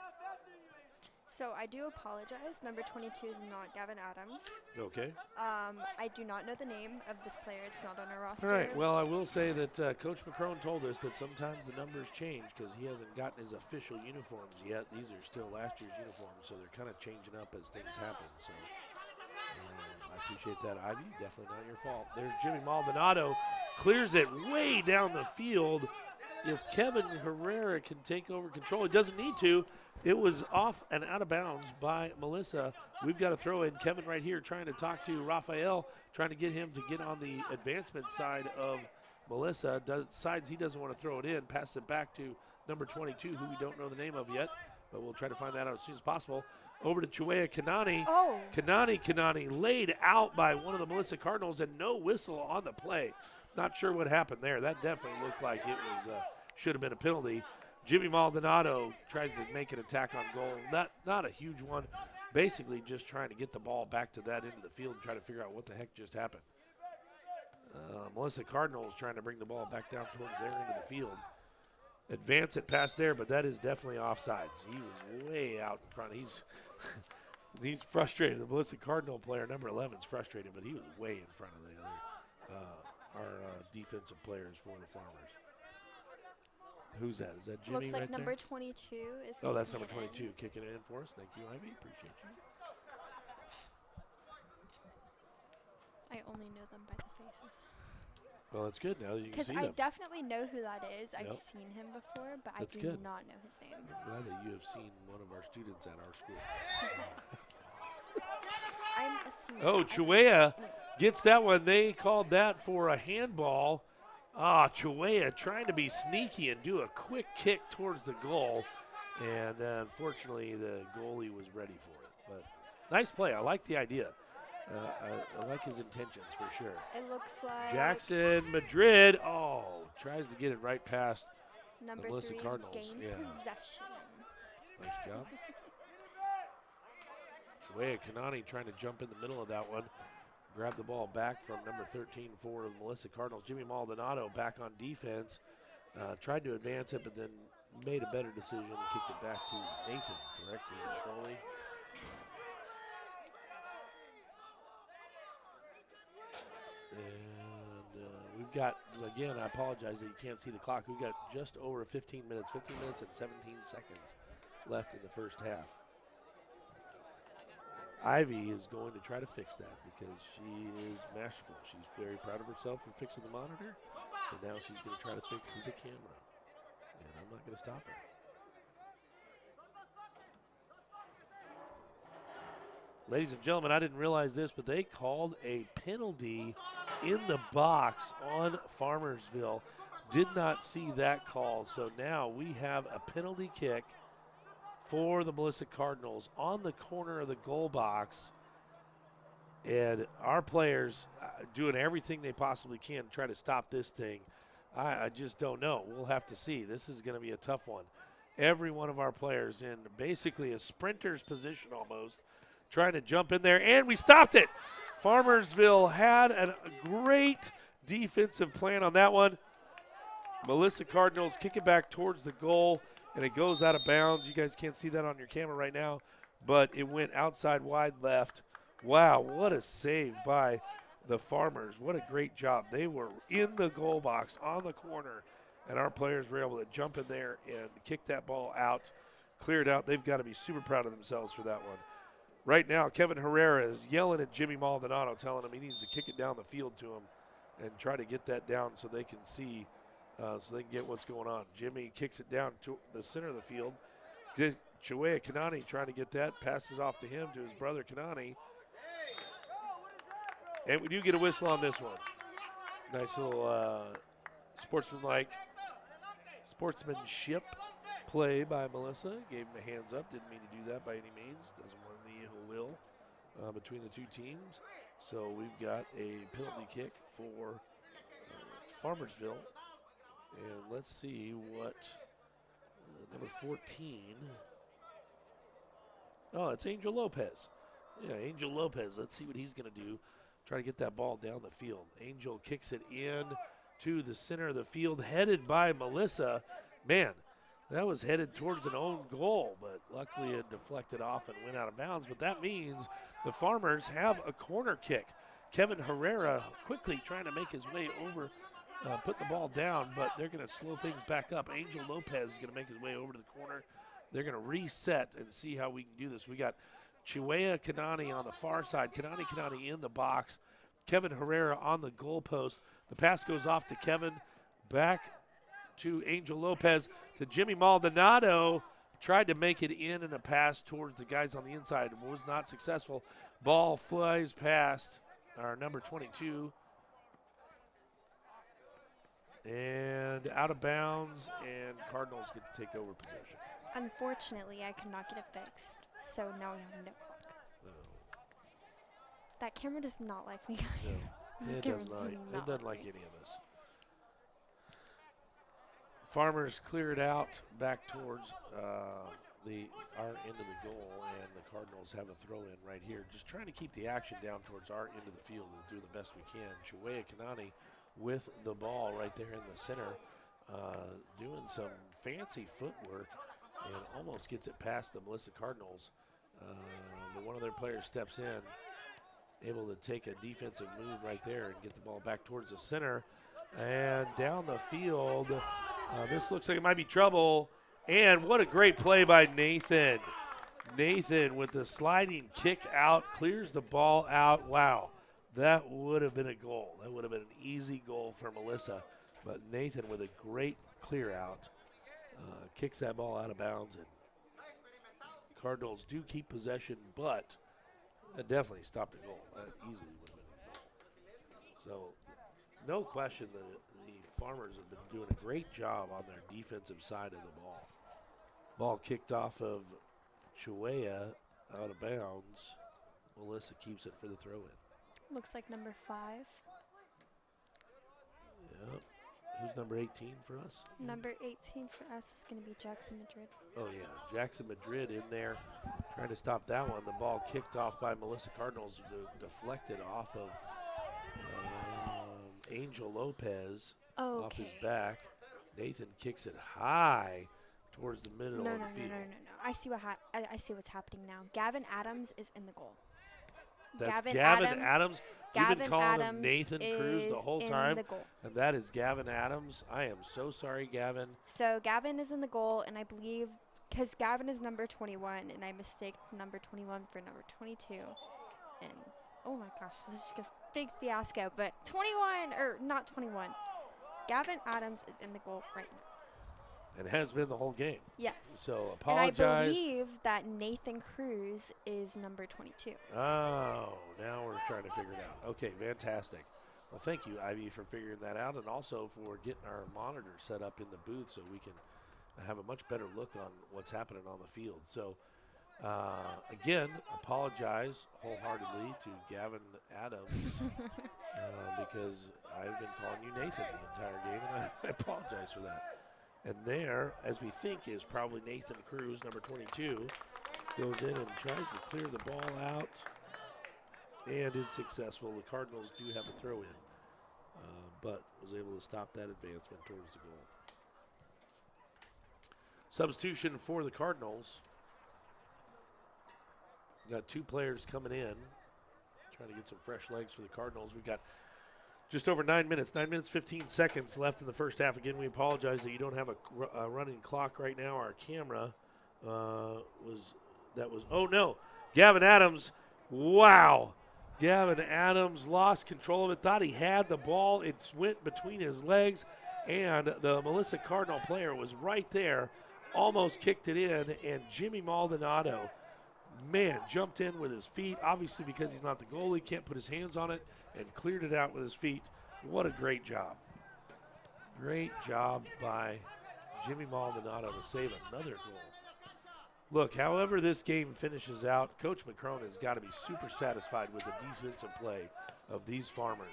So I do apologize. Number 22 is not Gavin Adams. Okay. I do not know the name of this player. It's not on our roster. All right. Well, I will say that Coach McCrone told us that sometimes the numbers change because he hasn't gotten his official uniforms yet. These are still last year's uniforms, so they're kind of changing up as things happen. So I appreciate that, Ivy. Definitely not your fault. There's Jimmy Maldonado. Clears it way down the field. If Kevin Herrera can take over control, he doesn't need to. It was off and out of bounds by Melissa. We've got to throw in Kevin right here trying to talk to Rafael, trying to get him to get on the advancement side of Melissa. Decides he doesn't want to throw it in, passes it back to number 22, who we don't know the name of yet, but we'll try to find that out as soon as possible. Over to Chuea Kanani. Oh. Kanani laid out by one of the Melissa Cardinals and no whistle on the play. Not sure what happened there. That definitely looked like it was should have been a penalty. Jimmy Maldonado tries to make an attack on goal. Not a huge one. Basically just trying to get the ball back to that end of the field and try to figure out what the heck just happened. Melissa Cardinals trying to bring the ball back down towards their end of the field. Advance it past there, but that is definitely offsides. He was way out in front. He's frustrated. The Melissa Cardinal player, number 11, is frustrated, but he was way in front of the other our defensive players for the Farmers. Who's that? Is that Jimmy Looks like right number there? 22 is. Oh, that's number kicking it 22 kicking it in for us. Thank you, Ivy. Appreciate you. I only know them by the faces. Well, that's good now that you can Because see I them. definitely know who that is. I've Yep. seen him before, but That's I do good. not know his name. I'm glad that you have seen one of our students at our school. I'm a senior. Oh, Chuea gets that one. They called that for a handball. Chuea trying to be sneaky and do a quick kick towards the goal. And unfortunately, the goalie was ready for it. But nice play. I like the idea. I like his intentions for sure. It looks like Jackson Madrid. Tries to get it right past. number Melissa 3 Cardinals, gained yeah. possession. Nice job. Chuea Kanani trying to jump in the middle of that one. Grab the ball back from number 13 for the Melissa Cardinals. Jimmy Maldonado back on defense. Tried to advance it, but then made a better decision and kicked it back to Nathan, correct? Is the goalie? And we've got, again, I apologize that you can't see the clock. We've got just over 15 minutes and 17 seconds left in the first half. Ivy is going to try to fix that because she is masterful. She's very proud of herself for fixing the monitor. So now she's going to try to fix the camera. And I'm not going to stop her. Ladies and gentlemen, I didn't realize this, but they called a penalty in the box on Farmersville. Did not see that call. So now we have a penalty kick for the Melissa Cardinals on the corner of the goal box. And our players doing everything they possibly can to try to stop this thing. I just don't know. We'll have to see. This is going to be a tough one. Every one of our players in basically a sprinter's position almost, trying to jump in there, and we stopped it. Farmersville had a great defensive plan on that one. Melissa Cardinals kick it back towards the goal, and it goes out of bounds. You guys can't see that on your camera right now, but it went outside wide left. Wow, what a save by the Farmers. What a great job. They were in the goal box on the corner, and our players were able to jump in there and kick that ball out, clear it out. They've got to be super proud of themselves for that one. Right now, Kevin Herrera is yelling at Jimmy Maldonado, telling him he needs to kick it down the field to him and try to get that down so they can see, so they can get what's going on. Jimmy kicks it down to the center of the field. Chuea Kanani trying to get that, passes off to him, to his brother Kanani. And we do get a whistle on this one. Nice little sportsmanship play by Melissa. Gave him a hands up. Didn't mean to do that by any means. Doesn't want any ill will between the two teams. So we've got a penalty kick for Farmersville. And let's see what number 14. Oh, it's Angel Lopez. Yeah, Angel Lopez. Let's see what he's going to do. Try to get that ball down the field. Angel kicks it in to the center of the field, headed by Melissa. Man, that was headed towards an own goal, but luckily it deflected off and went out of bounds. But that means the Farmers have a corner kick. Kevin Herrera quickly trying to make his way over, putting the ball down, but they're going to slow things back up. Angel Lopez is going to make his way over to the corner. They're going to reset and see how we can do this. We got Chiwea Kanani on the far side. Kanani in the box. Kevin Herrera on the goalpost. The pass goes off to Kevin. Back to Angel Lopez. To Jimmy Maldonado. Tried to make it in and a pass towards the guys on the inside. Was not successful. Ball flies past our number 22. And out of bounds. And Cardinals get to take over possession. Unfortunately, I could not get it fixed, so now we have no clock. No. That camera does not like me, guys. No, The it camera does not. It like doesn't like me. any of us. Farmers clear it out back towards our end of the goal, and the Cardinals have a throw-in right here. Just trying to keep the action down towards our end of the field and do the best we can. Chiwea Kanani with the ball right there in the center, doing some fancy footwork and almost gets it past the Melissa Cardinals. But one of their players steps in, able to take a defensive move right there and get the ball back towards the center. And down the field, this looks like it might be trouble. And what a great play by Nathan. Nathan with the sliding kick out, clears the ball out. Wow, that would have been a goal. That would have been an easy goal for Melissa. But Nathan with a great clear out, kicks that ball out of bounds. And Cardinals do keep possession, but that definitely stopped a goal. That easily would have been a goal. So no question that the Farmers have been doing a great job on their defensive side of the ball. Ball kicked off of Chiwea out of bounds. Melissa keeps it for the throw-in. Looks like number 5. Yep. Who's number 18 for us? Number 18 for us is going to be Jackson Madrid. Oh, yeah. Jackson Madrid in there trying to stop that one. The ball kicked off by Melissa Cardinals, deflected off of Angel Lopez off his back. Nathan kicks it high towards the middle of the field. No. I see what's happening now. Gavin Adams is in the goal. That's Gavin Adams. You've been calling him Nathan Cruz the whole time, and that is Gavin Adams. I am so sorry, Gavin. So Gavin is in the goal, and I believe because Gavin is number 21, and I mistaked number 21 for number 22. And oh my gosh, this is just a big fiasco. But 21 or not 21, Gavin Adams is in the goal right now. And has been the whole game. Yes. So apologize. And I believe that Nathan Cruz is number 22. Oh, now we're trying to figure it out. Okay, fantastic. Well, thank you, Ivy, for figuring that out, and also for getting our monitor set up in the booth so we can have a much better look on what's happening on the field. So, again, apologize wholeheartedly to Gavin Adams because I've been calling you Nathan the entire game, and I apologize for that. And there, as we think, is probably Nathan Cruz, number 22, goes in and tries to clear the ball out and is successful. The Cardinals do have a throw-in, but was able to stop that advancement towards the goal. Substitution for the Cardinals. Got 2 players coming in, trying to get some fresh legs for the Cardinals. We've got just over 9 minutes, 9 minutes, 15 seconds left in the first half. Again, we apologize that you don't have a running clock right now. Our camera oh no, Gavin Adams, wow. Gavin Adams lost control of it, thought he had the ball. It went between his legs, and the Melissa Cardinal player was right there, almost kicked it in, and Jimmy Maldonado, man, jumped in with his feet, obviously because he's not the goalie, can't put his hands on it, and cleared it out with his feet. What a great job. Great job by Jimmy Maldonado to save another goal. Look, however this game finishes out, Coach McCrone has got to be super satisfied with the defensive play of these Farmers.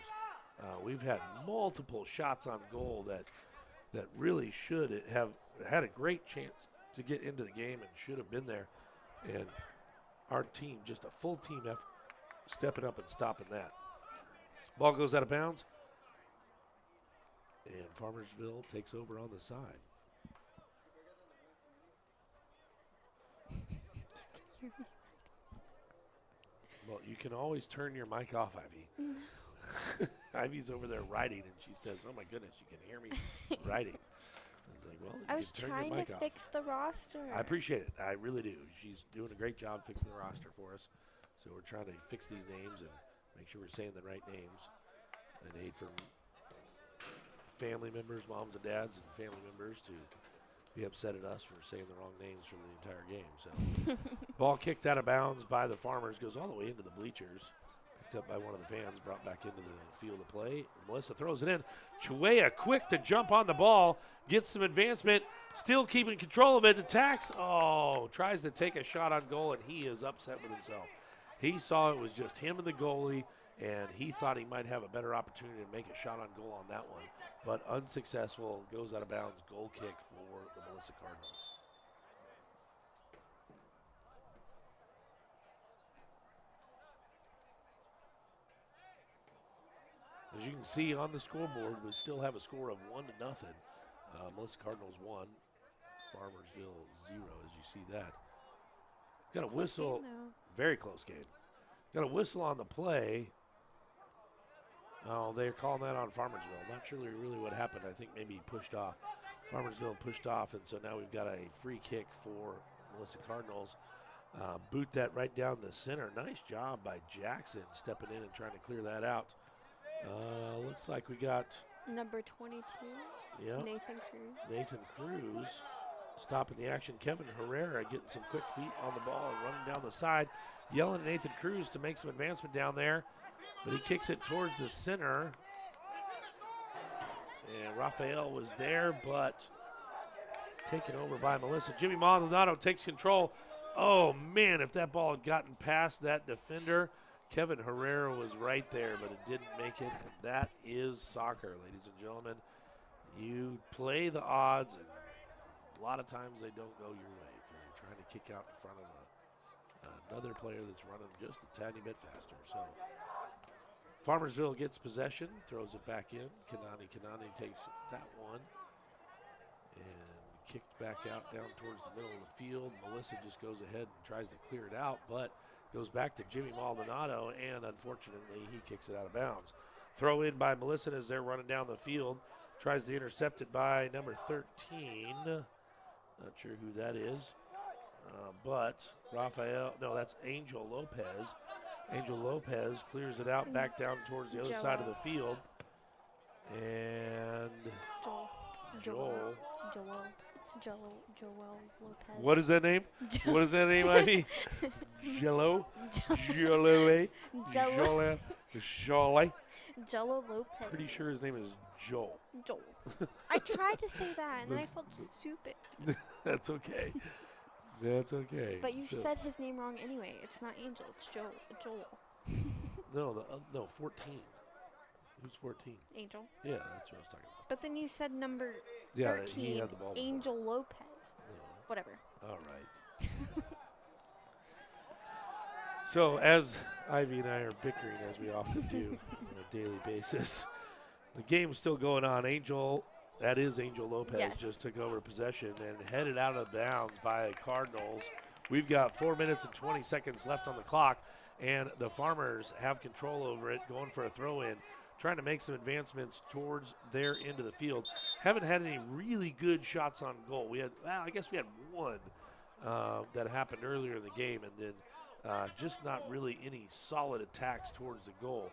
We've had multiple shots on goal that really should have had a great chance to get into the game and should have been there. And our team, just a full team effort, stepping up and stopping that. Ball goes out of bounds, and Farmersville takes over on the side. Well, you can always turn your mic off, Ivy. Ivy's over there writing, and she says, "Oh my goodness, you can hear me writing." It's like, like, well, you I was can turn trying your mic to off. fix the roster. I appreciate it. I really do. She's doing a great job fixing the roster for us. So we're trying to fix these names and make sure we're saying the right names. And hate for family members, moms and dads, and family members to be upset at us for saying the wrong names for the entire game. So ball kicked out of bounds by the Farmers, goes all the way into the bleachers. Picked up by one of the fans, brought back into the field of play. Melissa throws it in. Chuea quick to jump on the ball, gets some advancement, still keeping control of it, attacks. Oh, tries to take a shot on goal, and he is upset with himself. He saw it was just him and the goalie, and he thought he might have a better opportunity to make a shot on goal on that one, but unsuccessful, goes out of bounds, goal kick for the Melissa Cardinals. As you can see on the scoreboard, we still have a score of 1-0. Melissa Cardinals 1, Farmersville 0, as you see that. Got a whistle, very close game. Got a whistle on the play. Oh, they're calling that on Farmersville. Not sure really what happened. I think maybe he pushed off. Farmersville pushed off, and so now we've got a free kick for Melissa Cardinals. Boot that right down the center. Nice job by Jackson stepping in and trying to clear that out. Looks like we got Number 22, Nathan Cruz. Nathan Cruz stopping the action. Kevin Herrera getting some quick feet on the ball and running down the side, yelling at Nathan Cruz to make some advancement down there, but he kicks it towards the center. And Rafael was there, but taken over by Melissa. Jimmy Maldonado takes control. Oh, man, if that ball had gotten past that defender, Kevin Herrera was right there, but it didn't make it. And that is soccer, ladies and gentlemen. You play the odds, and a lot of times they don't go your way because you're trying to kick out in front of another player that's running just a tiny bit faster. So Farmersville gets possession, throws it back in. Kanani takes that one and kicked back out down towards the middle of the field. Melissa just goes ahead and tries to clear it out, but goes back to Jimmy Maldonado, and unfortunately he kicks it out of bounds. Throw in by Melissa as they're running down the field. Tries to intercept it by number 13. Not sure who that is. But Rafael, no, that's Angel Lopez. Angel Lopez clears it out back down towards the other side of the field. And Joel Lopez. What is that name? What is that name, Ivy? Jello Lopez. Pretty sure his name is Joel. I tried to say that, and then I felt stupid. That's okay. That's okay. But you said his name wrong anyway. It's not Angel. It's Joel. No, 14. Who's 14? Angel. Yeah, that's what I was talking about. But then you said number Yeah, 13, he had the ball before. Angel Lopez. No. Whatever. All right. So as Ivy and I are bickering, as we often do on a daily basis, the game's still going on. That is Angel Lopez, Yes. just took over possession and headed out of bounds by Cardinals. We've got 4 minutes and 20 seconds left on the clock, and the Farmers have control over it, going for a throw-in, trying to make some advancements towards their end of the field. Haven't had any really good shots on goal. I guess we had one that happened earlier in the game, and then just not really any solid attacks towards the goal.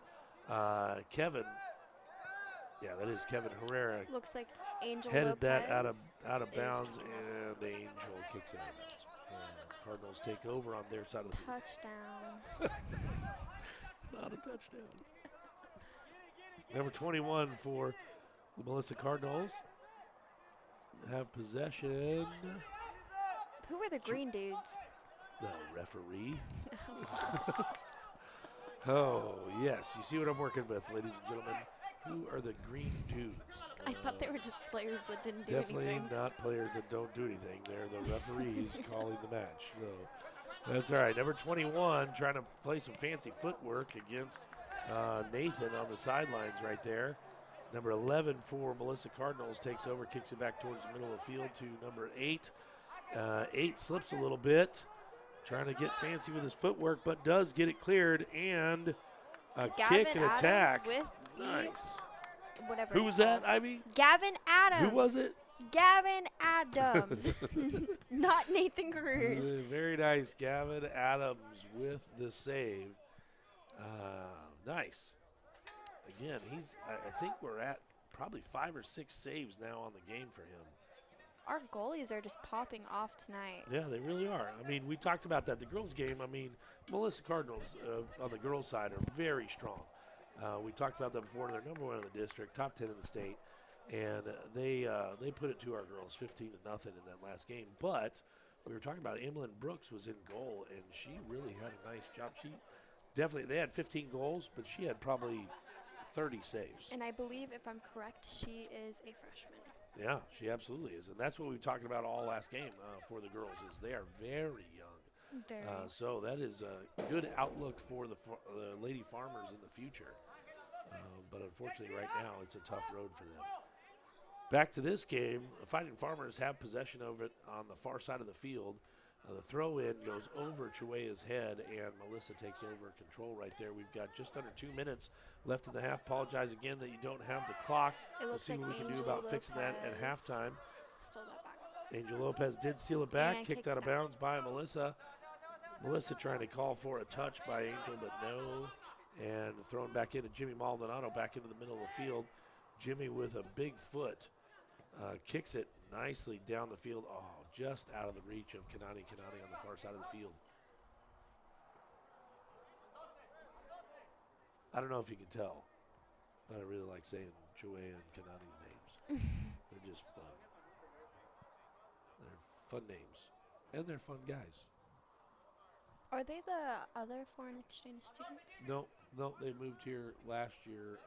Kevin Herrera Looks like Angel headed Lopez that out of is bounds, kicking and Angel kicks it out of bounds. And Cardinals take over on their side of the field. touchdown. Not a touchdown. Number 21 for the Melissa Cardinals have possession. Who were the green dudes? The referee. Oh, yes. You see what I'm working with, ladies and gentlemen. Who are the green dudes? I thought they were just players that didn't do Definitely anything. not players that don't do anything. They're the referees calling the match. So that's all right. Number 21 trying to play some fancy footwork against Nathan on the sidelines right there. Number 11 for Melissa Cardinals takes over, kicks it back towards the middle of the field to number 8. 8 slips a little bit, trying to get fancy with his footwork, but does get it cleared, and a Gavin kick and Adams attack. with Nice. whatever. Who it's was that, called. Ivy? Gavin Adams. Who was it? Gavin Adams, not Nathan Cruz. Very nice. Gavin Adams with the save. Nice. Again, I think we're at probably 5 or 6 saves now on the game for him. Our goalies are just popping off tonight. Yeah, they really are. I mean, we talked about that. The girls' game, I mean, Melissa Cardinals on the girls' side are very strong. We talked about that before. They're number 1 in the district, top 10 in the state. And they put it to our girls 15-0 in that last game. But we were talking about Emlyn Brooks was in goal, and she really had a nice job. They had 15 goals, but she had probably 30 saves. And I believe, if I'm correct, she is a freshman. Yeah, she absolutely is. And that's what we talked about all last game for the girls is they are very young. Very. So that is a good outlook for the Lady Farmers in the future. But unfortunately right now it's a tough road for them. Back to this game, the Fighting Farmers have possession over it on the far side of the field. The throw-in goes over Chuea's head, and Melissa takes over control right there. We've got just under 2 minutes left in the half. Apologize again that you don't have the clock. We'll see what we can do about fixing that at halftime. Stole that back. Angel Lopez did steal it back, And kicked out of bounds by Melissa. Melissa trying to call for a touch by Angel, but no. And thrown back into Jimmy Maldonado back into the middle of the field. Jimmy with a big foot kicks it nicely down the field. Oh, just out of the reach of Kanani on the far side of the field. I don't know if you can tell, but I really like saying Chuea and Kanani's names. They're just fun. They're fun names, and they're fun guys. Are they the other foreign exchange students? No, they moved here last year.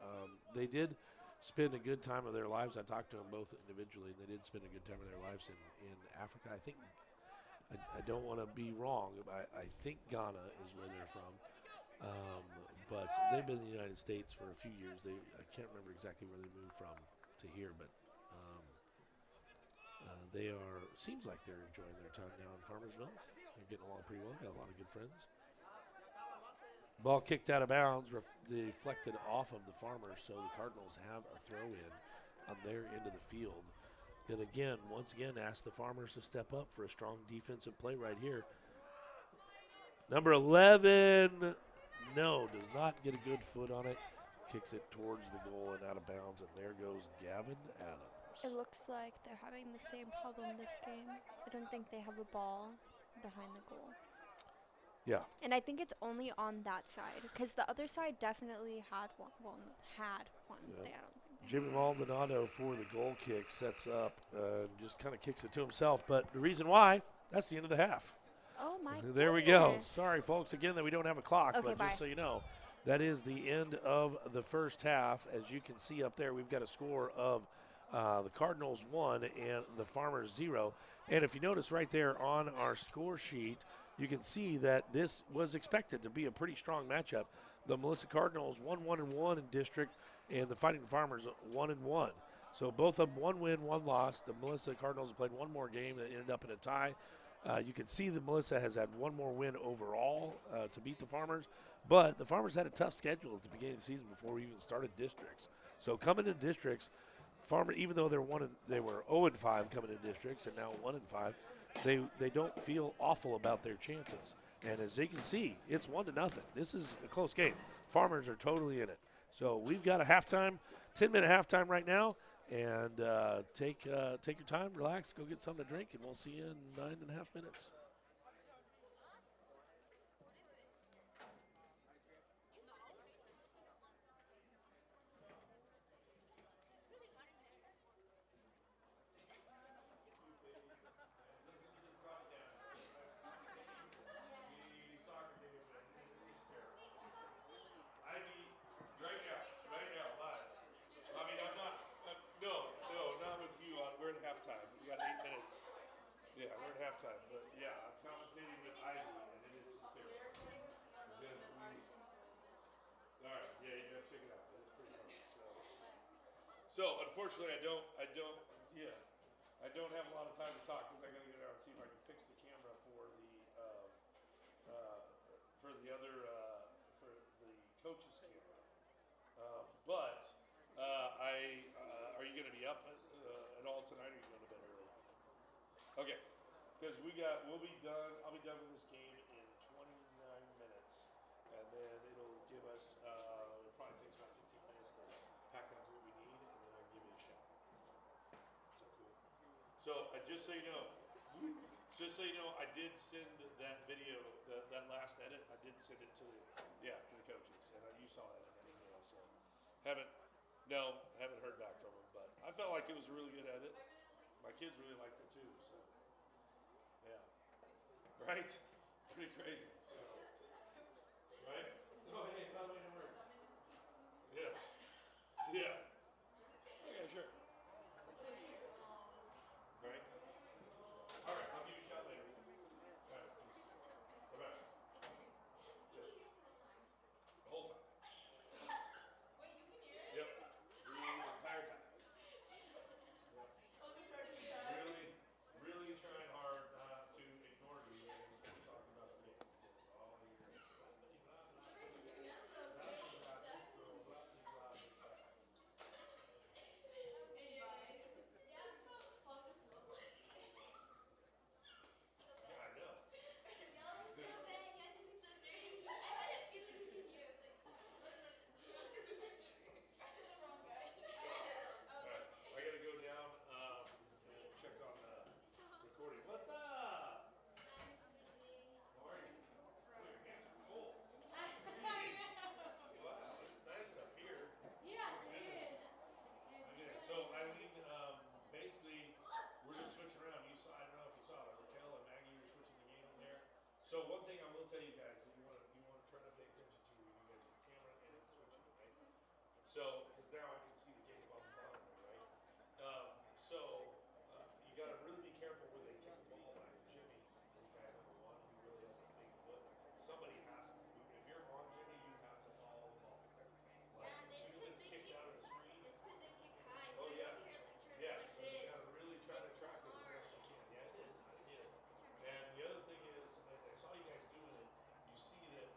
They did spend a good time of their lives. I talked to them both individually, and they did spend a good time of their lives in Africa. I think, I don't want to be wrong, I think Ghana is where they're from. But they've been in the United States for a few years. I can't remember exactly where they moved from to here, but seems like they're enjoying their time now in Farmersville. They're getting along pretty well, got a lot of good friends. Ball kicked out of bounds, deflected off of the Farmers, so the Cardinals have a throw-in on their end of the field. And again, once again, ask the Farmers to step up for a strong defensive play right here. Number 11, no, does not get a good foot on it. Kicks it towards the goal and out of bounds, and there goes Gavin Adams. It looks like they're having the same problem this game. I don't think they have a ball behind the goal. Yeah. And I think it's only on that side, because the other side definitely had one. Well, had one. Yeah. I don't think they Jimmy Maldonado for the goal kick sets up and just kind of kicks it to himself. But the reason why, that's the end of the half. Oh, my There we go. goodness. Sorry, folks, again, that we don't have a clock. Okay, but bye. just so you know, that is the end of the first half. As you can see up there, we've got a score of the Cardinals 1 and the Farmers 0. And if you notice right there on our score sheet, you can see that this was expected to be a pretty strong matchup. The Melissa Cardinals 1-1-1 in district, and the Fighting Farmers 1-1. So both of them 1 win, 1 loss. The Melissa Cardinals have played one more game that ended up in a tie. You can see that Melissa has had one more win overall to beat the Farmers, but the Farmers had a tough schedule at the beginning of the season before we even started districts. So coming into districts, Farmer, even though they were 0-5 coming into districts and now 1-5, they don't feel awful about their chances. And as you can see, it's 1-0. This is a close game. Farmers are totally in it. So we've got a halftime, 10-minute halftime right now. And take your time, relax, go get something to drink, and we'll see you in 9.5 minutes. We're at halftime. We got 8 minutes. Yeah, we're at halftime. But yeah, I'm commentating with Ivy, and it is hysterical. All right, yeah, you gotta check it out. It's pretty funny. So unfortunately, I don't have a lot of time to talk because I gotta get out and see if I can fix the camera for the other for the coach's camera. Are you gonna be up at all tonight, or are you going to bed? Okay, because we'll be done. I'll be done with this game in 29 minutes, and then it'll give us. It probably takes about 15 minutes to pack up what we need, and then I'll give you a shout. Is that cool? So just so you know, I did send that video, that last edit. I did send it to the coaches, and you saw it in that email. So haven't heard back from them, but I felt like it was a really good edit. My kids really liked it too. So yeah, right? Pretty crazy. So right? So hey, how many words? Yeah. Yeah. Okay, sure. Right? All right, I'll give you a shot later. All right, peace. Bye-bye. Yeah. The whole time. Wait, you can hear it? Yep. The entire time. Yep. Really trying hard not to ignore you and talk about the game. It's all you hear. Blah, blah, this girl, blah, blah, this guy. Yeah, I know. I gotta go down and check on the recording. What's up? How are you? Oh, your hands are cold. Jeez. Wow, it's nice up here. Goodness. Okay, so Eileen, basically, we're just switching around. I don't know if you saw it. Raquel and Maggie were switching the game in there. So one thing I will tell you guys that you want to try to pay attention to when you guys have your camera and switching it, right? So, because now I can see the game on the bottom there, right? You got to really be careful where they kick the ball. Like Jimmy is guy number one, who really has a big foot. Somebody has to. If you're on Jimmy, you have to follow the ball. Like as soon as it's kicked out of the screen. It's because they kick high. Oh So yeah. Yeah. like So you got to really try to track it as best you can. Yeah, it is. I get it. And the other thing is, I saw you guys doing it. You see that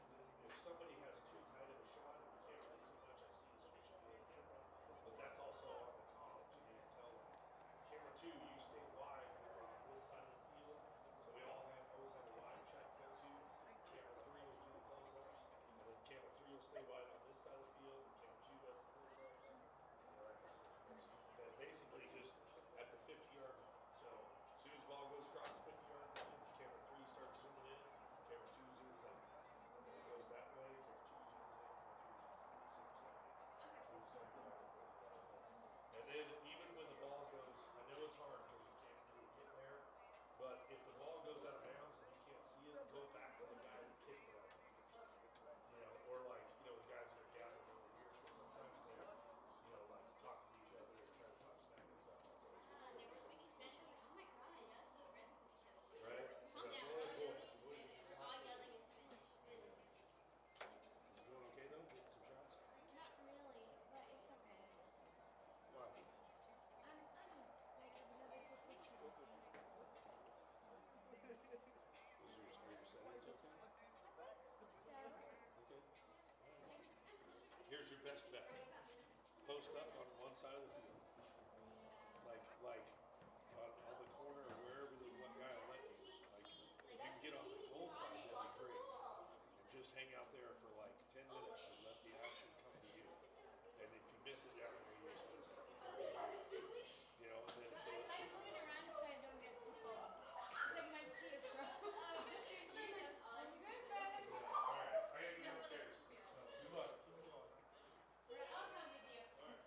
if somebody has too tight of a shot, you can't really see much. I see the switch to the camera, but that's also on the column. You can tell that. Camera 2, you stay wide on this side of the field, so we always have a wide shot to go to. Camera 3 will do the close-ups, and then camera 3 will stay wide on this side of the field. And camera 2 does the close-ups. And basically just at the 50-yard line. So as soon as the ball goes across the 50-yard line, camera 3 starts zooming in, camera 2 zooms out. It goes that way, camera 2 zooms in, camera 3 zooms out. And then even when the ball goes, I know it's hard because you can't really get there, but if the ball goes out of bounds and you can't see it, go back to the guy that kicked it out. Or like, the guys that are gathered over here, because sometimes they're, like talking to each other and trying to talk smack and stuff. That's always good. They were speaking Spanish. Oh my god, that's so aggressive. Right? Calm down. Boys. All yelling in Spanish. Is it going okay though? Getting some shots? Not really, but it's okay. Wow. I'm like another picture. Is your settings okay? Okay. Here's your best bet. Post up on one side of the field. Like on the corner or wherever the one guy will let you. Like if you can get on the goal side, that'd be great. And just hang out there for like 10 minutes and let the action come to you. And if you miss it down there, you're supposed to. And then I like going around so I don't get too cold. It's like my feet, bro. All right, I gotta get downstairs. So, good luck. Keep it going. I'll come with you. All right.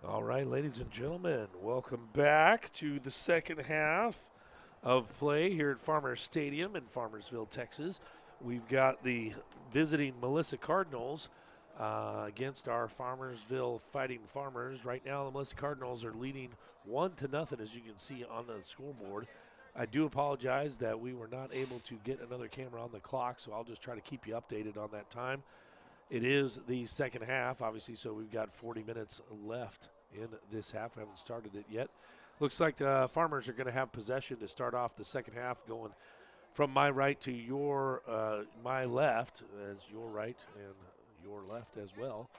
All right, ladies and gentlemen, welcome back to the second half of play here at Farmers Stadium in Farmersville, Texas. We've got the visiting Melissa Cardinals against our Farmersville Fighting Farmers. Right now, the Melissa Cardinals are leading 1-0, as you can see on the scoreboard. I do apologize that we were not able to get another camera on the clock, so I'll just try to keep you updated on that time. It is the second half, obviously, so we've got 40 minutes left in this half. We haven't started it yet. Looks like the Farmers are going to have possession to start off the second half, going from my right to your my left, as your right and your left as well.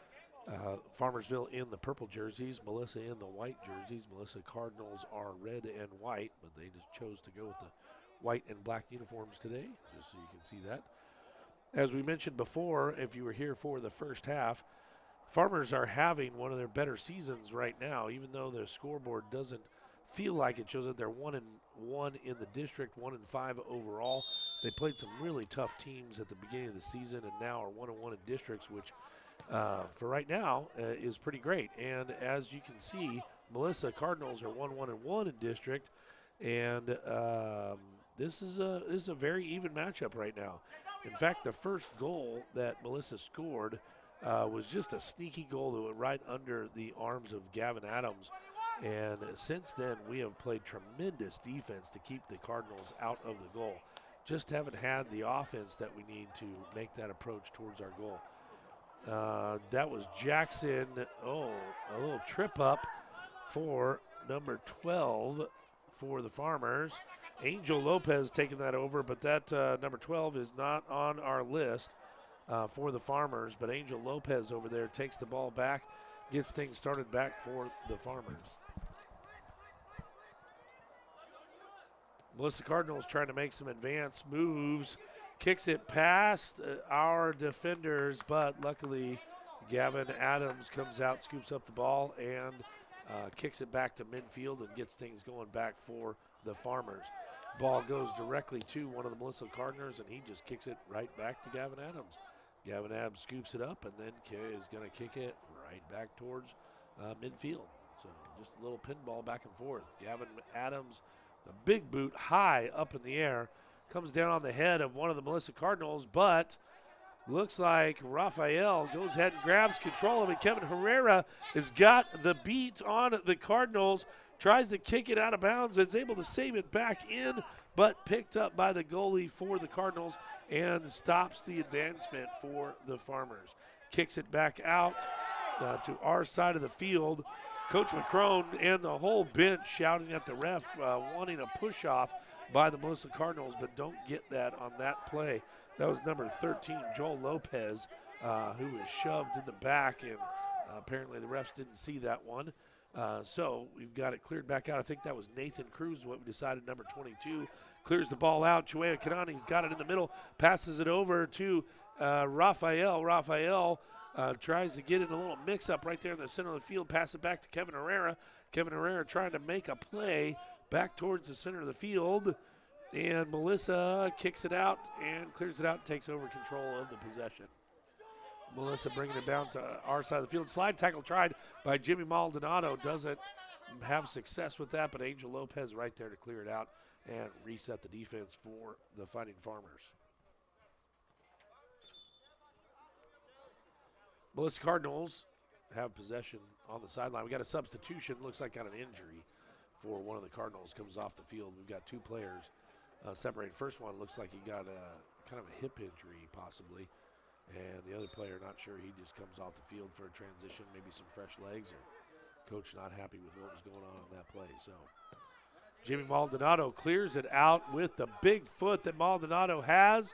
Farmersville in the purple jerseys, Melissa in the white jerseys. Melissa Cardinals are red and white, but they just chose to go with the white and black uniforms today, just so you can see that. As we mentioned before, if you were here for the first half, Farmers are having one of their better seasons right now, even though the scoreboard doesn't feel like it. Shows that they're 1-1 in the district, 1-5 overall. They played some really tough teams at the beginning of the season and now are 1-1 in districts, which for right now is pretty great. And as you can see, Melissa Cardinals are 1-1 in district, and this is a very even matchup right now. In fact, the first goal that Melissa scored was just a sneaky goal that went right under the arms of Gavin Adams. And since then, we have played tremendous defense to keep the Cardinals out of the goal. Just haven't had the offense that we need to make that approach towards our goal. That was Jackson. Oh, a little trip up for number 12 for the Farmers. Angel Lopez taking that over, but that number 12 is not on our list for the Farmers. But Angel Lopez over there takes the ball back, gets things started back for the Farmers. Melissa Cardinals trying to make some advanced moves, kicks it past our defenders, but luckily Gavin Adams comes out, scoops up the ball, and kicks it back to midfield and gets things going back for the Farmers. Ball goes directly to one of the Melissa Cardinals, and he just kicks it right back to Gavin Adams. Gavin Adams scoops it up and then is going to kick it right back towards midfield. So just a little pinball back and forth. Gavin Adams, the big boot high up in the air, comes down on the head of one of the Melissa Cardinals, but looks like Rafael goes ahead and grabs control of it. Kevin Herrera has got the beat on the Cardinals, tries to kick it out of bounds, is able to save it back in, but picked up by the goalie for the Cardinals and stops the advancement for the Farmers. Kicks it back out to our side of the field. Coach McCrone and the whole bench shouting at the ref, wanting a push-off by the Melissa Cardinals, but don't get that on that play. That was number 13, Joel Lopez, who was shoved in the back, and apparently the refs didn't see that one. So we've got it cleared back out. I think that was Nathan Cruz, what we decided, number 22. Clears the ball out. Chuea Kanani's got it in the middle, passes it over to Rafael. Rafael tries to get in a little mix-up right there in the center of the field, pass it back to Kevin Herrera. Kevin Herrera trying to make a play back towards the center of the field, and Melissa kicks it out and clears it out and takes over control of the possession. Melissa bringing it down to our side of the field. Slide tackle tried by Jimmy Maldonado. Doesn't have success with that, but Angel Lopez right there to clear it out and reset the defense for the Fighting Farmers. Melissa Cardinals have possession on the sideline. We got a substitution. Looks like got an injury for one of the Cardinals. Comes off the field. We've got two players separated. First one looks like he got a kind of a hip injury possibly. And the other player, not sure, he just comes off the field for a transition, maybe some fresh legs, or coach not happy with what was going on that play. So Jimmy Maldonado clears it out with the big foot that Maldonado has.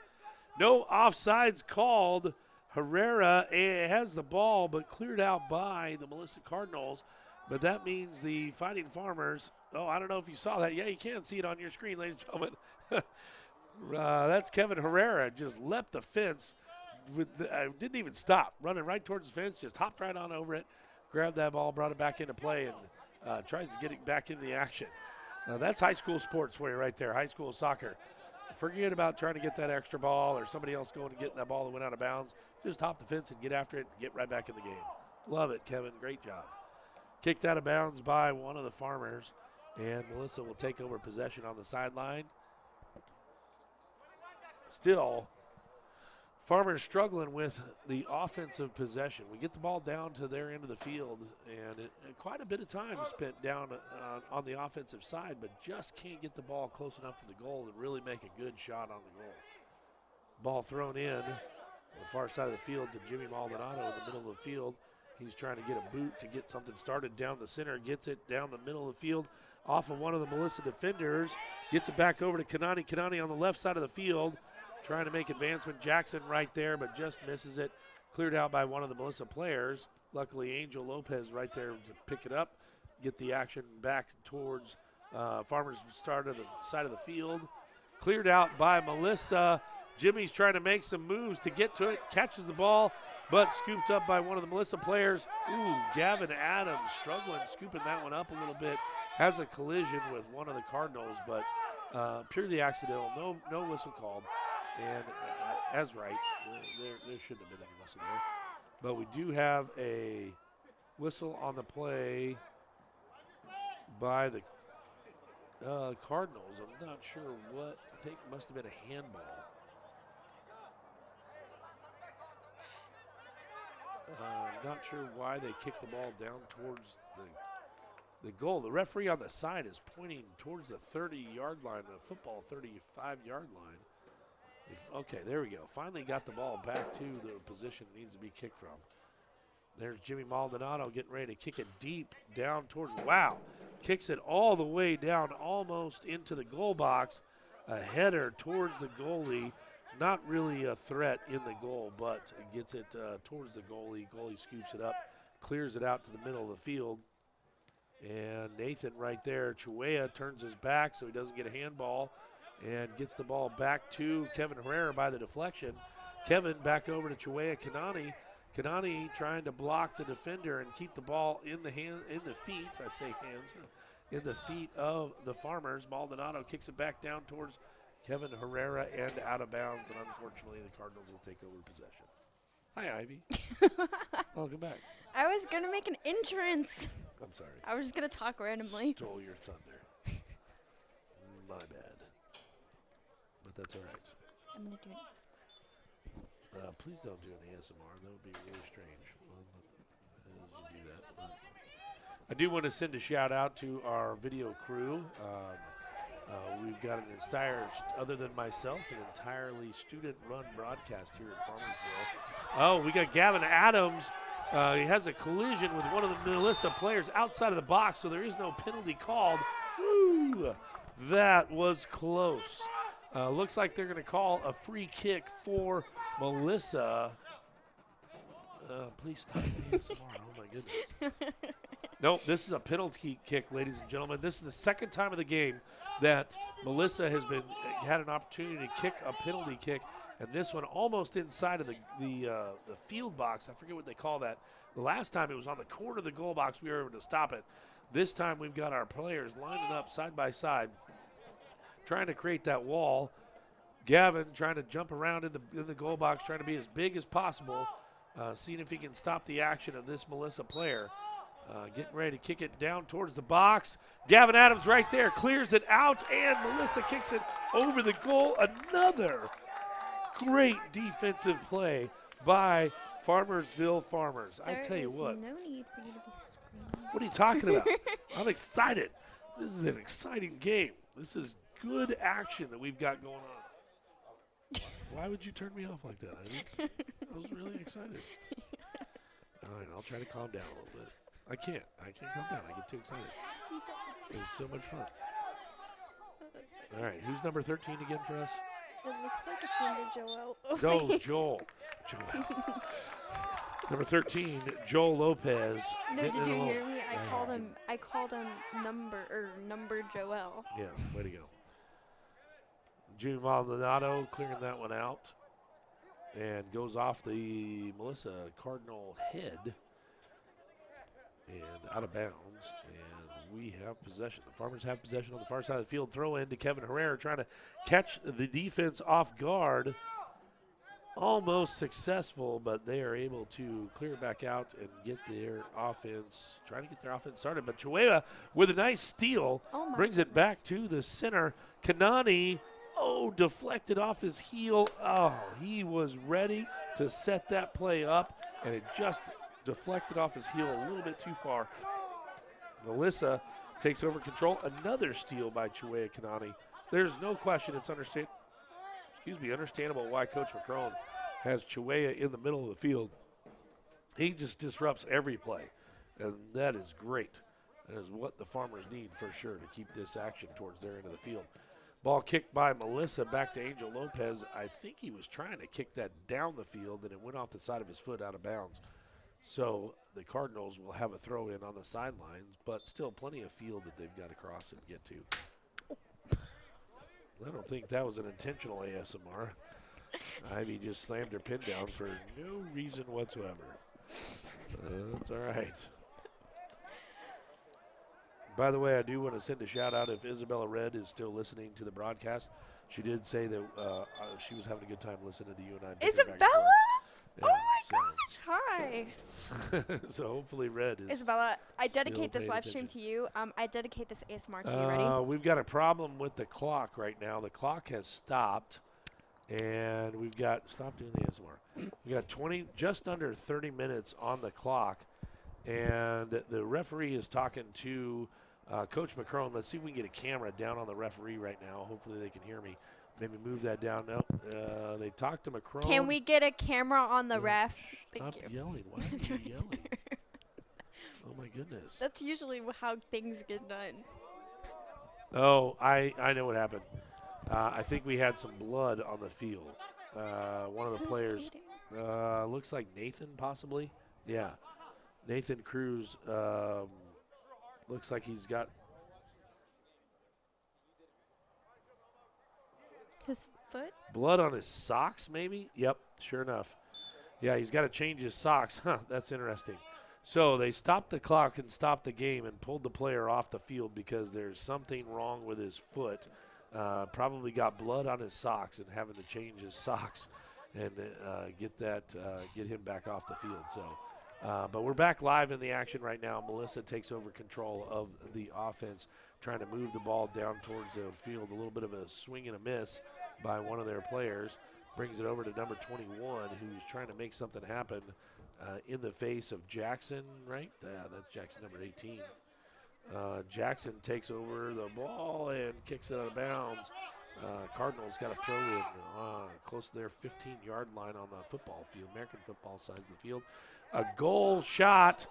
No offsides called. Herrera has the ball, but cleared out by the Melissa Cardinals. But that means the Fighting Farmers, I don't know if you saw that. Yeah, you can see it on your screen, ladies and gentlemen. That's Kevin Herrera, just leapt the fence. Didn't even stop, running right towards the fence, just hopped right on over it, grabbed that ball, brought it back into play, and tries to get it back into the action. That's high school sports for you right there, high school soccer. Forget about trying to get that extra ball or somebody else going to get that ball that went out of bounds. Just hop the fence and get after it and get right back in the game. Love it, Kevin. Great job. Kicked out of bounds by one of the Farmers, and Melissa will take over possession on the sideline. Still, Farmers struggling with the offensive possession. We get the ball down to their end of the field, and quite a bit of time spent down on the offensive side, but just can't get the ball close enough to the goal and really make a good shot on the goal. Ball thrown in on the far side of the field to Jimmy Maldonado in the middle of the field. He's trying to get a boot to get something started down the center, gets it down the middle of the field off of one of the Melissa defenders, gets it back over to Kanani. Kanani on the left side of the field, trying to make advancement. Jackson right there, but just misses it. Cleared out by one of the Melissa players. Luckily, Angel Lopez right there to pick it up, get the action back towards Farmers' start of the side of the field. Cleared out by Melissa. Jimmy's trying to make some moves to get to it, catches the ball, but scooped up by one of the Melissa players. Ooh, Gavin Adams struggling, scooping that one up a little bit. Has a collision with one of the Cardinals, but purely accidental. No whistle called. And as right, there shouldn't have been any whistle there. But we do have a whistle on the play by the Cardinals. I'm not sure what. I think it must have been a handball. I'm not sure why they kicked the ball down towards the goal. The referee on the side is pointing towards the 30-yard line, the football 35-yard line. Okay, there we go. Finally got the ball back to the position it needs to be kicked from. There's Jimmy Maldonado getting ready to kick it deep down towards, wow. Kicks it all the way down almost into the goal box. A header towards the goalie. Not really a threat in the goal, but gets it towards the goalie. Goalie scoops it up, clears it out to the middle of the field. And Nathan right there, Chuea turns his back so he doesn't get a handball and gets the ball back to Kevin Herrera by the deflection. Kevin back over to Chuea Kanani. Kanani trying to block the defender and keep the ball in the feet, I say hands, in the feet of the Farmers. Maldonado kicks it back down towards Kevin Herrera and out of bounds, and unfortunately the Cardinals will take over possession. Hi, Ivy. Welcome back. I was going to make an entrance. I'm sorry. I was just going to talk randomly. Stole your thunder. My bad. But that's all right. I'm going to do an ASMR. Please don't do an ASMR. That would be really strange. As you do that. But I do want to send a shout out to our video crew. We've got an entire, other than myself, an entirely student-run broadcast here at Farmersville. Oh, we got Gavin Adams. He has a collision with one of the Melissa players outside of the box, so there is no penalty called. Woo! That was close. Looks like they're going to call a free kick for Melissa. Please stop the ASMR. Oh, my goodness. Nope, this is a penalty kick, ladies and gentlemen. This is the second time of the game that Melissa has had an opportunity to kick a penalty kick, and this one almost inside of the field box. I forget what they call that. The last time it was on the corner of the goal box. We were able to stop it. This time we've got our players lining up side by side, trying to create that wall. Gavin trying to jump around in the goal box, trying to be as big as possible, seeing if he can stop the action of this Melissa player. Getting ready to kick it down towards the box. Gavin Adams right there clears it out, and Melissa kicks it over the goal. Another great defensive play by Farmersville Farmers. I tell you what. No need for you to be screaming. What are you talking about? I'm excited. This is an exciting game. This is good action that we've got going on. Why would you turn me off like that? I was really excited. All right, I'll try to calm down a little bit. I can't calm down. I get too excited. It's so much fun. All right, who's number 13 again for us? It looks like it's under Joel. No, Joel. Number 13, Joel Lopez. No, did you hear me? I called him number Joel. Yeah, way to go. Jimmy Maldonado clearing that one out and goes off the Melissa Cardinal head and out of bounds, and we have possession. The Farmers have possession on the far side of the field. Throw in to Kevin Herrera, trying to catch the defense off guard. almost successful, but they are able to clear back out and get their offense, trying to get their offense started. But Chuea with a nice steal Oh my brings it back to the center. Kanani, deflected off his heel. Oh, he was ready to set that play up, and it just deflected off his heel a little bit too far. Melissa takes over control. Another steal by Chuea Kanani. There's no question it's understandable why Coach McCrone has Chuea in the middle of the field. He just disrupts every play, and that is great. That is what the Farmers need for sure to keep this action towards their end of the field. Ball kicked by Melissa back to Angel Lopez. I think he was trying to kick that down the field, and it went off the side of his foot out of bounds. So the Cardinals will have a throw in on the sidelines, but still plenty of field that they've got to cross and get to. I don't think that was an intentional ASMR. Ivy just slammed her pin down for no reason whatsoever. That's all right. By the way, I do want to send a shout out if Isabella Red is still listening to the broadcast. She did say that she was having a good time listening to you and I. Isabella? Yeah, Oh my gosh, hi. So hopefully Red is. Isabella, I dedicate this paying live stream attention. to you. I dedicate this ASMR to you. Ready? We've got a problem with the clock right now. The clock has stopped, and we've got stop doing the ASMR. We got just under 30 minutes on the clock, and the referee is talking to Coach McCrone. Let's see if we can get a camera down on the referee right now. Hopefully they can hear me. Maybe move that down. No, they talked to McCrone. Can we get a camera on the ref? Stop Thank you. yelling. Why are you yelling? Oh, my goodness. That's usually how things get done. Oh, I know what happened. I think we had some blood on the field. One of the Who's players, bleeding? looks like Nathan possibly. Yeah. Nathan Cruz looks like he's got. His foot? Blood on his socks, maybe? Yep, sure enough. Yeah, he's got to change his socks. Huh, that's interesting. So they stopped the clock and stopped the game and pulled the player off the field because there's something wrong with his foot. Probably got blood on his socks and having to change his socks and get him back off the field. So, but we're back live in the action right now. Melissa takes over control of the offense, trying to move the ball down towards the field. A little bit of a swing and a miss by one of their players. Brings it over to number 21, who's trying to make something happen in the face of Jackson, right? That's Jackson, number 18. Jackson takes over the ball and kicks it out of bounds. Cardinals got to throw in close to their 15-yard line on the football field, American football side of the field. A goal shot.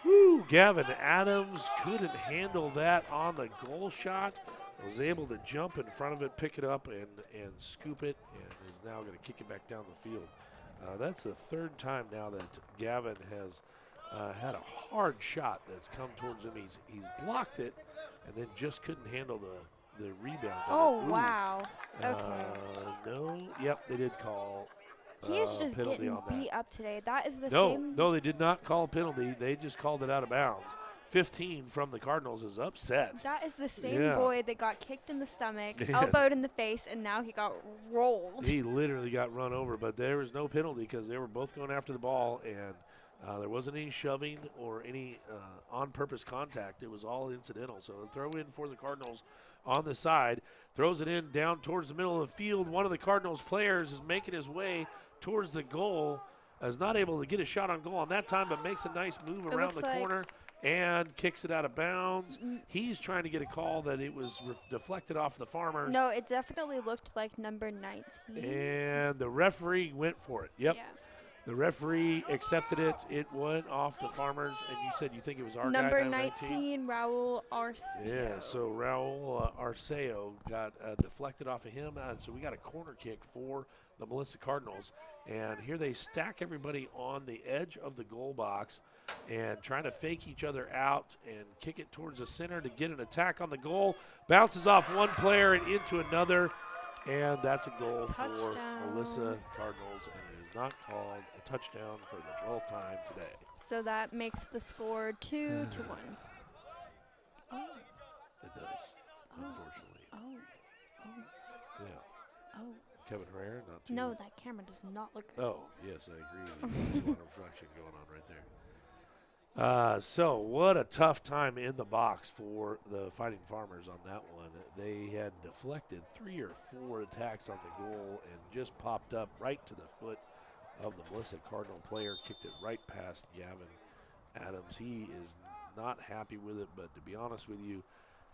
Woo! Gavin Adams couldn't handle that on the goal shot. Was able to jump in front of it, pick it up, and scoop it, and is now going to kick it back down the field. That's the third time now that Gavin has had a hard shot that's come towards him. He's blocked it, and then just couldn't handle the rebound. Oh, wow. Okay. No, yep, they did call. He is just penalty getting on that. beat up today. That is the same. No, they did not call a penalty. They just called it out of bounds. 15 from the Cardinals is upset. That is the same Yeah. boy that got kicked in the stomach, Yeah. elbowed in the face, and now he got rolled. He literally got run over, but there was no penalty because they were both going after the ball, and there wasn't any shoving or any on-purpose contact. It was all incidental. So a throw in for the Cardinals on the side. Throws it in down towards the middle of the field. One of the Cardinals players is making his way towards the goal. Is not able to get a shot on goal on that time, but makes a nice move around the corner and kicks it out of bounds. He's trying to get a call that it was deflected off the Farmers. No, it definitely looked like number 19. And the referee went for it. Yep. Yeah. The referee accepted it. It went off the Farmers, and you said you think it was our Number guy, 19, Raul Arceo. Yeah, so Raul Arceo got deflected off of him, so we got a corner kick for the Melissa Cardinals. And here they stack everybody on the edge of the goal box and trying to fake each other out and kick it towards the center to get an attack on the goal. Bounces off one player and into another, and that's a goal Touchdown. for Melissa Cardinals, and it is not called a touchdown for the 12th time today. So that makes the score 2-1. Oh. It does, Oh. unfortunately. Oh. Oh. Yeah. Oh. Kevin Herrera, not too. No, that camera does not look good. Oh, yes, I agree with you. There's a lot of reflection going on right there. So what a tough time in the box for the Fighting Farmers on that one. They had deflected 3 or 4 attacks on the goal and just popped up right to the foot of the Melissa Cardinal player, kicked it right past Gavin Adams. He is not happy with it, but to be honest with you,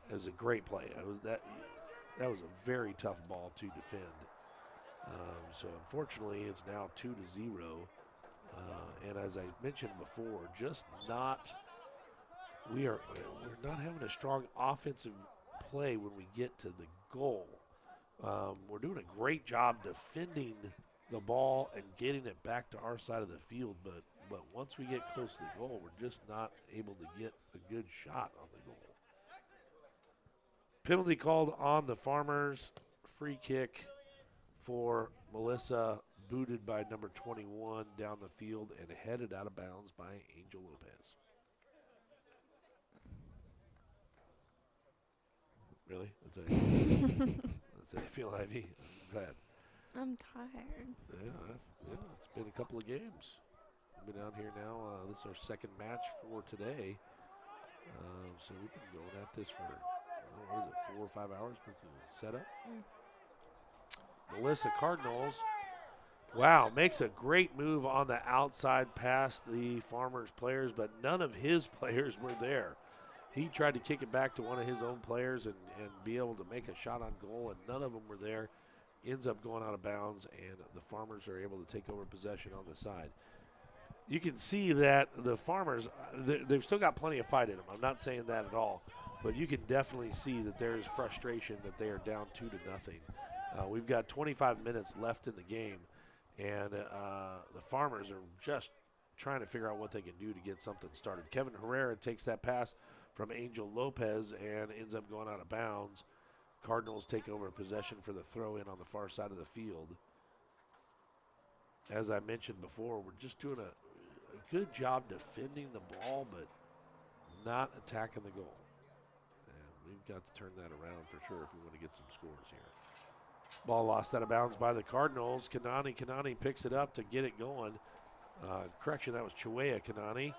it was a great play. That was a very tough ball to defend. So unfortunately, it's now 2-0. And as I mentioned before, we're not having a strong offensive play when we get to the goal. We're doing a great job defending the ball and getting it back to our side of the field, but once we get close to the goal, we're just not able to get a good shot on the goal. Penalty called on the Farmers. Free kick for Melissa, booted by number 21 down the field and headed out of bounds by Angel Lopez. Really? That's how you feel, Ivy? I'm glad. I'm tired. Yeah, it's been a couple of games. We've been out here now. This is our second match for today. So we've been going at this for, 4 or 5 hours with the setup? Melissa Cardinals, wow, makes a great move on the outside past the Farmers players, but none of his players were there. He tried to kick it back to one of his own players and be able to make a shot on goal, and none of them were there. Ends up going out of bounds, and the Farmers are able to take over possession on the side. You can see that the Farmers, they've still got plenty of fight in them. I'm not saying that at all, but you can definitely see that there's frustration that they are down 2-0. We've got 25 minutes left in the game, and the Farmers are just trying to figure out what they can do to get something started. Kevin Herrera takes that pass from Angel Lopez and ends up going out of bounds. Cardinals take over possession for the throw-in on the far side of the field. As I mentioned before, we're just doing a good job defending the ball, but not attacking the goal. And we've got to turn that around for sure if we want to get some scores here. Ball lost out of bounds by the Cardinals. Kanani picks it up to get it going. Correction, that was Chiweya Kanani.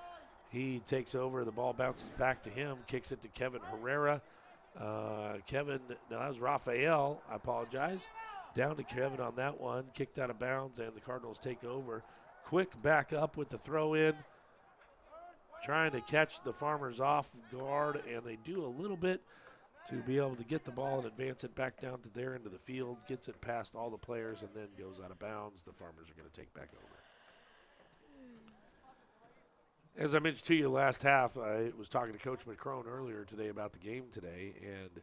He takes over. The ball bounces back to him, kicks it to Kevin Herrera. No, that was Rafael. I apologize. Down to Kevin on that one. Kicked out of bounds, and the Cardinals take over. Quick back up with the throw-in. Trying to catch the Farmers off guard, and they do a little bit to be able to get the ball and advance it back down to their end of the field. Gets it past all the players and then goes out of bounds. The Farmers are going to take back over. As I mentioned to you last half, I was talking to Coach McCrone earlier today about the game today, and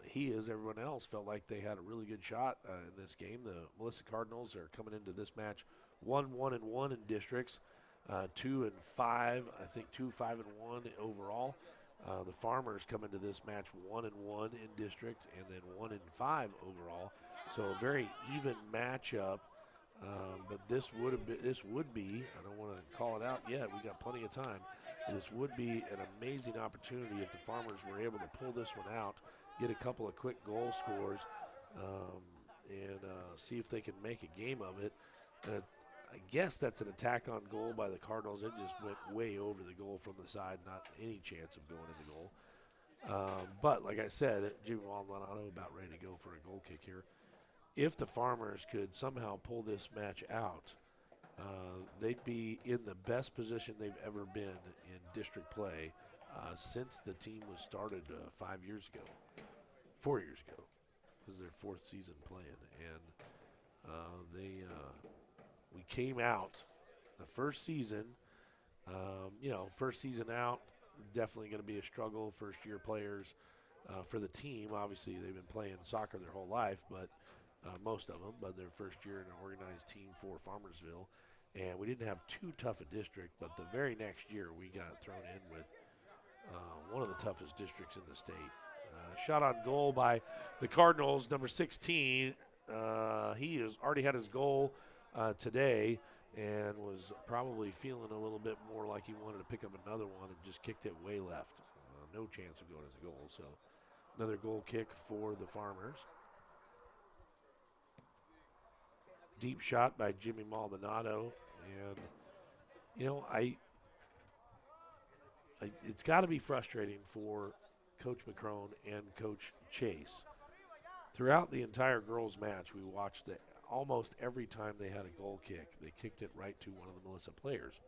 he, as everyone else, felt like they had a really good shot in this game. The Melissa Cardinals are coming into this match 1-1-1 in districts, 2-5, I think 2-5-1 overall. The Farmers come into this match 1-1 in district and then 1-5 overall. So a very even matchup. But this would be, I don't want to call it out yet, we got plenty of time. This would be an amazing opportunity if the Farmers were able to pull this one out, get a couple of quick goal scores, and see if they can make a game of it. I guess that's an attack on goal by the Cardinals. It just went way over the goal from the side, not any chance of going in the goal. But like I said, Jimmy Maldonado about ready to go for a goal kick here. If the Farmers could somehow pull this match out, they'd be in the best position they've ever been in district play since the team was started 4 years ago. This is their 4th season playing. And we came out the first season, first season out, definitely going to be a struggle, first-year players for the team. Obviously, they've been playing soccer their whole life, but most of them, but their first year in an organized team for Farmersville. And we didn't have too tough a district, but the very next year we got thrown in with one of the toughest districts in the state. Shot on goal by the Cardinals, number 16. He has already had his goal today and was probably feeling a little bit more like he wanted to pick up another one and just kicked it way left. No chance of going as a goal. So another goal kick for the Farmers. deep shot by Jimmy Maldonado. And, you know, it's got to be frustrating for Coach McCrone and Coach Chase. Throughout the entire girls' match, we watched it. Almost every time they had a goal kick, they kicked it right to one of the Melissa players.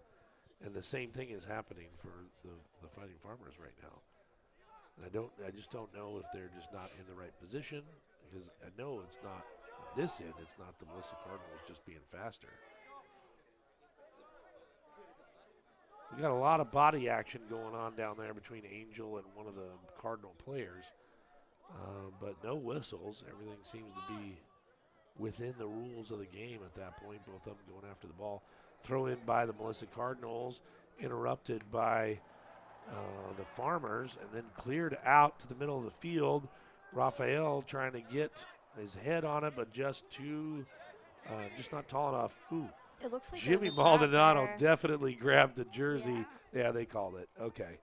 And the same thing is happening for the Fighting Farmers right now. And I just don't know if they're just not in the right position, because I know it's not this end. It's not the Melissa Cardinals just being faster. We got a lot of body action going on down there between Angel and one of the Cardinal players, but no whistles. Everything seems to be within the rules of the game at that point. Both of them going after the ball. Throw in by the Melissa Cardinals, interrupted by the Farmers, and then cleared out to the middle of the field. Raphael trying to get his head on it, but just not tall enough. Ooh. It looks like Jimmy Maldonado definitely grabbed the jersey. Yeah, they called it. Okay.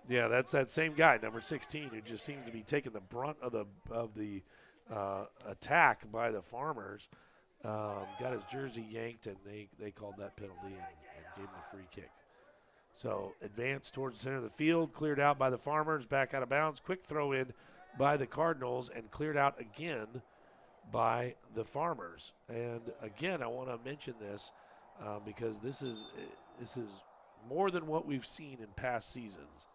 Yeah, that's that same guy, number 16, who just seems to be taking the brunt of the attack by the Farmers. Got his jersey yanked, and they called that penalty and gave him a free kick. So advanced towards the center of the field, cleared out by the Farmers, back out of bounds. Quick throw in by the Cardinals, and cleared out again by the Farmers. And again, I want to mention this because this is more than what we've seen in past seasons.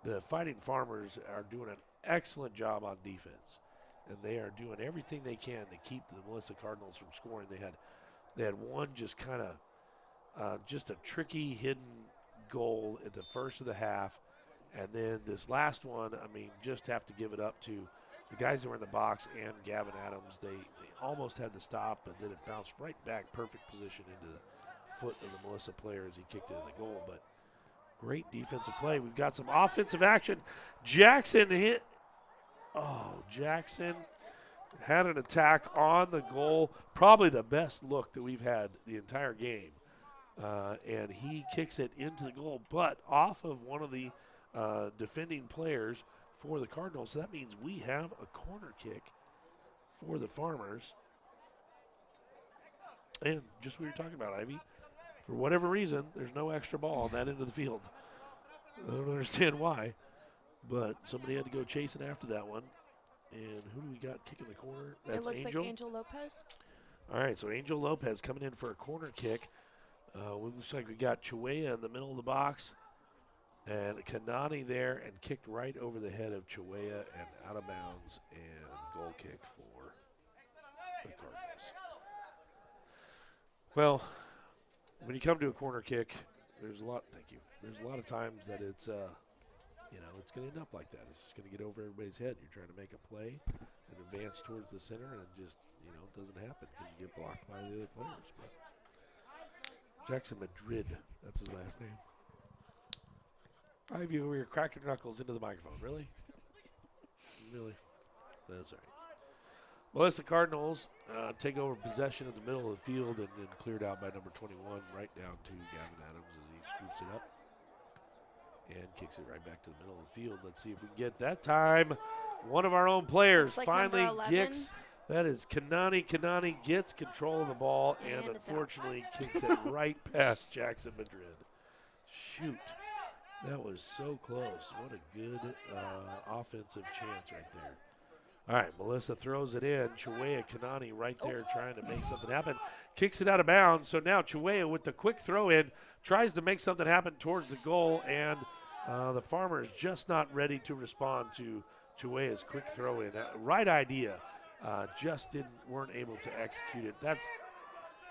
The Fighting Farmers are doing an excellent job on defense, and they are doing everything they can to keep the Melissa Cardinals from scoring. They had one just kind of just a tricky hidden goal at the first of the half, and then this last one, I mean, just have to give it up to the guys that were in the box and Gavin Adams. They almost had to stop, but then it bounced right back, perfect position into the foot of the Melissa player as he kicked it in the goal. But great defensive play. We've got some offensive action. Jackson hit. Oh, Jackson had an attack on the goal. Probably the best look that we've had the entire game. And he kicks it into the goal, but off of one of the defending players for the Cardinals. So that means we have a corner kick for the Farmers. And just what you're talking about, Ivy, for whatever reason, there's no extra ball on that end of the field. I don't understand why, but somebody had to go chasing after that one. And who do we got kicking the corner? That's It looks Angel. like Angel Lopez. All right, so Angel Lopez coming in for a corner kick. Looks like we got Chihuahua in the middle of the box. And Kanani there, and kicked right over the head of Chihuahua and out of bounds, and goal kick for the Cardinals. Well, when you come to a corner kick, there's a lot. Thank you. There's a lot of times that it's it's going to end up like that. It's just going to get over everybody's head. You're trying to make a play and advance towards the center, and it just doesn't happen because you get blocked by the other players. But Jackson Madrid, that's his last name. Ivy over here cracking your knuckles into the microphone. Really? Really? That's all right. Melissa Cardinals take over possession of the middle of the field, and then cleared out by number 21 right down to Gavin Adams as he scoops it up and kicks it right back to the middle of the field. Let's see if we can get that time. One of our own players Looks like finally number 11. kicks. That is Kanani. Kanani gets control of the ball and And it's out. unfortunately kicks it right past Jackson Madrid. Shoot. That was so close. What a good offensive chance right there. All right, Melissa throws it in. Chihuahua Kanani right there trying to make something happen. Kicks it out of bounds. So now Chihuahua with the quick throw in tries to make something happen towards the goal, and the Farmers just not ready to respond to Chihuahua's quick throw in. Right idea. Just weren't able to execute it. That's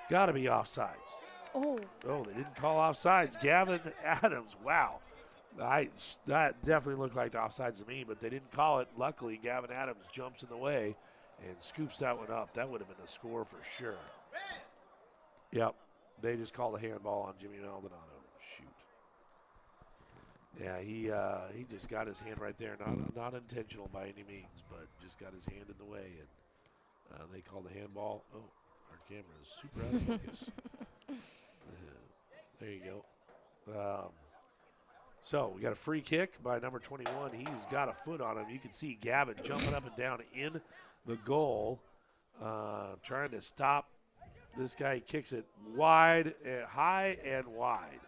got to be offsides. Oh. Oh, they didn't call offsides. Gavin Adams, wow. That definitely looked like offsides to me, but they didn't call it. Luckily, Gavin Adams jumps in the way and scoops that one up. That would have been a score for sure. Yep, they just called a handball on Jimmy Maldonado. Shoot. Yeah, he just got his hand right there. Not intentional by any means, but just got his hand in the way, and they called the handball. Oh, our camera is super out of focus. There you go. So we got a free kick by number 21. He's got a foot on him. You can see Gavin jumping up and down in the goal, trying to stop this guy kicks it wide, high and wide.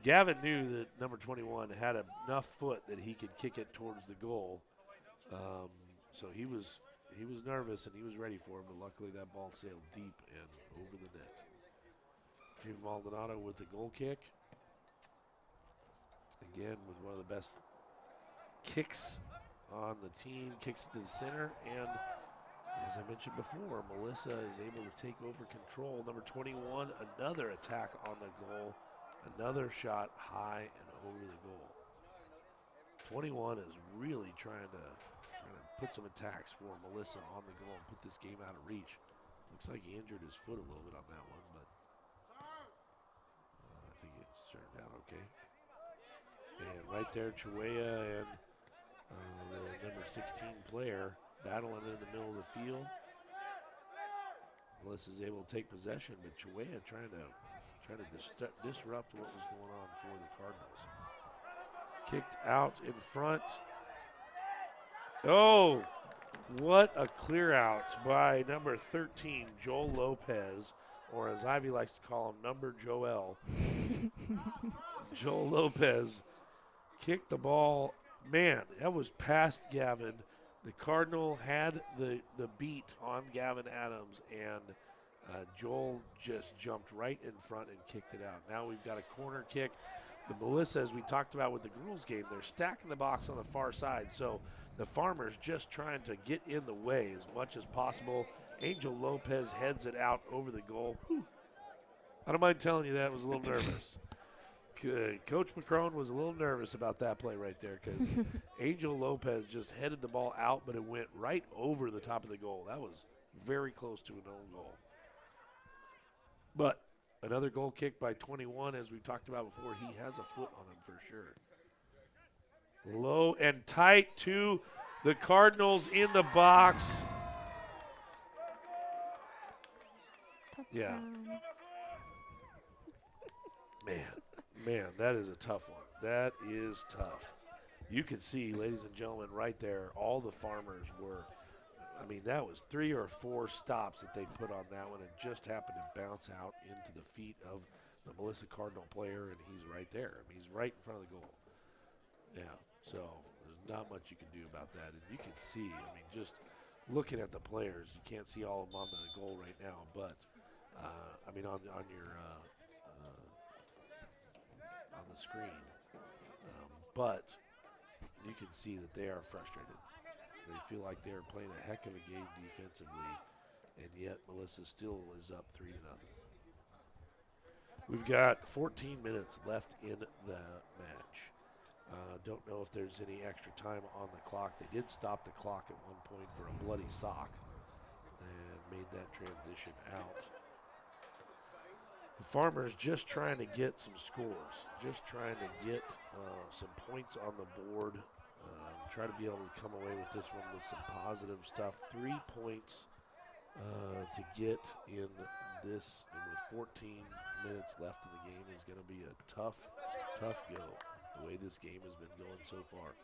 Gavin knew that number 21 had enough foot that he could kick it towards the goal. So he was nervous and he was ready for him, but luckily that ball sailed deep and over the net. Jimmy Maldonado with the goal kick. Again, with one of the best kicks on the team, kicks it to the center, and as I mentioned before, Melissa is able to take over control. Number 21, another attack on the goal, another shot high and over the goal. 21 is really trying to put some attacks for Melissa on the goal and put this game out of reach. Looks like he injured his foot a little bit on that one, but I think it turned out okay. And right there, Chihuahua and the number 16 player battling in the middle of the field. Melissa's able to take possession, but Chihuahua trying to disrupt what was going on for the Cardinals. Kicked out in front. Oh, what a clear out by number 13, Joel Lopez, or as Ivy likes to call him, number Joel. Joel Lopez kicked the ball. Man, that was past Gavin. The Cardinal had the beat on Gavin Adams, and Joel just jumped right in front and kicked it out. Now we've got a corner kick. The Melissa, as we talked about with the girls' game, they're stacking the box on the far side, so the Farmers just trying to get in the way as much as possible. Angel Lopez heads it out over the goal. Whew. I don't mind telling you that, I was a little nervous. Coach McCrone was a little nervous about that play right there because Angel Lopez just headed the ball out, but it went right over the top of the goal. That was very close to an own goal. But another goal kick by 21, as we talked about before. He has a foot on him for sure. Low and tight to the Cardinals in the box. Yeah. Man, that is a tough one. That is tough. You can see, ladies and gentlemen, right there, all the Farmers were, I mean, that was 3 or 4 stops that they put on that one and just happened to bounce out into the feet of the Melissa Cardinal player, and he's right there. I mean, he's right in front of the goal. Yeah, so there's not much you can do about that. And you can see, I mean, just looking at the players, you can't see all of them on the goal right now, but, I mean, on your on the screen. But you can see that they are frustrated. They feel like they are playing a heck of a game defensively, and yet Melissa still is up 3-0. We've got 14 minutes left in the match. Don't know if there's any extra time on the clock. They did stop the clock at one point for a bloody sock and made that transition out. The Farmers just trying to get some scores, just trying to get some points on the board, try to be able to come away with this one with some positive stuff. 3 points to get in this, and with 14 minutes left in the game is going to be a tough go, the way this game has been going so far.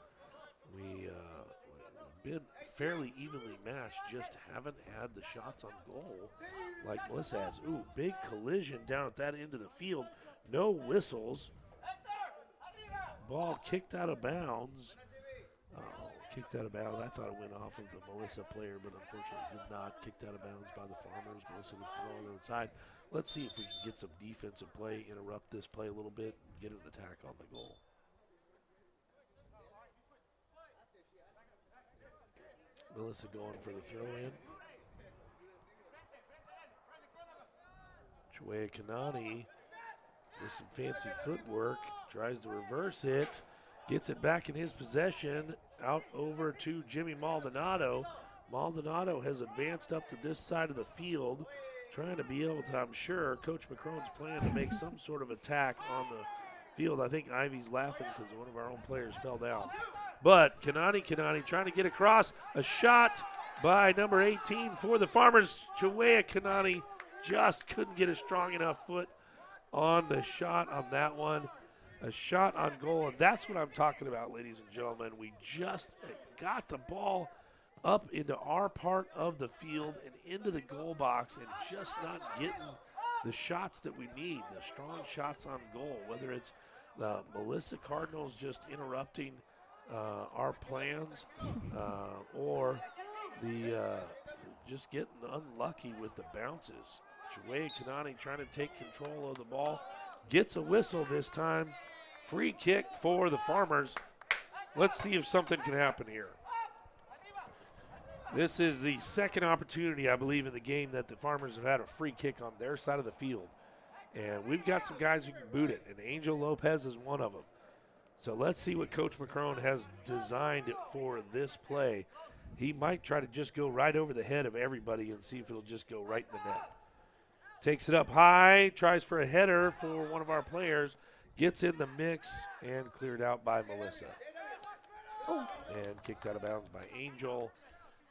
We've been fairly evenly matched, just haven't had the shots on goal like Melissa has. Ooh, big collision down at that end of the field. No whistles. Ball kicked out of bounds. Kicked out of bounds. I thought it went off of the Melissa player, but unfortunately did not. Kicked out of bounds by the Farmers. Melissa would throw it inside. Let's see if we can get some defensive play, interrupt this play a little bit, and get an attack on the goal. Melissa going for the throw-in. Chue Kanani with some fancy footwork, tries to reverse it, gets it back in his possession, out over to Jimmy Maldonado. Maldonado has advanced up to this side of the field, trying to be able to, I'm sure, Coach McCrone's plan to make some sort of attack on the field. I think Ivy's laughing because one of our own players fell down. But Kanani trying to get across. A shot by number 18 for the Farmers. Chihuahua Kanani just couldn't get a strong enough foot on the shot on that one. A shot on goal, and that's what I'm talking about, ladies and gentlemen. We just got the ball up into our part of the field and into the goal box and just not getting the shots that we need, the strong shots on goal, whether it's the Melissa Cardinals just interrupting our plans or the just getting unlucky with the bounces. Chue Kanani trying to take control of the ball. Gets a whistle this time. Free kick for the Farmers. Let's see if something can happen here. This is the second opportunity, I believe, in the game that the Farmers have had a free kick on their side of the field. And we've got some guys who can boot it, and Angel Lopez is one of them. So let's see what Coach McCrone has designed for this play. He might try to just go right over the head of everybody and see if it'll just go right in the net. Takes it up high, tries for a header for one of our players, gets in the mix and cleared out by Melissa. Oh. And kicked out of bounds by Angel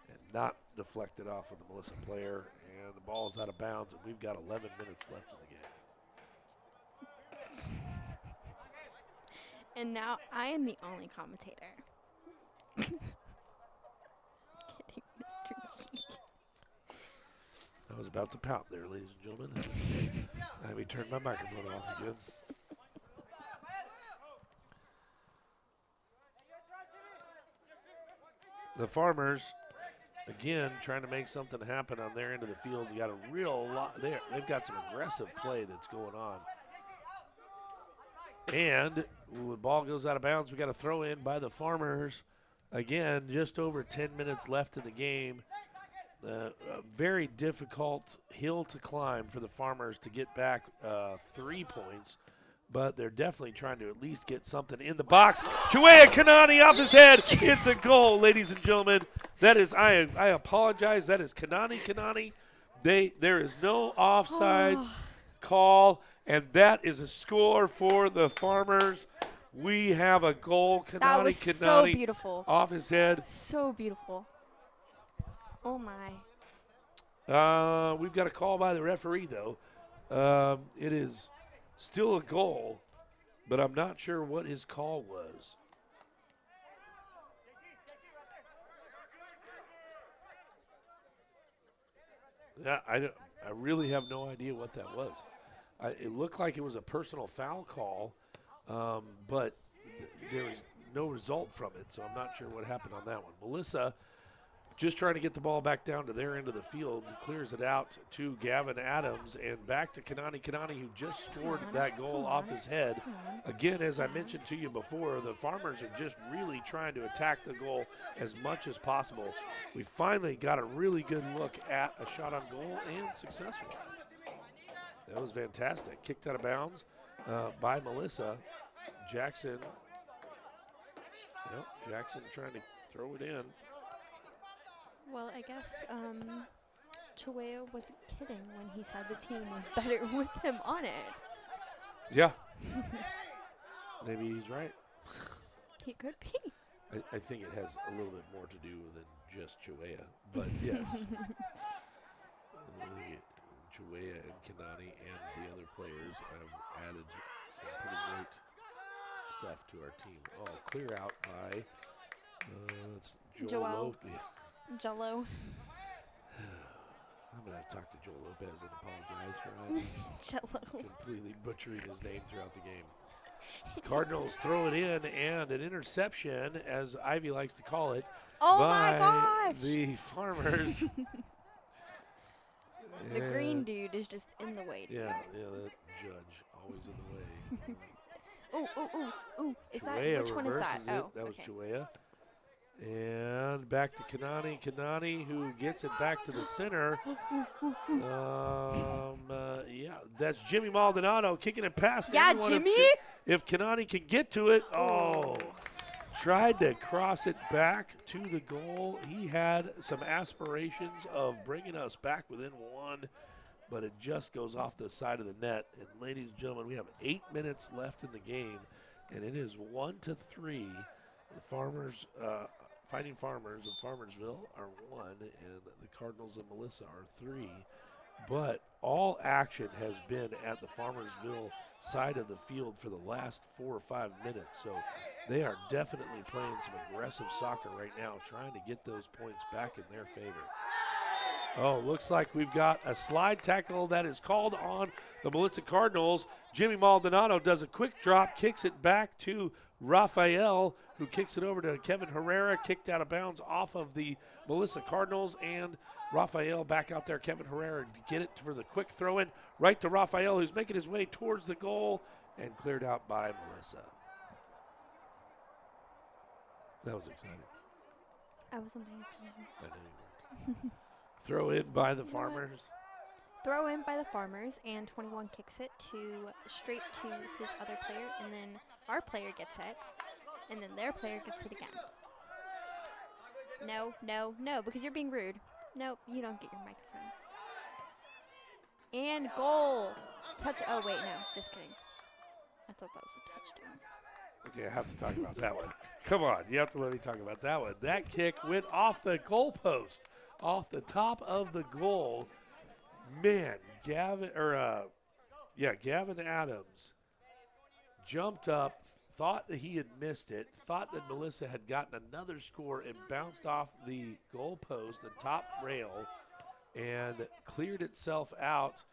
and not deflected off of the Melissa player. And the ball is out of bounds, and we've got 11 minutes left in the game. And now I am the only commentator. Kidding, Mr. G. I was about to pout there, ladies and gentlemen. Let me turn my microphone off again. The Farmers, again, trying to make something happen on their end of the field. You got a real lot there. They've got some aggressive play that's going on. And when the ball goes out of bounds, we got a throw in by the Farmers. Again, just over 10 minutes left in the game. A very difficult hill to climb for the Farmers to get back 3 points. But they're definitely trying to at least get something in the box. Chuea Kanani off his head. It's a goal, ladies and gentlemen. That is, I apologize. That is Kanani. There is no offsides call, and that is a score for the Farmers. We have a goal. That was so beautiful. Off his head. So beautiful. Oh, my. We've got a call by the referee, though. It is still a goal, but I'm not sure what his call was. Yeah, I really have no idea what that was. It looked like it was a personal foul call, but there was no result from it, so I'm not sure what happened on that one. Melissa just trying to get the ball back down to their end of the field, clears it out to Gavin Adams and back to Kanani, who just scored that goal off his head. Again, as I mentioned to you before, the Farmers are just really trying to attack the goal as much as possible. We finally got a really good look at a shot on goal and successful. That was fantastic. Kicked out of bounds by Melissa. Jackson trying to throw it in. Well, I guess Chuea wasn't kidding when he said the team was better with him on it. Yeah. Maybe he's right. He could be. I think it has a little bit more to do than just Chuea, but yes. Chuea and Kanani and the other players have added some pretty great stuff to our team. Oh, clear out by it's Joel. Jello. I'm going to have to talk to Joel Lopez and apologize for Jello. completely butchering his name throughout the game. Cardinals throw it in, and an interception, as Ivy likes to call it, Oh by my gosh! the Farmers. The green dude is just in the way. Yeah, that judge always in the way. Ooh. Is that, Chuea which one is that? reverses it. Oh, That was okay. Chuea. And back to Kanani, who gets it back to the center. Yeah, that's Jimmy Maldonado kicking it past. Yeah, everyone. Jimmy! If Kanani can get to it, tried to cross it back to the goal. He had some aspirations of bringing us back within one, but it just goes off the side of the net. And ladies and gentlemen, we have 8 minutes left in the game, and it is 1-3. The Farmers, Fighting Farmers of Farmersville are 1, and the Cardinals of Melissa are 3. but all action has been at the Farmersville side of the field for the last 4 or 5 minutes. So they are definitely playing some aggressive soccer right now, trying to get those points back in their favor. Oh, looks like we've got a slide tackle that is called on the Melissa Cardinals. Jimmy Maldonado does a quick drop, kicks it back to Rafael, who kicks it over to Kevin Herrera, kicked out of bounds off of the Melissa Cardinals, and Rafael back out there. Kevin Herrera to get it for the quick throw in right to Rafael, who's making his way towards the goal and cleared out by Melissa. That was exciting. I wasn't paying attention. I know you weren't. Throw in by the Farmers. Throw in by the Farmers, and 21 kicks it straight to his other player, and then our player gets it, and then their player gets it again. No, no, no, because you're being rude. No, you don't get your microphone. And goal. Oh, wait, no, just kidding. I thought that was a touchdown. Okay, I have to talk about that one. Come on, you have to let me talk about that one. That kick went off the goalpost, off the top of the goal. Man, Gavin Adams jumped up, thought that he had missed it, thought that Melissa had gotten another score, and bounced off the goalpost, the top rail, and cleared itself out.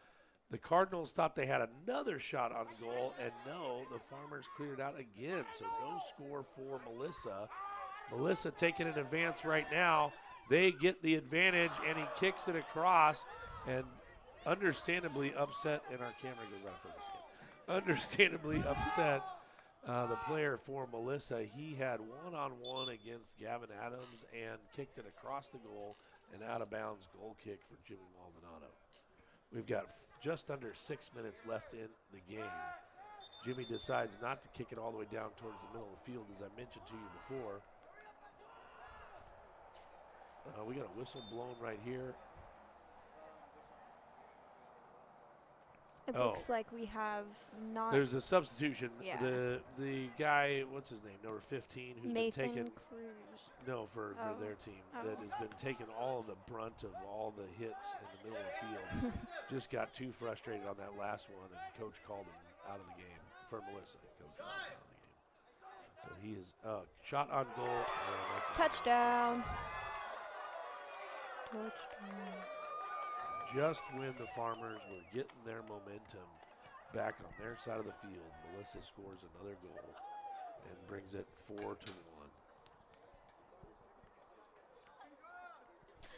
The Cardinals thought they had another shot on goal, and no, the Farmers cleared out again, so no score for Melissa. Melissa taking an advance right now. They get the advantage, and he kicks it across, and understandably upset, and our camera goes out for this game. Understandably upset, the player for Melissa. He had one-on-one against Gavin Adams and kicked it across the goal, and out-of-bounds goal kick for Jimmy Maldonado. We've got just under 6 minutes left in the game. Jimmy decides not to kick it all the way down towards the middle of the field, as I mentioned to you before. We got a whistle blown right here. It looks like we have not. There's a substitution. Yeah. The guy, what's his name, number 15, who's Nathan been taking Cruz. no for their team that has been taking all of the brunt of all the hits in the middle of the field. Just got too frustrated on that last one, and coach called him out of the game for Melissa. Coach called him out of the game. So he is shot on goal. That's Touchdown. Just when the Farmers were getting their momentum back on their side of the field, Melissa scores another goal and brings it 4-1.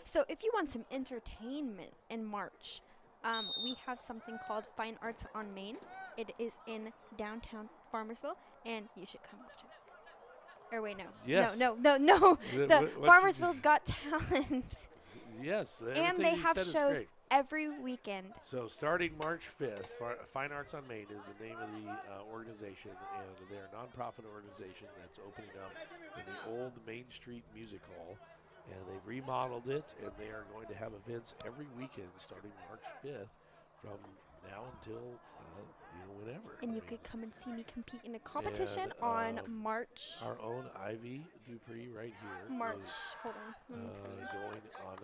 So if you want some entertainment in March, we have something called Fine Arts on Main. It is in downtown Farmersville, and you should come watch it. Or wait, no. Yes. No. The What Farmersville's Got Talent. Yes. And they have shows every weekend. So starting March 5th, Fine Arts on Main is the name of the organization, and they're a nonprofit organization that's opening up in the old Main Street Music Hall, and they've remodeled it, and they are going to have events every weekend starting March 5th from now until whenever. And you could come and see me compete in a competition on March. Our own Ivy Dupree right here. Hold on. Going on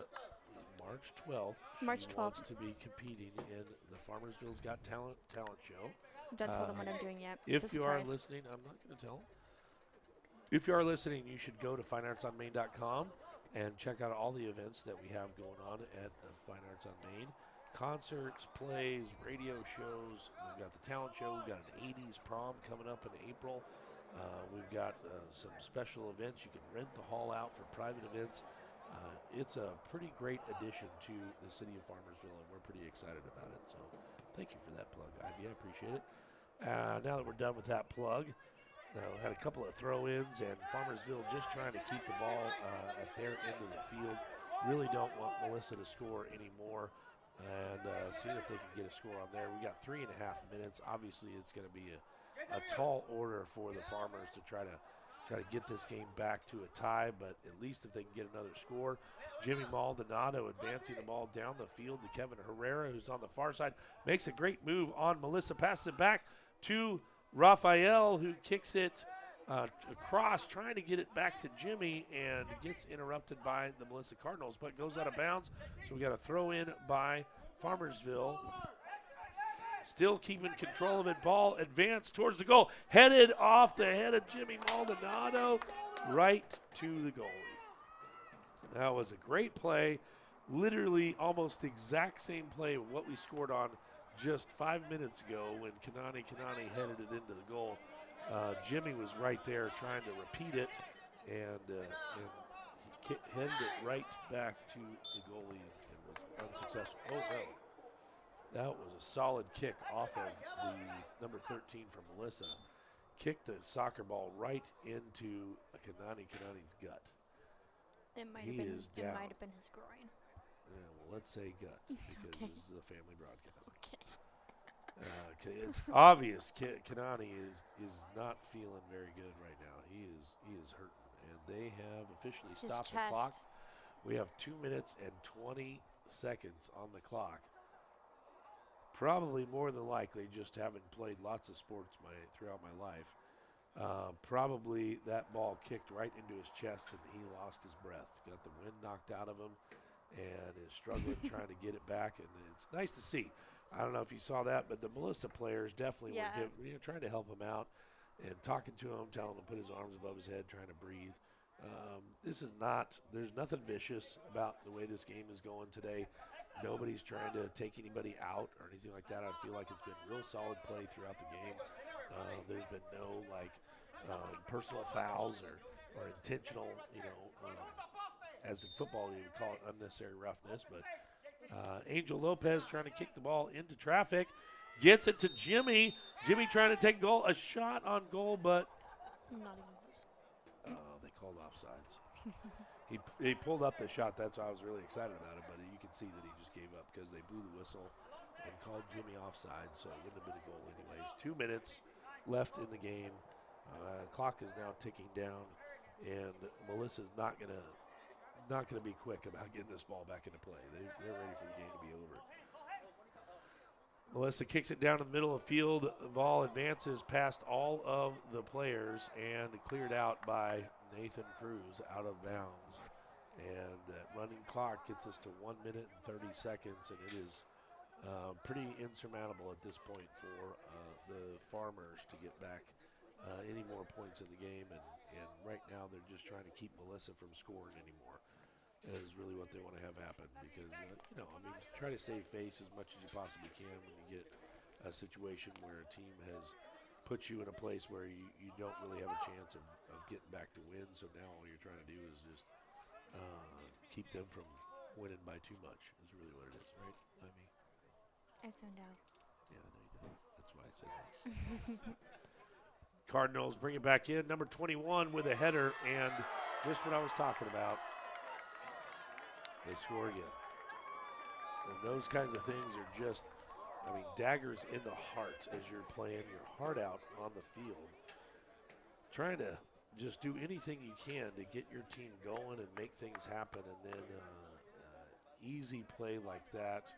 March 12th. March She 12th. wants to be competing in the Farmersville's Got Talent show. Don't tell them what I'm doing yet. If It's a you are surprise. listening, I'm not going to tell them. If you are listening, you should go to fineartsonmain.com and check out all the events that we have going on at Fine Arts on Main. Concerts, plays, radio shows. We've got the talent show. We've got an 80s prom coming up in April. We've got some special events. You can rent the hall out for private events. It's a pretty great addition to the city of Farmersville, and we're pretty excited about it. So thank you for that plug, Ivy. I appreciate it. Now that we're done with that plug, we had a couple of throw-ins, and Farmersville just trying to keep the ball at their end of the field. Really don't want Melissa to score anymore, and seeing if they can get a score on there. We got 3.5 minutes. Obviously, it's going to be a tall order for the Farmers to try to get this game back to a tie, but at least if they can get another score. Jimmy Maldonado advancing the ball down the field to Kevin Herrera, who's on the far side, makes a great move on Melissa, passes it back to Rafael, who kicks it across, trying to get it back to Jimmy, and gets interrupted by the Melissa Cardinals, but goes out of bounds. So we got a throw in by Farmersville still keeping control of it. Ball advanced towards the goal. Headed off the head of Jimmy Maldonado right to the goalie. That was a great play. Literally almost the exact same play of what we scored on just 5 minutes ago when Kanani headed it into the goal. Jimmy was right there trying to repeat it, and he headed it right back to the goalie and was unsuccessful. Oh, no. That was a solid kick off of the number 13 from Melissa. Kicked the soccer ball right into Kanani's gut. It might He have been. is It down. might have been his groin. Yeah, well, let's say gut because Okay. this is a family broadcast. It's obvious Kanani is not feeling very good right now. He is hurting, and they have officially His stopped the chest. clock. We have 2 minutes and 20 seconds on the clock. Probably more than likely, just having played lots of sports throughout my life, probably that ball kicked right into his chest and he lost his breath. Got the wind knocked out of him and is struggling trying to get it back. And it's nice to see. I don't know if you saw that, but the Melissa players definitely were trying to help him out and talking to him, telling him to put his arms above his head, trying to breathe. There's nothing vicious about the way this game is going today. Nobody's trying to take anybody out or anything like that. I feel like it's been real solid play throughout the game. There's been no personal fouls or intentional, as in football you would call it unnecessary roughness. But Angel Lopez trying to kick the ball into traffic, gets it to Jimmy. Jimmy trying to take goal, a shot on goal, but Not even close. they called offsides. He pulled up the shot. That's why I was really excited about it. But you can see that he just gave up because they blew the whistle and called Jimmy offside. So it wouldn't have been a goal anyways. 2 minutes left in the game. Clock is now ticking down, and Melissa's not gonna be quick about getting this ball back into play. They're ready for the game to be over. Melissa kicks it down in the middle of the field. The ball advances past all of the players and cleared out by Nathan Cruz out of bounds. And that running clock gets us to 1 minute and 30 seconds, and it is pretty insurmountable at this point for the Farmers to get back any more points in the game. And right now they're just trying to keep Melissa from scoring anymore. That is really what they want to have happen because, try to save face as much as you possibly can when you get a situation where a team has put you in a place where you don't really have a chance of getting back to win. So now all you're trying to do is just keep them from winning by too much is really what it is, right? I zoned out. Yeah, I know you did. That's why I said that. Cardinals bring it back in. Number 21 with a header, and just what I was talking about. They score again. And those kinds of things are just, daggers in the heart as you're playing your heart out on the field. Trying to just do anything you can to get your team going and make things happen. And then easy play like that.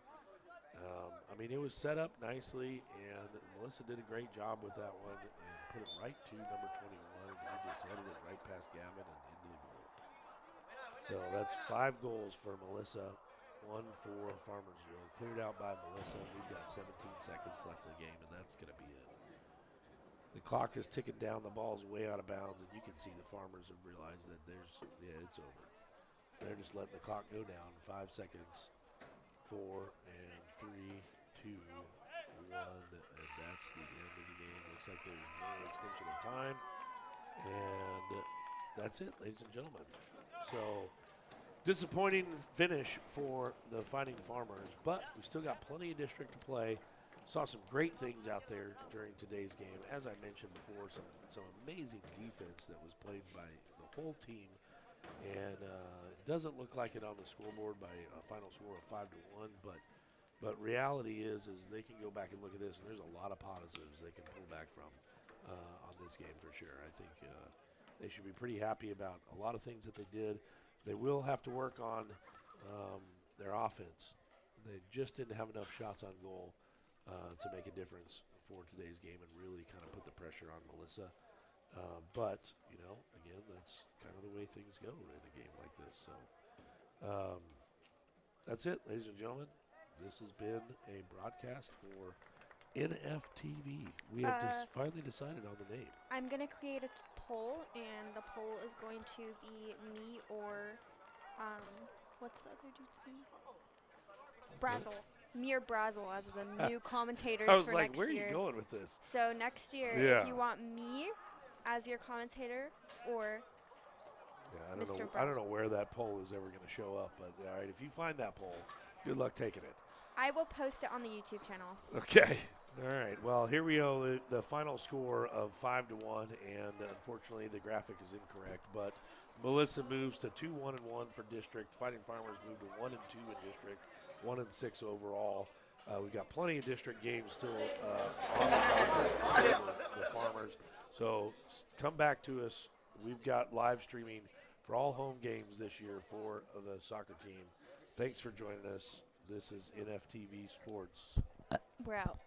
It was set up nicely, and Melissa did a great job with that one and put it right to number 21. And he just headed it right past Gavin and into the goal. So that's 5 goals for Melissa, 1 for Farmersville. Cleared out by Melissa. We've got 17 seconds left in the game, and that's going to be it. The clock is ticking down. The ball's way out of bounds, and you can see the Farmers have realized that it's over. So they're just letting the clock go down. 5 seconds, 4 and 3, 2, 1, and that's the end of the game. Looks like there's no extension of time, and that's it, ladies and gentlemen. So disappointing finish for the Fighting Farmers, but we still got plenty of district to play. Saw some great things out there during today's game. As I mentioned before, some amazing defense that was played by the whole team. And it doesn't look like it on the scoreboard by a final score of 5-1, but reality is they can go back and look at this, and there's a lot of positives they can pull back from on this game for sure. I think they should be pretty happy about a lot of things that they did. They will have to work on their offense. They just didn't have enough shots on goal to make a difference for today's game and really kind of put the pressure on Melissa. But, again, that's kind of the way things go in a game like this. So that's it, ladies and gentlemen. This has been a broadcast for NFTV. We have finally decided on the name. I'm going to create a poll, and the poll is going to be me or, what's the other dude's name? Brazel. Me or Brazel as the new commentators I was for like, next where year. are you going with this? So next year, Yeah. if you want me as your commentator or Yeah, Mr. I don't Brazel. know where that poll is ever going to show up, but all right, if you find that poll, good luck taking it. I will post it on the YouTube channel. Okay. All right. Well, here we go. The final score of 5-1, and unfortunately the graphic is incorrect. But Melissa moves to 2-1-1 for district. Fighting Farmers move to 1-2 in district, 1-6 overall. We've got plenty of district games still on the docket for the Farmers. So come back to us. We've got live streaming for all home games this year for the soccer team. Thanks for joining us. This is NFTV Sports. We're out.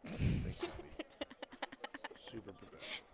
Thanks, Abby. Super professional.